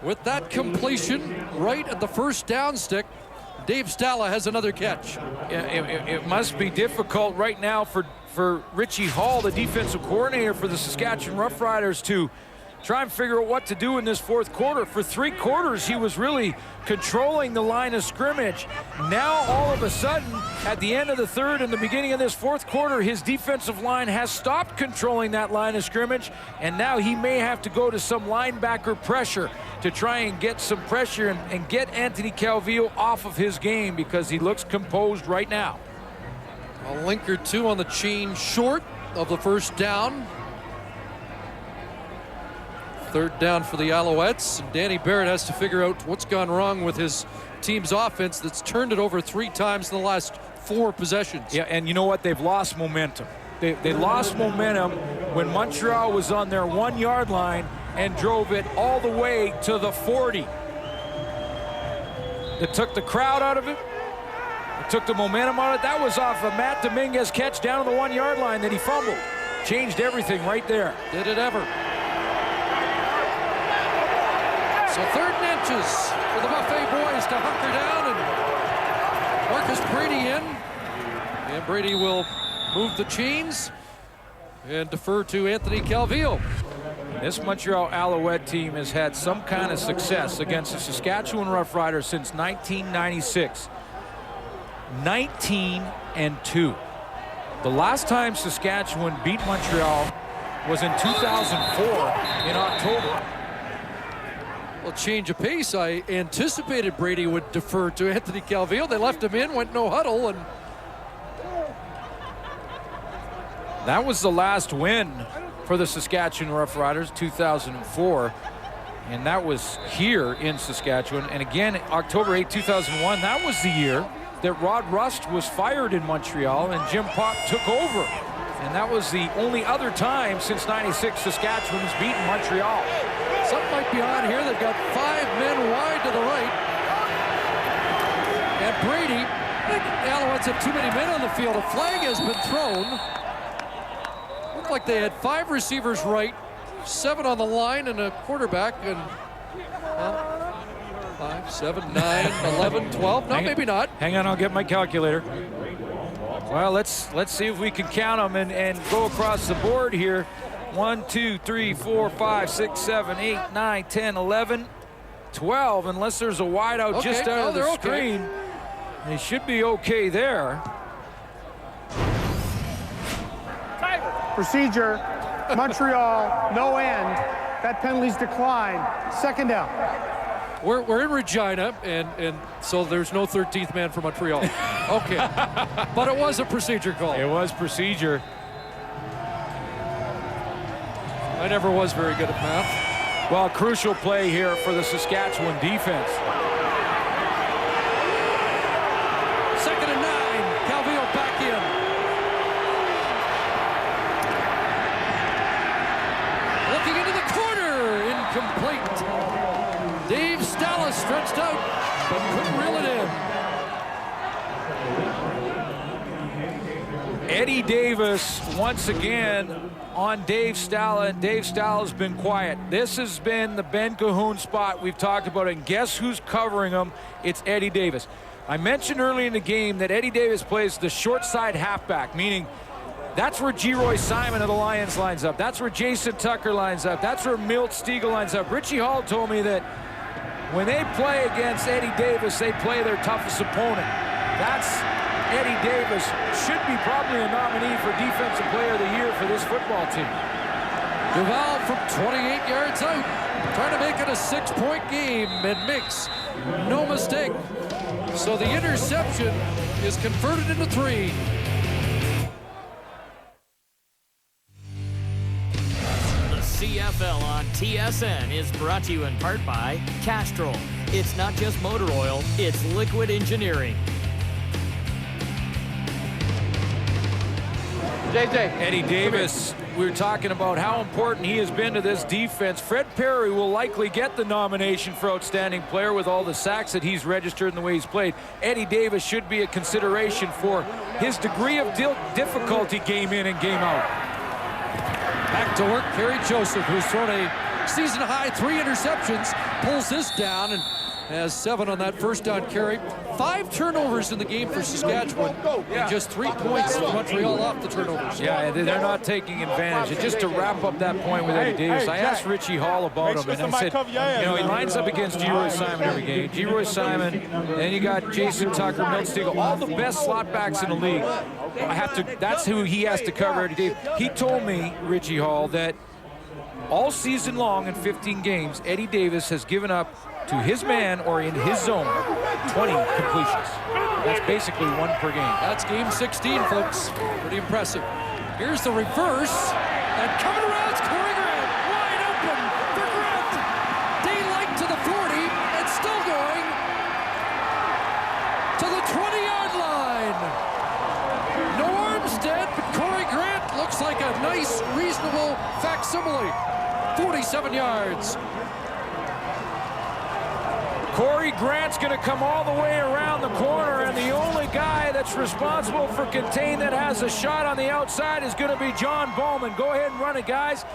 with that completion right at the first down stick. Dave Stala has another catch. It must be difficult right now for Richie Hall, the defensive coordinator for the Saskatchewan Roughriders, to try and figure out what to do in this 4th quarter. For 3 quarters, he was really controlling the line of scrimmage. Now, all of a sudden, at the end of the 3rd and the beginning of this 4th quarter, his defensive line has stopped controlling that line of scrimmage, and now he may have to go to some linebacker pressure to try and get some pressure and get Anthony Calvillo off of his game, because he looks composed right now. A link or two on the chain short of the first down. 3rd down for the Alouettes, and Danny Barrett has to figure out what's gone wrong with his team's offense that's turned it over 3 times in the last 4 possessions. Yeah, and you know what? They've lost momentum. They lost momentum when Montreal was on their 1-yard line and drove it all the way to the 40. It took the crowd out of it. It took the momentum out of it. That was off a Matt Dominguez catch down on the 1-yard line that he fumbled. Changed everything right there. Did it ever. So 3rd and inches for the Buffet boys to hunker down, and Marcus Brady in. And Brady will move the chains and defer to Anthony Calvillo. This Montreal Alouette team has had some kind of success against the Saskatchewan Roughriders since 1996. 19-2. The last time Saskatchewan beat Montreal was in 2004 in October. Well, change of pace. I anticipated Brady would defer to Anthony Calvillo. They left him in, went no huddle, and that was the last win for the Saskatchewan Roughriders, 2004, and that was here in Saskatchewan. And again, October 8, 2001, that was the year that Rod Rust was fired in Montreal and Jim Popp took over. And that was the only other time since '96 Saskatchewan has beaten Montreal. Something might be on here. They've got 5 men wide to the right. And Brady, I think the Alouettes have too many men on the field. A flag has been thrown. Looked like they had 5 receivers right, 7 on the line, and a quarterback. And 5, 7, 9, 11, 12. No, maybe not. Hang on, I'll get my calculator. Well, let's see if we can count them and go across the board here. 1, 2, 3, 4, 5, 6, 7, 8, 9, 10, 11, 12. Unless there's a wideout just out of the screen. Okay. They should be okay there. Procedure, Montreal, no end. That penalty's declined. 2nd down. We're in Regina, and so there's no 13th man for Montreal. Okay. But it was a procedure call. It was procedure. I never was very good at math. Well, crucial play here for the Saskatchewan defense. 2nd and 9. Calvillo back in. Looking into the corner. Incomplete. Dave Stala stretched out, but couldn't reel it in. Eddie Davis once again on Dave Stala, and Dave Stala's been quiet. This has been the Ben Cahoon spot we've talked about, and guess who's covering him? It's Eddie Davis. I mentioned early in the game that Eddie Davis plays the short side halfback, meaning that's where G-Roy Simon of the Lions lines up. That's where Jason Tucker lines up. That's where Milt Stiegel lines up. Richie Hall told me that when they play against Eddie Davis, they play their toughest opponent. That's Eddie Davis. Should be probably a nominee for Defensive Player of the Year for this football team. Duval from 28 yards out, trying to make it a 6-point game, and makes no mistake. So the interception is converted into 3. CFL on TSN is brought to you in part by Castrol. It's not just motor oil, it's liquid engineering. Eddie Davis, we were talking about how important he has been to this defense. Fred Perry will likely get the nomination for outstanding player with all the sacks that he's registered and the way he's played. Eddie Davis should be a consideration for his degree of difficulty game in and game out. Back to work, Kerry Joseph, who's thrown a season-high 3 interceptions, pulls this down and has 7 on that first down carry. 5 turnovers in the game for Saskatchewan, and just 3 points for Montreal off the turnovers. Yeah, they're not taking advantage. And just to wrap up that point with Eddie Davis, I asked Richie Hall about him, and I said, you know, he lines up against G-Roy Simon every game. G-Roy Simon, then you got Jason Tucker, Milt Stiegel, all the best slot backs in the league. That's who he has to cover, Eddie Davis. He told me, Richie Hall, that all season long in 15 games, Eddie Davis has given up to his man or in his zone 20 completions. That's basically 1 per game. That's game 16, folks. Pretty impressive. Here's the reverse, and coming around is Corey Grant. Wide open for Grant. Daylight to the 40, and still going. like a nice, reasonable facsimile. 47 yards. Corey Grant's going to come all the way around the corner, and the only guy that's responsible for contain that has a shot on the outside is going to be John Bowman. Go ahead and run it, guys.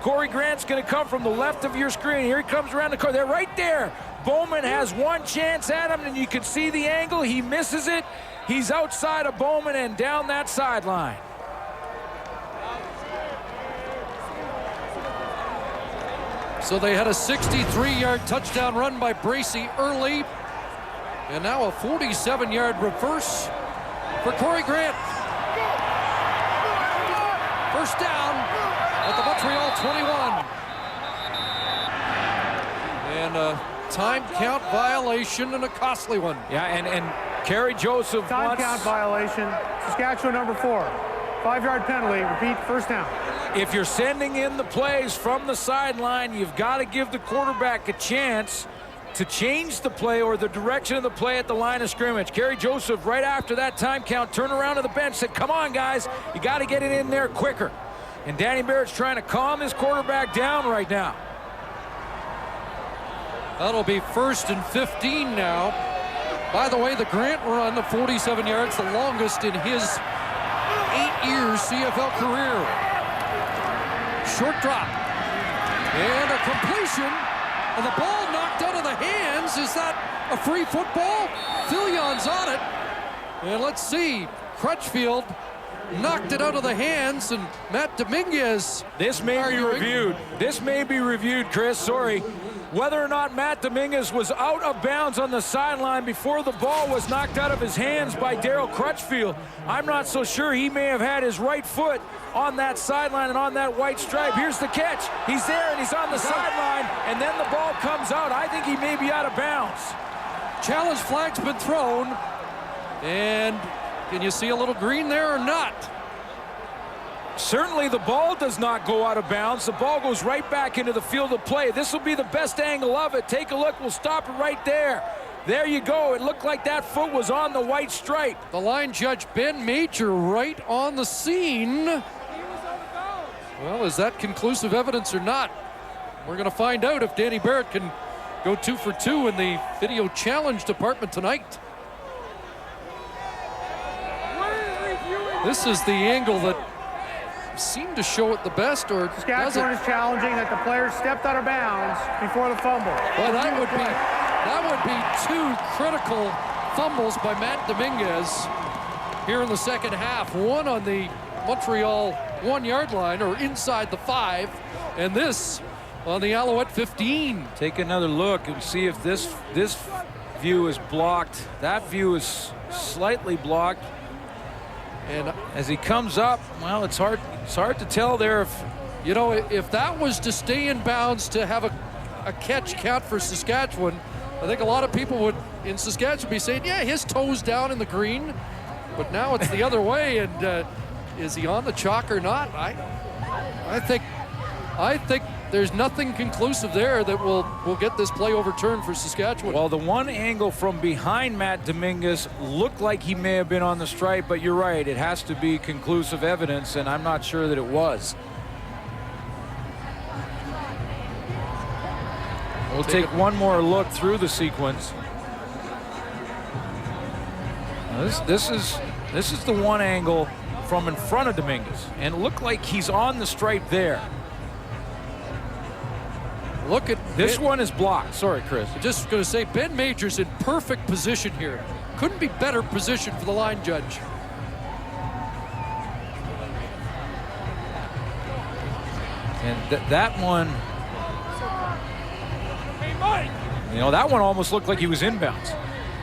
Corey Grant's going to come from the left of your screen. Here he comes around the corner. They're right there. Bowman has one chance at him, and you can see the angle. He misses it. He's outside of Bowman and down that sideline. So they had a 63-yard touchdown run by Bracey early, and now a 47-yard reverse for Corey Grant. First down at the Montreal 21. And a time count violation, and a costly one. Yeah, and Kerry Joseph Time count violation. Saskatchewan number 4. 5-yard penalty. Repeat, first down. If you're sending in the plays from the sideline, you've got to give the quarterback a chance to change the play or the direction of the play at the line of scrimmage. Kerry Joseph, right after that time count, turned around to the bench, said, come on, guys, you got to get it in there quicker. And Danny Barrett's trying to calm his quarterback down right now. That'll be 1st and 15 now. By the way, the Grant run of 47 yards, the longest in his 8-year CFL career. Short drop. And a completion. And the ball knocked out of the hands. Is that a free football? Fillion's on it. And let's see. Crutchfield knocked it out of the hands, and Matt Dominguez. This may be reviewed. This may be reviewed, Chris. Sorry. Whether or not Matt Dominguez was out of bounds on the sideline before the ball was knocked out of his hands by Daryl Crutchfield, I'm not so sure. He may have had his right foot on that sideline and on that white stripe. Here's the catch. He's there and he's on the sideline, and then the ball comes out. I think he may be out of bounds. Challenge flag's been thrown. And can you see a little green there or not? Certainly the ball does not go out of bounds. The ball goes right back into the field of play. This will be the best angle of it. Take a look. We'll stop it right there. There you go. It looked like that foot was on the white stripe. The line judge, Ben Major, right on the scene. Well, is that conclusive evidence or not? We're going to find out if Danny Barrett can go 2 for 2 in the video challenge department tonight. This is the angle that seemed to show it the best, or Saskatchewan is challenging that the player stepped out of bounds before the fumble. Well, that would be 2 critical fumbles by Matt Dominguez here in the second half. One on the Montreal 1-yard line, or inside the 5, and this on the Alouette 15. Take another look and see if this view is blocked. That view is slightly blocked. And as he comes up, well, it's hard to tell there if, you know, if that was to stay in bounds to have a catch count for Saskatchewan, I think a lot of people would in Saskatchewan be saying, yeah, his toe's down in the green. But now it's the other way, and is he on the chalk or not? I think there's nothing conclusive there that will get this play overturned for Saskatchewan. Well, the one angle from behind Matt Dominguez looked like he may have been on the stripe, but you're right, it has to be conclusive evidence, and I'm not sure that it was. We'll take one more look through the sequence. Now this is the one angle from in front of Dominguez, and it looked like he's on the stripe there. Look at this one is blocked. Sorry, Chris. I'm just going to say Ben Major's in perfect position here. Couldn't be better position for the line judge. And that one, you know, that one almost looked like he was inbounds.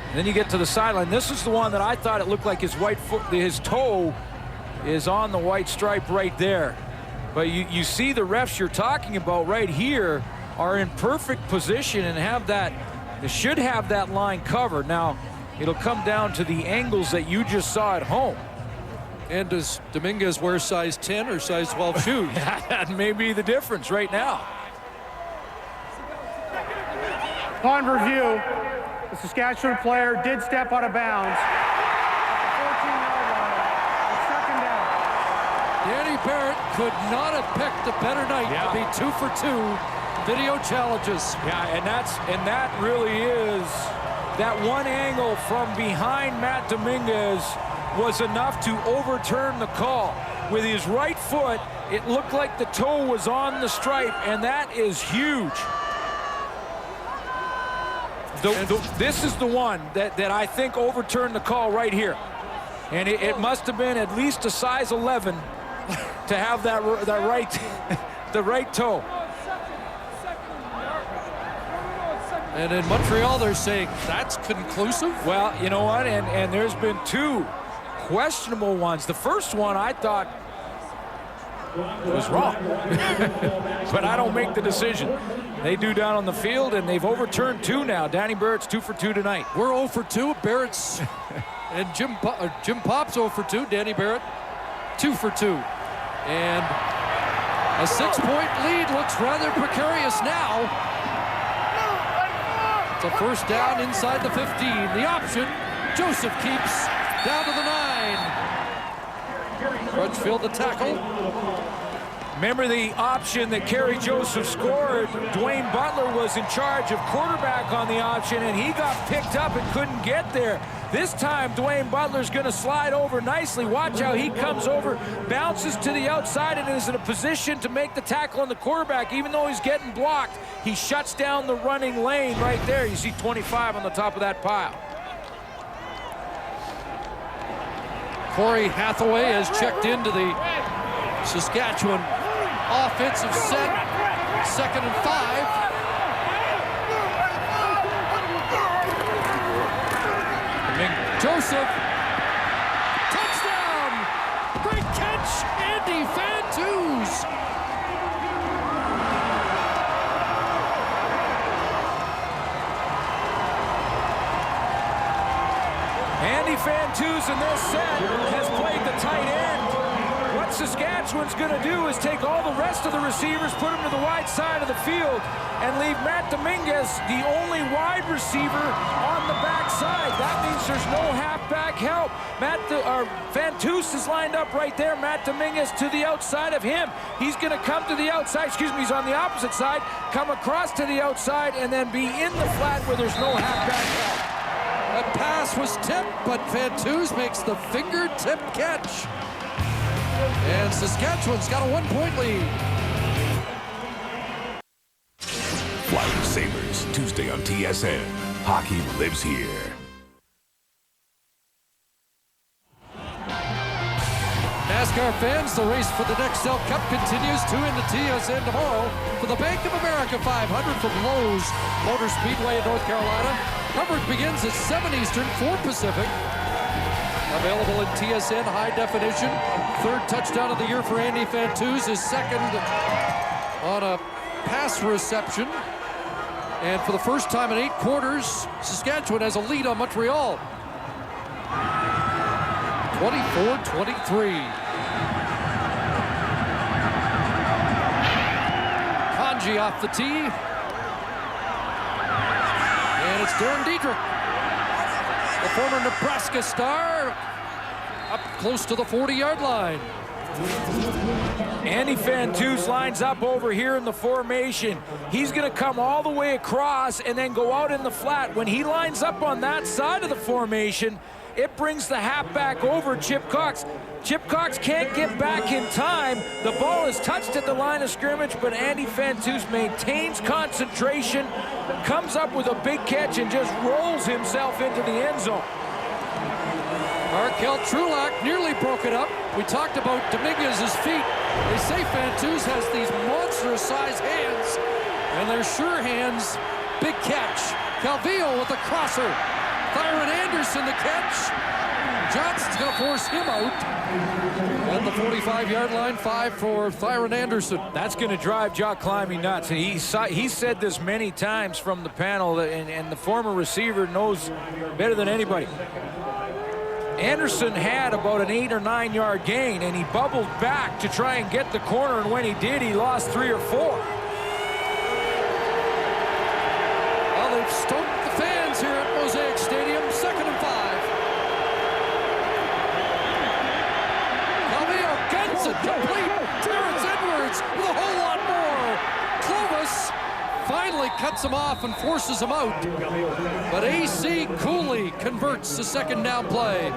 And then you get to the sideline. This is the one that I thought it looked like his white foot, his toe is on the white stripe right there. But you see the refs you're talking about right here are in perfect position and have that, they should have that line covered. Now, it'll come down to the angles that you just saw at home. And does Dominguez wear size 10 or size 12 shoes? That may be the difference right now. Upon review, the Saskatchewan player did step out of bounds. 14-yard line. It's second down. Danny Barrett could not have picked a better night to be 2 for 2 video challenges. Yeah, and that really is, that one angle from behind Matt Dominguez was enough to overturn the call. With his right foot, it looked like the toe was on the stripe, and that is huge. This is the one that I think overturned the call right here. And it must have been at least a size 11 to have that the right toe. And in Montreal, they're saying that's conclusive. Well, you know what? And there's been 2 questionable ones. The first one I thought was wrong. But I don't make the decision. They do down on the field, and they've overturned 2 now. Danny Barrett's 2 for 2 tonight. We're 0 for 2. Barrett's and Jim Pop's 0 for 2. Danny Barrett 2 for 2. And a 6-point lead looks rather precarious now. It's a first down inside the 15. The option, Joseph keeps down to the 9. Crutchfield the tackle. Remember the option that Kerry Joseph scored? Dwayne Butler was in charge of quarterback on the option, and he got picked up and couldn't get there. This time, Dwayne Butler's going to slide over nicely. Watch how he comes over, bounces to the outside, and is in a position to make the tackle on the quarterback. Even though he's getting blocked, he shuts down the running lane right there. You see 25 on the top of that pile. Corey Hathaway has checked into the Saskatchewan offensive set. 2nd and 5. Joseph, touchdown! Great catch, Andy Fantuz. Andy Fantuz in this set has played the tight end. What Saskatchewan's going to do is take all the rest of the receivers, put them to the wide side of the field, and leave Matt Dominguez the only wide receiver on the backside. That means there's no halfback help. Fantuz is lined up right there. Matt Dominguez to the outside of him. He's going to come to the outside. He's on the opposite side, come across to the outside, and then be in the flat where there's no halfback help. That pass was tipped, but Fantuz makes the fingertip catch. And Saskatchewan's got a 1-point lead. Flying Sabres, Tuesday on TSN. Hockey lives here. NASCAR fans, the race for the Nextel Cup continues. 2 into TSN tomorrow for the Bank of America 500 from Lowe's Motor Speedway in North Carolina. Coverage begins at 7 Eastern, 4 Pacific. Available in TSN high definition. 3rd touchdown of the year for Andy Fantuz. His 2nd on a pass reception. And for the first time in 8 quarters, Saskatchewan has a lead on Montreal. 24-23. Kanji off the tee. And it's Darren Dietrich, the former Nebraska star, up close to the 40-yard line. Andy Fantuz lines up over here in the formation. He's going to come all the way across and then go out in the flat. When he lines up on that side of the formation, it brings the halfback over, Chip Cox. Chip Cox can't get back in time. The ball is touched at the line of scrimmage, but Andy Fantuz maintains concentration, comes up with a big catch, and just rolls himself into the end zone. Markel Trulak nearly broke it up. We talked about Dominguez's feet. They say Fantuz has these monstrous-sized hands, and they're sure hands. Big catch. Calvillo with the crosser. Thyron Anderson the catch. Johnson's going to force him out. At the 45-yard line, 5 for Thyron Anderson. That's going to drive Jock Climbing nuts. He said this many times from the panel, and the former receiver knows better than anybody. Anderson had about an 8 or 9 yard gain, and he bubbled back to try and get the corner, and when he did, he lost 3 or 4. Well, they've stoked the fans here at Mosaic Stadium. 2nd and 5. Calvillo gets it complete. fights him off and forces him out. But A.C. Cooley converts the second down play.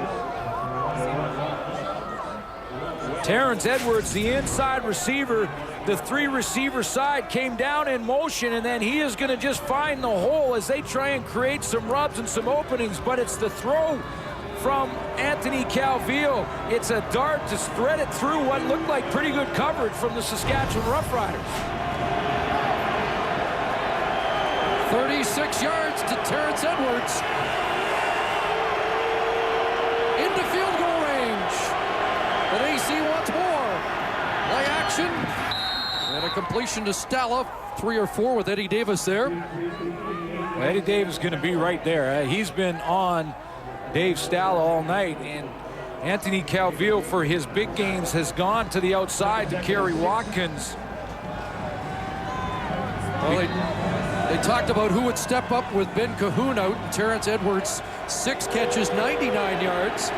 Terrence Edwards, the inside receiver, the three-receiver side came down in motion, and then he is going to just find the hole as they try and create some rubs and some openings, but it's the throw from Anthony Calvillo. It's a dart to thread it through what looked like pretty good coverage from the Saskatchewan Roughriders. 36 yards to Terrence Edwards. Into field goal range. But AC wants more. Play action. And a completion to Stalla. 3 or 4 with Eddie Davis there. Well, Eddie Davis is going to be right there. He's been on Dave Stalla all night. And Anthony Calvillo, for his big gains, has gone to the outside to Kerry Watkins. Well, they talked about who would step up with Ben Cahoon out, and Terrence Edwards, 6 catches, 99 yards.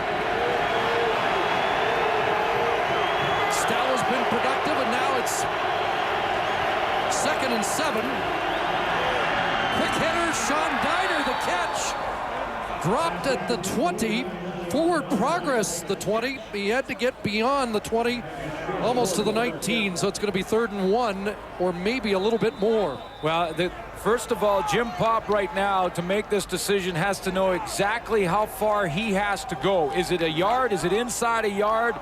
Stalla's been productive, and now it's 2nd and 7. Quick hitter, Sean Diner, the catch. Dropped at the 20. Forward progress, the 20. He had to get beyond the 20, almost to the 19, so it's going to be 3rd and 1, or maybe a little bit more. Well, first of all, Jim Popp right now, to make this decision, has to know exactly how far he has to go. Is it a yard? Is it inside a yard?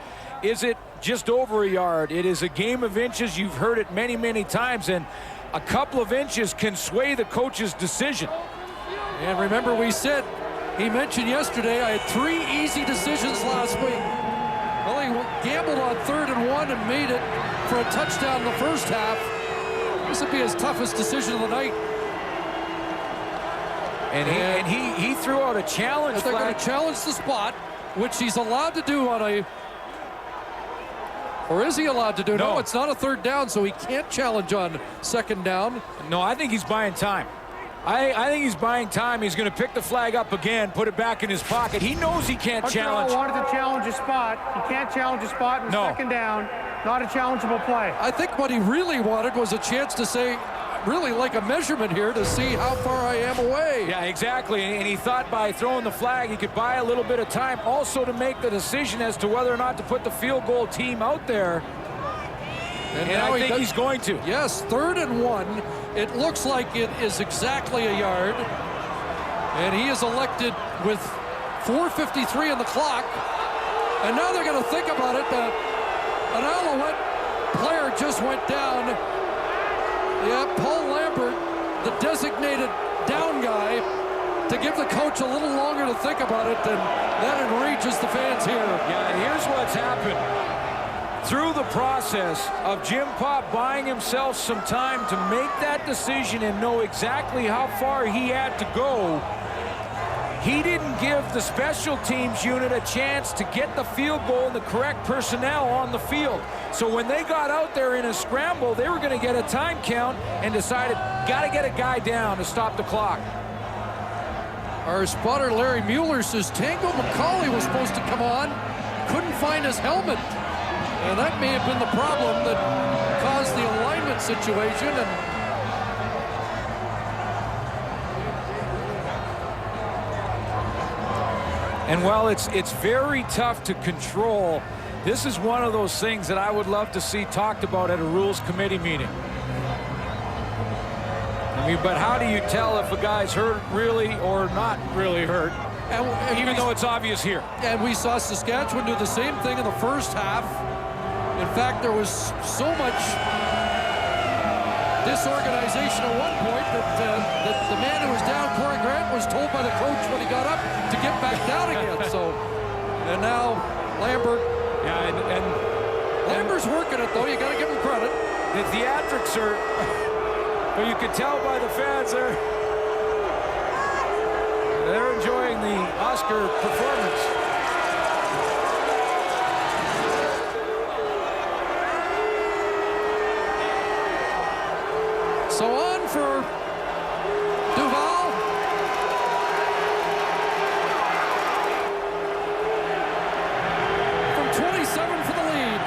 Is it just over a yard? It is a game of inches. You've heard it many, many times, and a couple of inches can sway the coach's decision. And remember, we said, he mentioned yesterday, I had 3 easy decisions last week. Well, he gambled on 3rd and 1 and made it for a touchdown in the first half. This would be his toughest decision of the night. And he threw out a challenge. They're going to challenge the spot, which he's allowed to do on a... Or is he allowed to do? No, it's not a 3rd down, so he can't challenge on 2nd down. No, I think he's buying time. I think he's buying time. He's going to pick the flag up again, put it back in his pocket. He knows he can't challenge. Montreal wanted to challenge a spot. He can't challenge a spot in 2nd down. Not a challengeable play. I think what he really wanted was a chance to say, really like a measurement here to see how far I am away. Yeah, exactly. And he thought by throwing the flag, he could buy a little bit of time also to make the decision as to whether or not to put the field goal team out there. And I think he's going to. Yes, 3rd and 1. It looks like it is exactly a yard. And he is elected with 4:53 on the clock. And now they're going to think about it. An Alouette player just went down. Yeah, Paul Lambert, the designated down guy, to give the coach a little longer to think about it, and that enrages the fans here. Yeah, and here's what's happened. Through the process of Jim Popp buying himself some time to make that decision and know exactly how far he had to go, he didn't give the special teams unit a chance to get the field goal and the correct personnel on the field. So when they got out there in a scramble, they were going to get a time count and decided, got to get a guy down to stop the clock. Our spotter, Larry Mueller, says Tango McCauley was supposed to come on, couldn't find his helmet. And that may have been the problem that caused the alignment situation. And while it's very tough to control, this is one of those things that I would love to see talked about at a rules committee meeting. I mean, but how do you tell if a guy's hurt really or not really hurt, even though it's obvious here? And we saw Saskatchewan do the same thing in the first half. In fact, there was so much disorganization at one point that the man who was down, Corey Grant, was told by the coach when he got up to get back down again. So, and now Lambert. Yeah, and Lambert's working it, though. You got to give him credit. The theatrics are, well, you can tell by the fans they're enjoying the Oscar performance. So on for Duval. From 27 for the lead.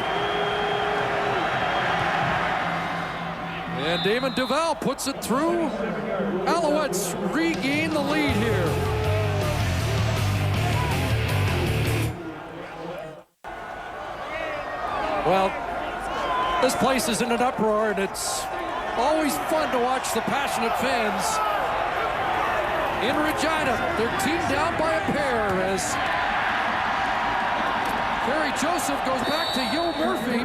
And And Damon Duval puts it through. Alouettes regain the lead here. Well, this place is in an uproar, and it's always fun to watch the passionate fans in Regina. Their team down by a pair as Kerry Joseph goes back to Yo Murphy,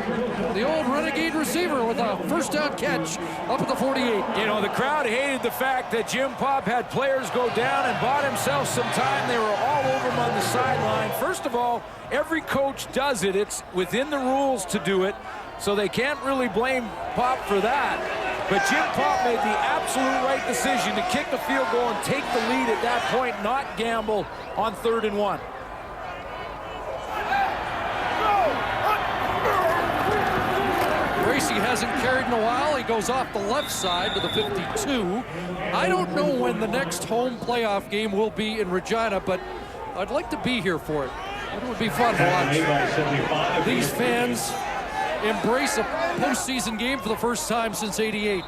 the old renegade receiver, with a first down catch up at the 48. You know, the crowd hated the fact that Jim Popp had players go down and bought himself some time. They were all over him on the sideline. First of all, every coach does it. It's within the rules to do it, so they can't really blame Popp for that. But Jim Popp made the absolute right decision to kick the field goal and take the lead at that point, not gamble on 3rd and 1. Bracey hasn't carried in a while. He goes off the left side to the 52. I don't know when the next home playoff game will be in Regina, but I'd like to be here for it. It would be fun to watch these fans embrace a postseason game for the first time since '88.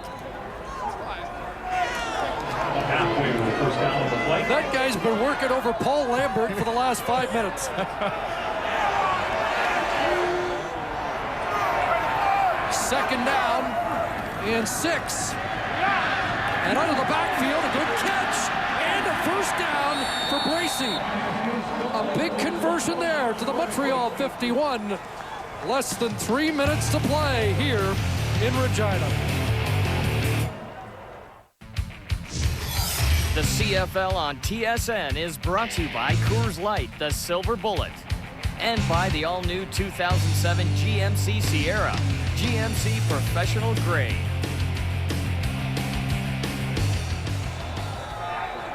That guy's been working over Paul Lambert for the last 5 minutes. Second down and 6. And out of the backfield, a good catch. And a first down for Bracey. A big conversion there to the Montreal 51. Less than 3 minutes to play here in Regina. The CFL on TSN is brought to you by Coors Light, the Silver Bullet, and by the all-new 2007 GMC Sierra, GMC Professional Grade.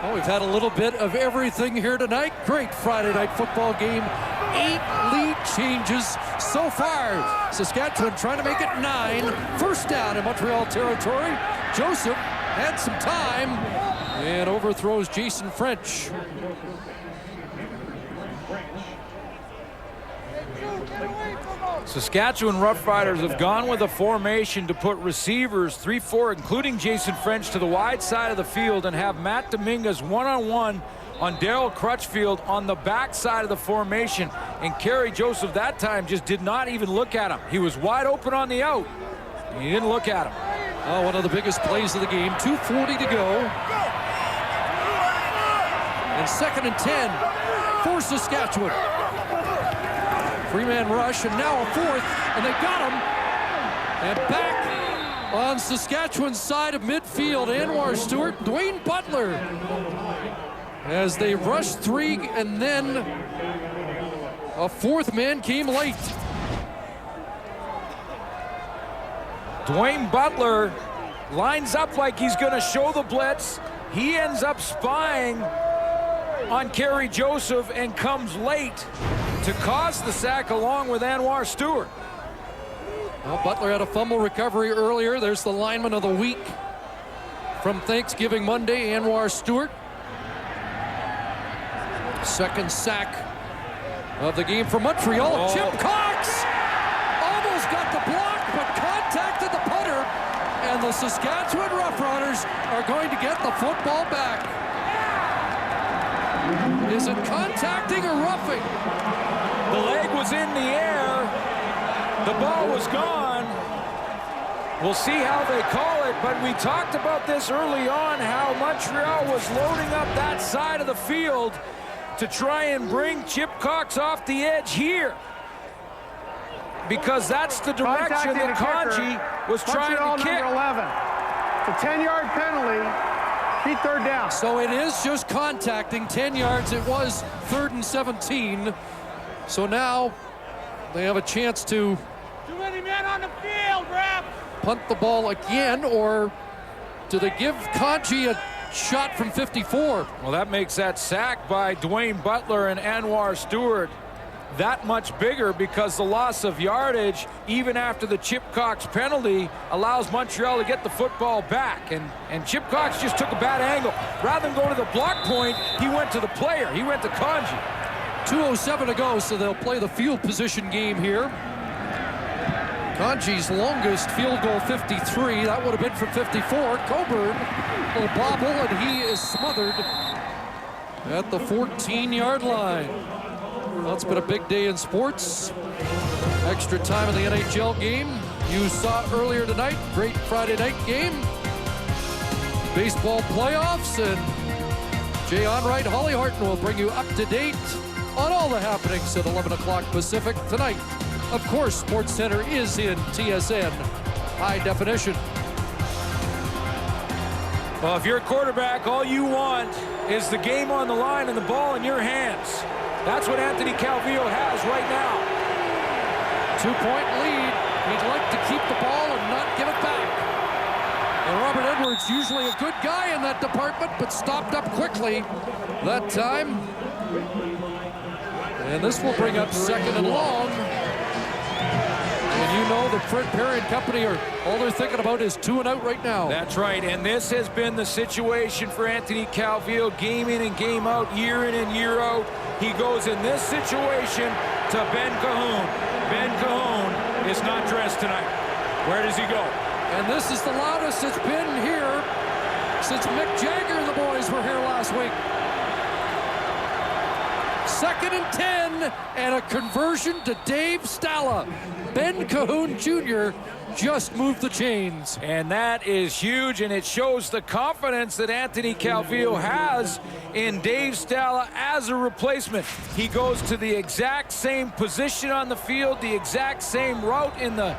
Well, we've had a little bit of everything here tonight. Great Friday night football game. 8 lead changes so far. Saskatchewan trying to make it 9. First down in Montreal territory. Joseph had some time and overthrows Jason French. Saskatchewan Roughriders have gone with a formation to put receivers 3-4, including Jason French, to the wide side of the field and have Matt Dominguez one-on-one on Darryl Crutchfield on the back side of the formation. And Kerry Joseph that time just did not even look at him. He was wide open on the out. He didn't look at him. Oh, one of the biggest plays of the game. 2:40 to go. And 2nd and 10 for Saskatchewan. 3-man rush, and now a 4th, and they got him. And back on Saskatchewan's side of midfield, Anwar Stewart, Dwayne Butler. As they rushed 3, and then a 4th man came late. Dwayne Butler lines up like he's going to show the blitz. He ends up spying on Kerry Joseph and comes late to cause the sack along with Anwar Stewart. Well, Butler had a fumble recovery earlier. There's the lineman of the week from Thanksgiving Monday, Anwar Stewart. 2nd sack of the game for Montreal. Oh. Chip Cox almost got the block, but contacted the punter, and the Saskatchewan Roughriders are going to get the football back. Is it contacting or roughing? The leg was in the air. The ball was gone. We'll see how they call it, but we talked about this early on, how Montreal was loading up that side of the field to try and bring Chip Cox off the edge here, because that's the direction that Kanji was trying to kick. Number 11. It's a 10-yard penalty. Keep 3rd down. So it is just contacting 10 yards. It was 3rd and 17. So now they have a chance to Too many men on the field, ref. punt the ball again, or do they give Kanji a shot from 54? Well, that makes that sack by Dwayne Butler and Anwar Stewart that much bigger, because the loss of yardage, even after the Chip Cox penalty, allows Montreal to get the football back. And Chip Cox just took a bad angle. Rather than go to the block point, he went to the player. He went to Kanji. 2:07 to go, so they'll play the field position game here. Conji's longest field goal, 53. That would have been from 54. Coburn, little bobble, and he is smothered at the 14-yard line. Well, it's been a big day in sports. Extra time in the NHL game. You saw it earlier tonight. Great Friday night game. Baseball playoffs, and Jay Onright, Holly Harton will bring you up to date on all the happenings at 11 o'clock Pacific tonight. Of course, SportsCenter is in TSN high definition. Well, if you're a quarterback, all you want is the game on the line and the ball in your hands. That's what Anthony Calvillo has right now. 2-point lead. He'd like to keep the ball and not give it back. And Robert Edwards, usually a good guy in that department, but stopped up quickly that time. And this will bring up 2nd and long. And you know that Fred Perry and company are, all they're thinking about is 2 and out right now. That's right, and this has been the situation for Anthony Calvillo game in and game out, year in and year out. He goes in this situation to Ben Cahoon. Ben Cahoon is not dressed tonight. Where does he go? And this is the loudest it's been here since Mick Jagger and the boys were here last week. 2nd and 10, and a conversion to Dave Stala. Ben Cahoon Jr. just moved the chains. And that is huge, and it shows the confidence that Anthony Calvillo has in Dave Stala as a replacement. He goes to the exact same position on the field, the exact same route in the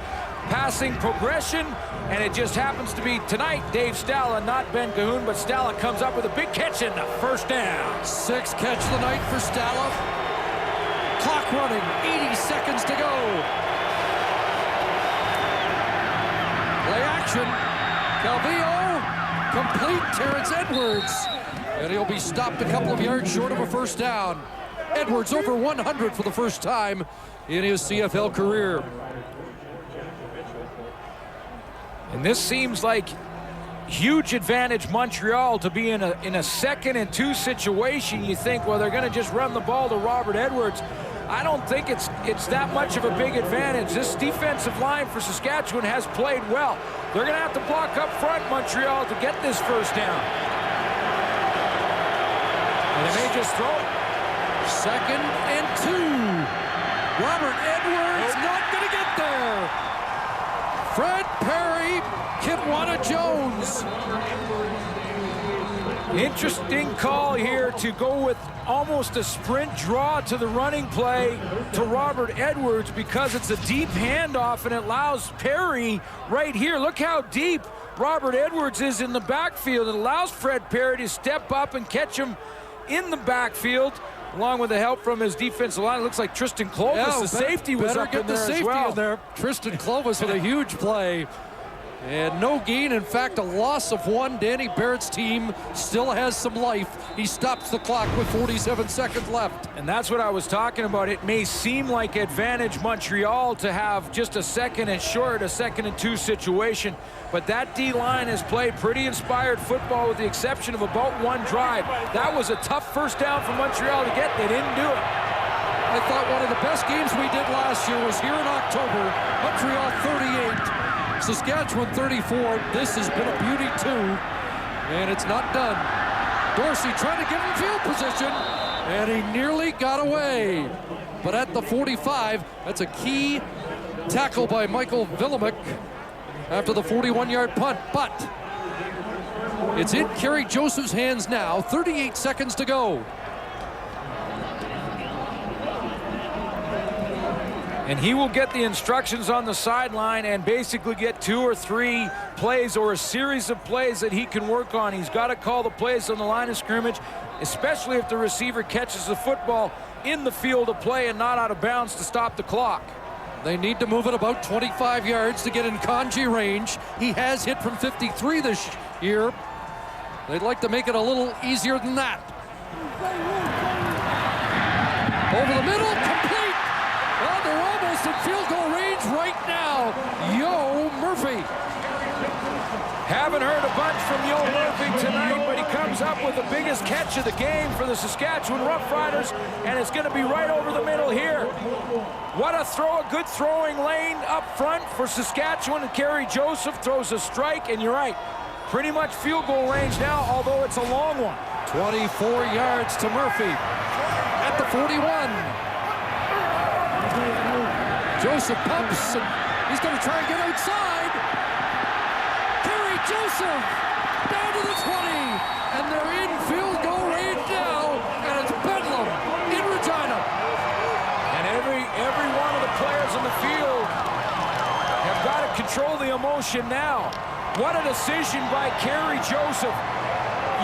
passing progression, and it just happens to be tonight Dave Stala, not Ben Cahoon, but Stala comes up with a big catch in the first down. 6th catch of the night for Stala. Clock running, 80 seconds to go. Play action. Calvillo, complete. Terrence Edwards, and he'll be stopped a couple of yards short of a first down. Edwards over 100 for the first time in his CFL career. And this seems like huge advantage Montreal to be in a 2nd and 2 situation. You think, well, they're going to just run the ball to Robert Edwards. I don't think it's that much of a big advantage. This defensive line for Saskatchewan has played well. They're going to have to block up front, Montreal, to get this first down. And they may just throw it. 2nd and 2. Robert Edwards not going to get there. Fred Perry, Kitwana Jones. Interesting call here to go with almost a sprint draw to the running play to Robert Edwards, because it's a deep handoff and it allows Perry right here. Look how deep Robert Edwards is in the backfield. It allows Fred Perry to step up and catch him in the backfield, along with the help from his defensive line. It looks like Tristan Clovis, the safety, was up in there as well. In there. Tristan Clovis with a huge play. And no gain, in fact, a loss of 1. Danny Barrett's team still has some life. He stops the clock with 47 seconds left. And that's what I was talking about. It may seem like advantage Montreal to have just a 2nd and short, a 2nd and 2 situation, but that D-line has played pretty inspired football with the exception of about 1 drive. That was a tough first down for Montreal to get. They didn't do it. I thought one of the best games we did last year was here in October. Montreal 38. Saskatchewan 34. This has been a beauty too, and it's not done. Dorsey trying to give him field position, and he nearly got away. But at the 45, that's a key tackle by Michael Villemick after the 41-yard punt. But it's in Kerry Joseph's hands now. 38 seconds to go. And he will get the instructions on the sideline and basically get 2 or 3 plays or a series of plays that he can work on. He's got to call the plays on the line of scrimmage, especially if the receiver catches the football in the field of play and not out of bounds to stop the clock. They need to move it about 25 yards to get in Conji range. He has hit from 53 this year. They'd like to make it a little easier than that. Over the middle, complete. Well, they're almost in field goal range right now. Yo Murphy. Haven't heard a bunch from the old Murphy tonight, but he comes up with the biggest catch of the game for the Saskatchewan Roughriders, and it's going to be right over the middle here. What a throw, a good throwing lane up front for Saskatchewan, and Kerry Joseph throws a strike, and you're right, pretty much field goal range now, although it's a long one. 24 yards to Murphy at the 41. Joseph pumps, and he's going to try and get outside. Kerry Joseph down to the 20, and they're in field goal range now, and it's Bedlam in Regina. And every one of the players on the field have got to control the emotion now. What a decision by Kerry Joseph.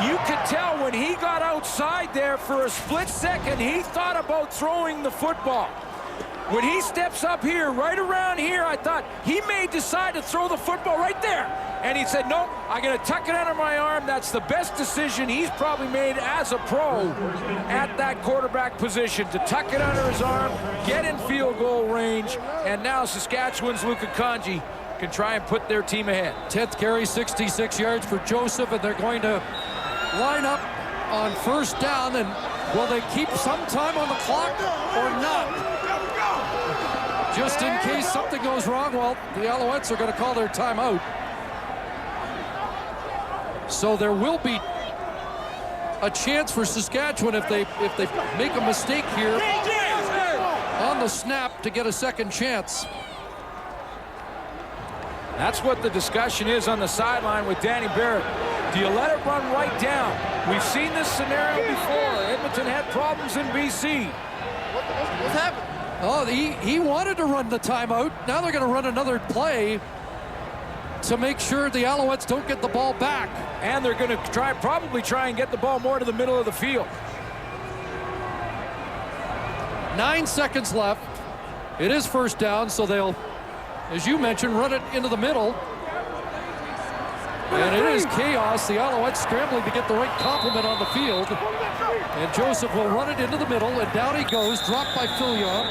You could tell when he got outside there for a split second, he thought about throwing the football. When he steps up here, right around here, I thought he may decide to throw the football right there. And he said, nope, I'm going to tuck it under my arm. That's the best decision he's probably made as a pro at that quarterback position, to tuck it under his arm, get in field goal range, and now Saskatchewan's Luka Kanji can try and put their team ahead. 10th carry, 66 yards for Joseph, and they're going to line up on first down, and will they keep some time on the clock or not? Just in case something goes wrong, well, the Alouettes are going to call their timeout. So there will be a chance for Saskatchewan if they make a mistake here on the snap to get a second chance. That's what the discussion is on the sideline with Danny Barrett. Do you let it run right down? We've seen this scenario before. Edmonton had problems in BC. What's happened? Oh, he wanted to run the timeout. Now they're going to run another play to make sure the Alouettes don't get the ball back. And they're going to probably try and get the ball more to the middle of the field. 9 seconds left. It is first down, so they'll, as you mentioned, run it into the middle. And it is chaos. The Alouettes scrambling to get the right complement on the field. And Joseph will run it into the middle, and down he goes, dropped by Filion.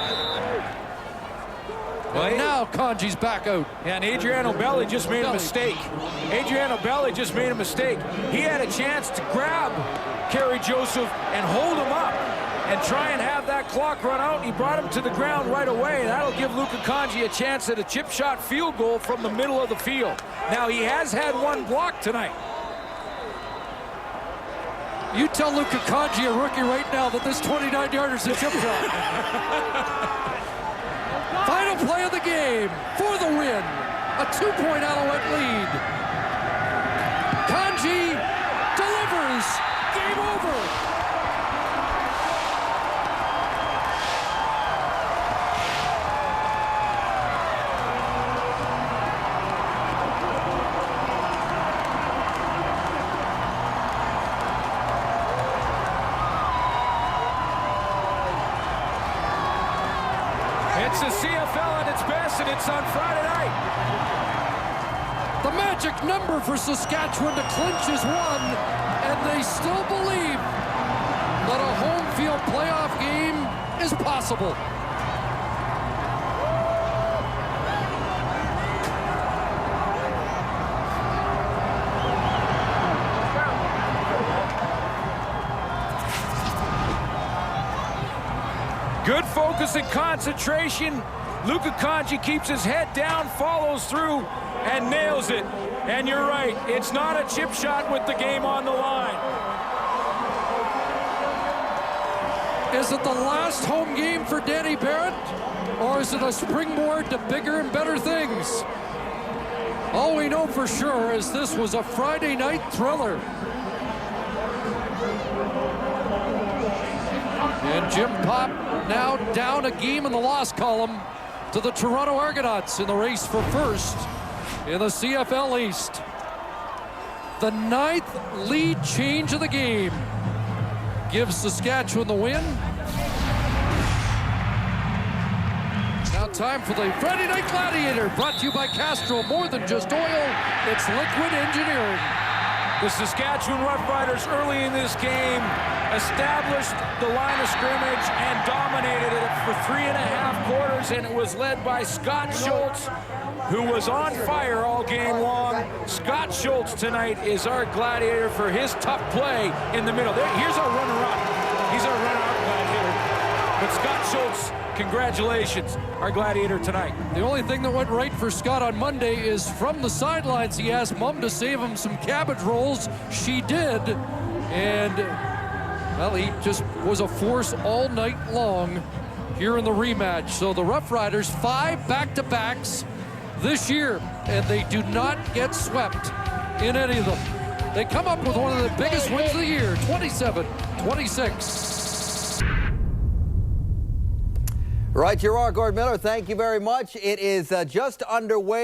Well, now Kanji's back out. And Adriano Belli just made a mistake. Adriano Belli just made a mistake. He had a chance to grab Kerry Joseph and hold him up and try and have that clock run out. He brought him to the ground right away, and that'll give Luka Kanji a chance at a chip shot field goal from the middle of the field. Now, he has had one block tonight. You tell Luka Kanji, a rookie, right now that this 29-yarder is a chip shot. Final play of the game for the win. A 2-point Alouette lead. Kanji delivers. Game over. It's the CFL at its best, and it's on Friday night. The magic number for Saskatchewan to clinch is 1, and they still believe that a home field playoff game is possible. Good focus and concentration. Luka Kanji keeps his head down, follows through, and nails it. And you're right, it's not a chip shot with the game on the line. Is it the last home game for Danny Barrett? Or is it a springboard to bigger and better things? All we know for sure is this was a Friday night thriller. And Jim Pop now down a game in the loss column to the Toronto Argonauts in the race for first in the CFL East. The 9th lead change of the game gives Saskatchewan the win. Now time for the Friday Night Gladiator, brought to you by Castrol. More than just oil, it's liquid engineering. The Saskatchewan Roughriders early in this game established the line of scrimmage and dominated it for 3.5 quarters, and it was led by Scott Schultz, who was on fire all game long. Scott Schultz tonight is our gladiator for his tough play in the middle. Here's our runner-up. He's our runner-up gladiator. But Scott Schultz, congratulations, our gladiator tonight. The only thing that went right for Scott on Monday is from the sidelines. He asked Mom to save him some cabbage rolls. She did. And, well, he just was a force all night long here in the rematch. So the Roughriders, 5 back-to-backs this year, and they do not get swept in any of them. They come up with one of the biggest wins of the year, 27-26. Right, you are, Gord Miller. Thank you very much. It is just underway.